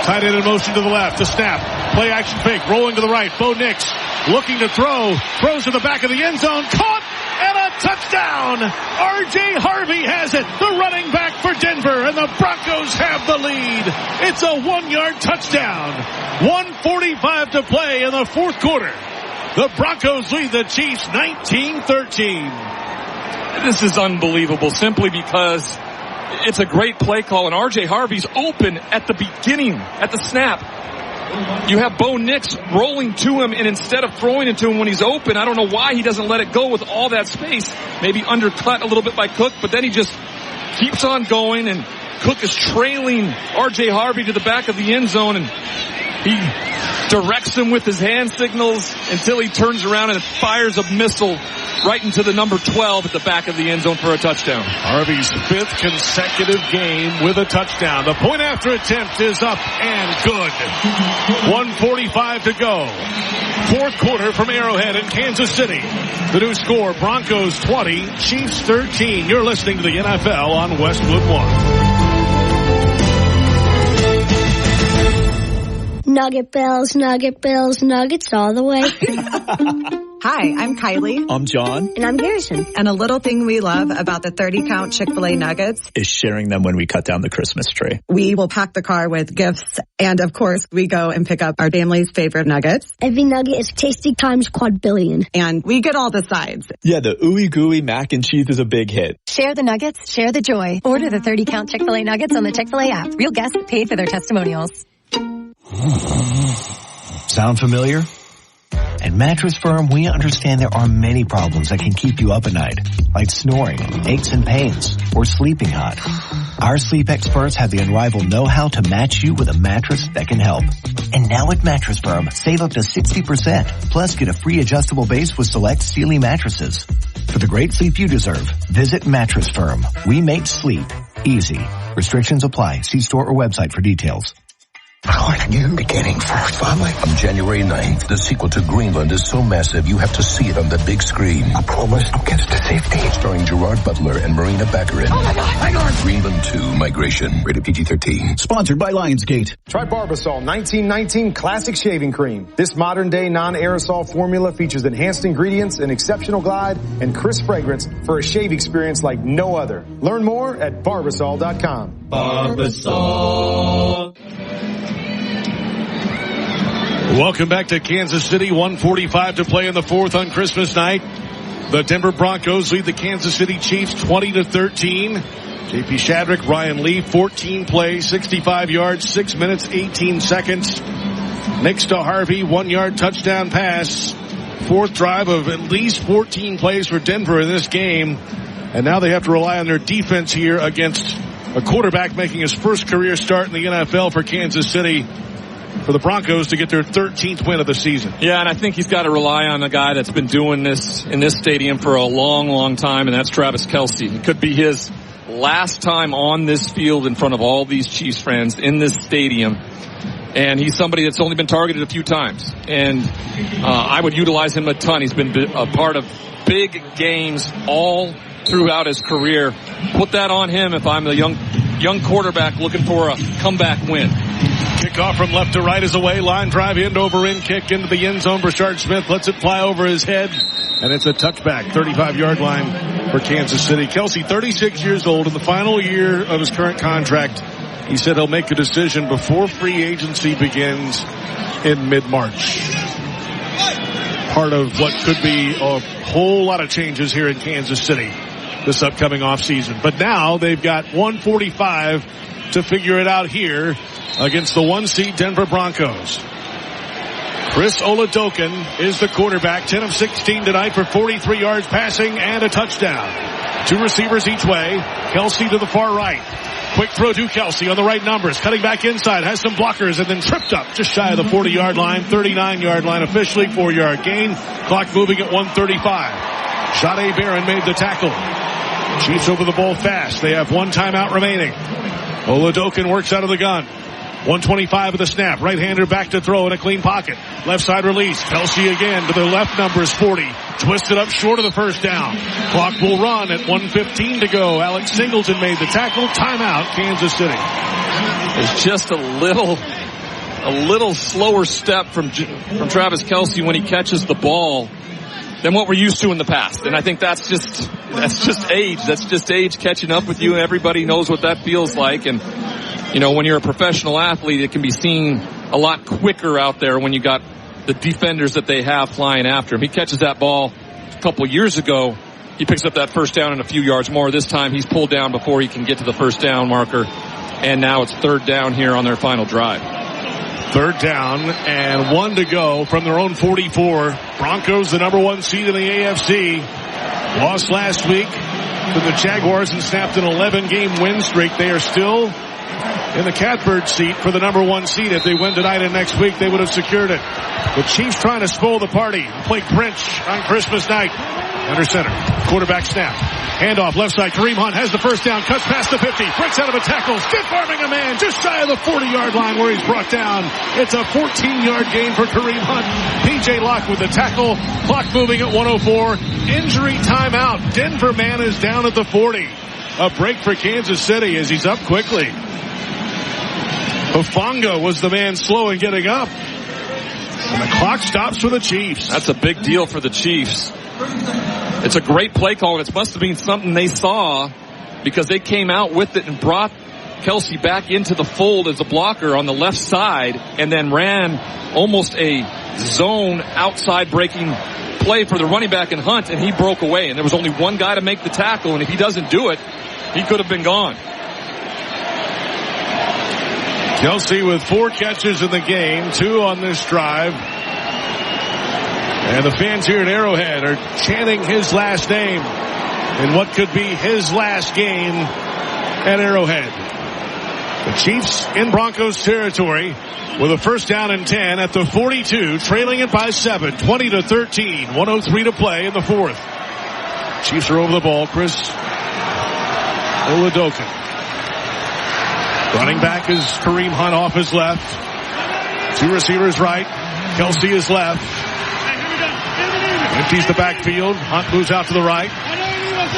Tight end in motion to the left. The snap. Play action fake. Rolling to the right. Bo Nix looking to throw. Throws to the back of the end zone. Caught and a touchdown. R.J. Harvey has it. The running back for Denver. And the Broncos have the lead. It's a 1-yard touchdown. 1:45 to play in the 4th quarter. The Broncos lead the Chiefs 19-13. This is unbelievable simply because it's a great play call, and R.J. Harvey's open at the beginning, at the snap. You have Bo Nix rolling to him, and instead of throwing it to him when he's open, I don't know why he doesn't let it go with all that space. Maybe undercut a little bit by Cook, but then he just keeps on going, and Cook is trailing R.J. Harvey to the back of the end zone, and he directs him with his hand signals until he turns around and fires a missile right into the number 12 at the back of the end zone for a touchdown. Harvey's 5th consecutive game with a touchdown. The point after attempt is up and good. 1:45 to go. 4th quarter from Arrowhead in Kansas City. The new score, Broncos 20, Chiefs 13. You're listening to the NFL on Westwood One. Nugget Bills, Nuggets all the way. Hi, I'm Kylie. I'm John. And I'm Garrison. And a little thing we love about the 30-count Chick-fil-A nuggets is sharing them when we cut down the Christmas tree. We will pack the car with gifts. And of course, we go and pick up our family's favorite nuggets. Every nugget is tasty times quadrillion. And we get all the sides. Yeah, the ooey gooey mac and cheese is a big hit. Share the nuggets, share the joy. Order the 30-count Chick-fil-A nuggets on the Chick-fil-A app. Real guests paid for their testimonials. Sound familiar? At Mattress Firm, we understand there are many problems that can keep you up at night, like snoring, aches and pains, or sleeping hot. Our sleep experts have the unrivaled know-how to match you with a mattress that can help. And now at Mattress Firm, save up to 60%, plus get a free adjustable base with select Sealy mattresses. For the great sleep you deserve, visit Mattress Firm. We make sleep easy. Restrictions apply. See store or website for details. I like a new beginning for our family. On January 9th, the sequel to Greenland is so massive you have to see it on the big screen. I promise I'll get us to safety. Starring Gerard Butler and Marina Baccarin. Oh my God, hang on! Greenland 2, Migration. Rated PG-13. Sponsored by Lionsgate. Try Barbasol 1919 Classic Shaving Cream. This modern-day non-aerosol formula features enhanced ingredients, an exceptional glide, and crisp fragrance for a shave experience like no other. Learn more at Barbasol.com. Barbasol. Welcome back to Kansas City. 1:45 to play in the 4th on Christmas night. The Denver Broncos lead the Kansas City Chiefs 20-13. J.P. Shadrick, Ryan Lee, 14 plays, 65 yards, 6 minutes, 18 seconds. Next to Harvey, 1-yard touchdown pass. 4th drive of at least 14 plays for Denver in this game. And now they have to rely on their defense here against a quarterback making his first career start in the NFL for Kansas City, for the Broncos to get their 13th win of the season. Yeah, and I think he's got to rely on a guy that's been doing this in this stadium for a long, long time, and that's Travis Kelce. It could be his last time on this field in front of all these Chiefs fans in this stadium. And he's somebody that's only been targeted a few times. And I would utilize him a ton. He's been a part of big games all throughout his career. Put that on him if I'm a young quarterback looking for a comeback win. Kickoff from left to right is away. Line drive, end over end kick into the end zone. Brashard Smith lets it fly over his head. And it's a touchback, 35-yard line for Kansas City. Kelce, 36 years old, in the final year of his current contract. He said he'll make a decision before free agency begins in mid-March. Part of what could be a whole lot of changes here in Kansas City this upcoming offseason. But now they've got 145 to figure it out here against the 1 seed Denver Broncos. Chris Oladokun is the quarterback, 10 of 16 tonight for 43 yards passing and a touchdown. 2 receivers each way. Kelce to the far right. Quick throw to Kelce on the right numbers. Cutting back inside. Has some blockers and then tripped up just shy of the 40-yard line. 39-yard line officially. 4-yard gain. Clock moving at 1:35. Sade Barron made the tackle. Chiefs over the ball fast. They have 1 timeout remaining. Oladokun works out of the gun. 1:25 of the snap. Right-hander back to throw in a clean pocket. Left side release. Kelce again to the left numbers 40. Twisted up short of the first down. Clock will run at 1:15 to go. Alex Singleton made the tackle. Timeout, Kansas City. It's just a little slower step from Travis Kelce when he catches the ball than what we're used to in the past. And I think that's just age. That's just age catching up with you. Everybody knows what that feels like. And, you know, when you're a professional athlete, it can be seen a lot quicker out there when you got the defenders that they have flying after him. He catches that ball a couple of years ago. He picks up that first down and a few yards more. This time he's pulled down before he can get to the first down marker. And now it's 3rd down here on their final drive. 3rd down and 1 to go from their own 44. Broncos, the number 1 seed in the AFC, lost last week to the Jaguars and snapped an 11-game win streak. They are still in the catbird seat for the number 1 seed. If they win tonight and next week, they would have secured it. The Chiefs trying to spoil the party, play Grinch on Christmas night. Under center, quarterback snap. Handoff left side. Kareem Hunt has the first down, cuts past the 50, breaks out of a tackle, stiff arming a man just shy of the 40-yard line where he's brought down. It's a 14-yard gain for Kareem Hunt. PJ Locke with the tackle. Clock moving at 1:04. Injury timeout. Denver man is down at the 40. A break for Kansas City as he's up quickly. Hufanga was the man slow in getting up. And the clock stops for the Chiefs. That's a big deal for the Chiefs. It's a great play call, and it must have been something they saw because they came out with it and brought Kelce back into the fold as a blocker on the left side and then ran almost a zone outside breaking play for the running back and Hunt, and he broke away. And there was only one guy to make the tackle, and if he doesn't do it, he could have been gone. Kelce with 4 catches in the game, 2 on this drive. And the fans here at Arrowhead are chanting his last name in what could be his last game at Arrowhead. The Chiefs in Broncos territory with a first down and 10 at the 42, trailing it by 7, 20-13, 1:03 to play in the 4th. Chiefs are over the ball. Chris Oladokun. Running back is Kareem Hunt off his left. 2 receivers right. Kelce is left. Empties the backfield. Hunt moves out to the right.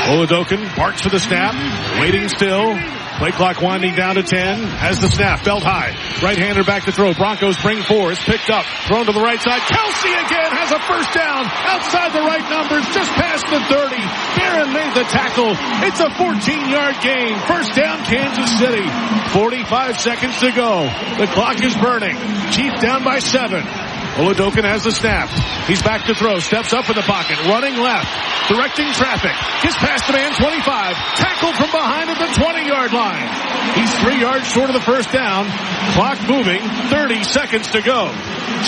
Oladokun barks for the snap. Waiting still. Play clock winding down to 10. Has the snap. Belt high. Right-hander back to throw. Broncos bring 4. It's picked up. Thrown to the right side. Kelce again has a first down. Outside the right numbers. Just past the 30. Barron made the tackle. It's a 14-yard gain. First down Kansas City. 45 seconds to go. The clock is burning. Chiefs down by 7. Oladokun has the snap. He's back to throw. Steps up in the pocket. Running left. Directing traffic. Gets past the man 25. Tackled from behind at the 20-yard line. He's 3 yards short of the first down. Clock moving. 30 seconds to go.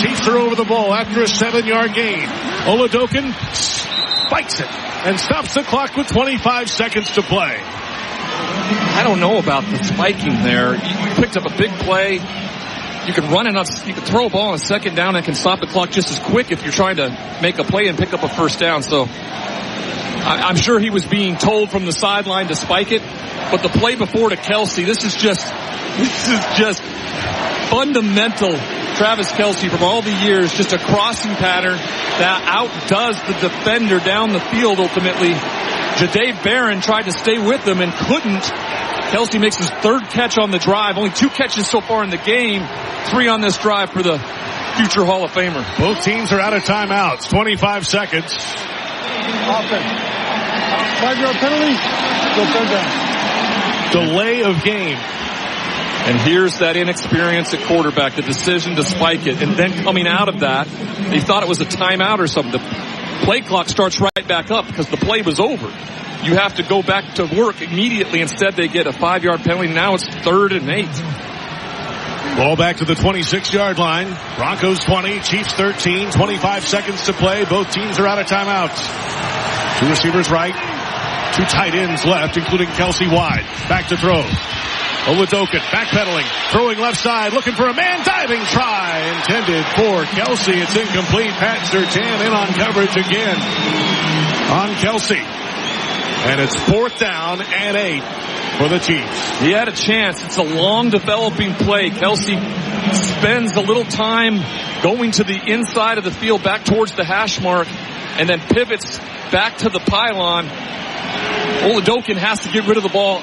Chiefs are over the ball after a 7-yard gain. Oladokun spikes it and stops the clock with 25 seconds to play. I don't know about the spiking there. You picked up a big play. You can run enough, you can throw a ball on a second down and can stop the clock just as quick if you're trying to make a play and pick up a first down. So I'm sure he was being told from the sideline to spike it. But the play before to Kelce, this is just fundamental Travis Kelce from all the years, just a crossing pattern that outdoes the defender down the field ultimately. Jahdae Barron tried to stay with him and couldn't. Kelce makes his third catch on the drive. Only 2 catches so far in the game. 3 on this drive for the future Hall of Famer. Both teams are out of timeouts. 25 seconds. Offense. 5-yard penalty. Go third down. Delay of game. And here's that inexperience at quarterback, the decision to spike it. And then coming out of that, they thought it was a timeout or something. The play clock starts right back up because the play was over. You have to go back to work immediately. Instead, they get a 5-yard penalty. Now it's 3rd and 8. Ball back to the 26-yard line. Broncos 20, Chiefs 13, 25 seconds to play. Both teams are out of timeouts. 2 receivers right, 2 tight ends left, including Kelce wide. Back to throw. Oladokin backpedaling, throwing left side, looking for a man, diving try, intended for Kelce. It's incomplete. Pat Surtain in on coverage again on Kelce. And it's 4th down and 8 for the Chiefs. He had a chance. It's a long developing play. Kelce spends a little time going to the inside of the field, back towards the hash mark, and then pivots back to the pylon. Oladokin has to get rid of the ball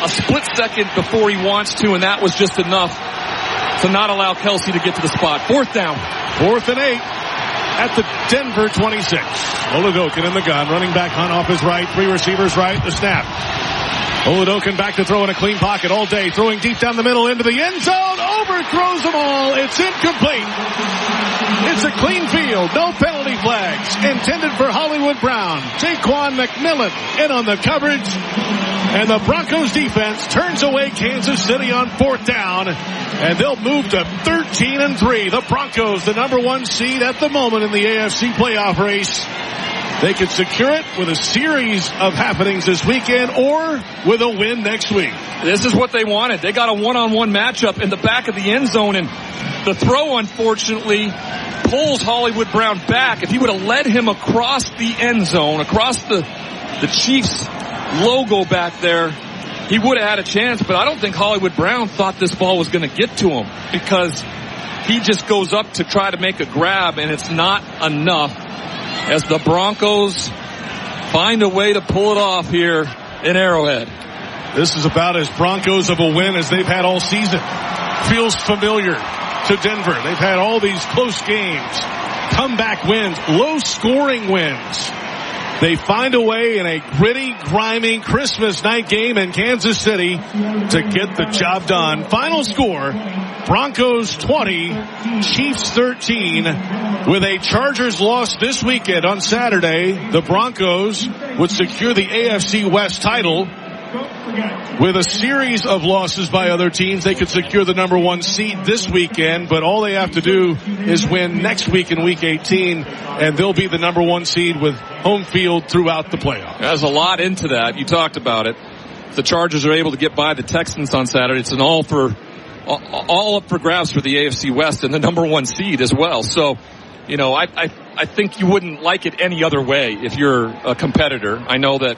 a split second before he wants to, and that was just enough to not allow Kelce to get to the spot. 4th down. 4th and 8 at the Denver 26. Oladokin in the gun, running back Hunt off his right, 3 receivers right, the snap. Oladokin back to throw in a clean pocket all day, throwing deep down the middle into the end zone, overthrows them all. It's incomplete. It's a clean field, no penalty flags. Intended for Hollywood Brown. Jaquan McMillan in on the coverage. And the Broncos defense turns away Kansas City on 4th down. And they'll move to 13-3. The Broncos, the number 1 seed at the moment in the AFC playoff race. They could secure it with a series of happenings this weekend or with a win next week. This is what they wanted. They got a one-on-one matchup in the back of the end zone, and the throw, unfortunately, pulls Hollywood Brown back. If he would have led him across the end zone, across the Chiefs logo back there, he would have had a chance, but I don't think Hollywood Brown thought this ball was going to get to him because he just goes up to try to make a grab, and it's not enough as the Broncos find a way to pull it off here in Arrowhead. This is about as Broncos of a win as they've had all season. Feels familiar to Denver. They've had all these close games, comeback wins, low-scoring wins. They find a way in a gritty, grimy Christmas night game in Kansas City to get the job done. Final score, Broncos 20, Chiefs 13. With a Chargers loss this weekend on Saturday, the Broncos would secure the AFC West title. With a series of losses by other teams, they could secure the number 1 seed this weekend, but all they have to do is win next week in Week 18, and they'll be the number 1 seed with home field throughout the playoffs. There's a lot into that. You talked about it. If the Chargers are able to get by the Texans on Saturday, it's an all up for grabs for the AFC West and the number 1 seed as well. So, you know, I think you wouldn't like it any other way if you're a competitor. I know that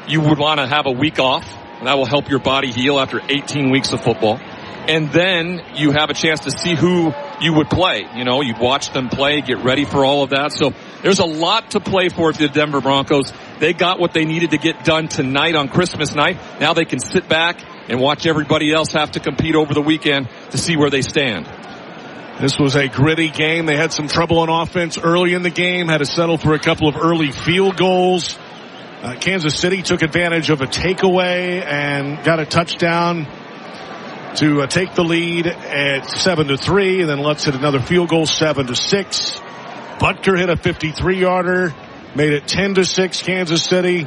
you would want to have a week off. That will help your body heal after 18 weeks of football. And then you have a chance to see who you would play. You know, you'd watch them play, get ready for all of that. So there's a lot to play for the Denver Broncos. They got what they needed to get done tonight on Christmas night. Now they can sit back and watch everybody else have to compete over the weekend to see where they stand. This was a gritty game. They had some trouble on offense early in the game, had to settle for a couple of early field goals. Kansas City took advantage of a takeaway and got a touchdown to take the lead at 7-3, and then Lutz hit another field goal, 7-6. Butker hit a 53-yarder, made it 10-6 Kansas City.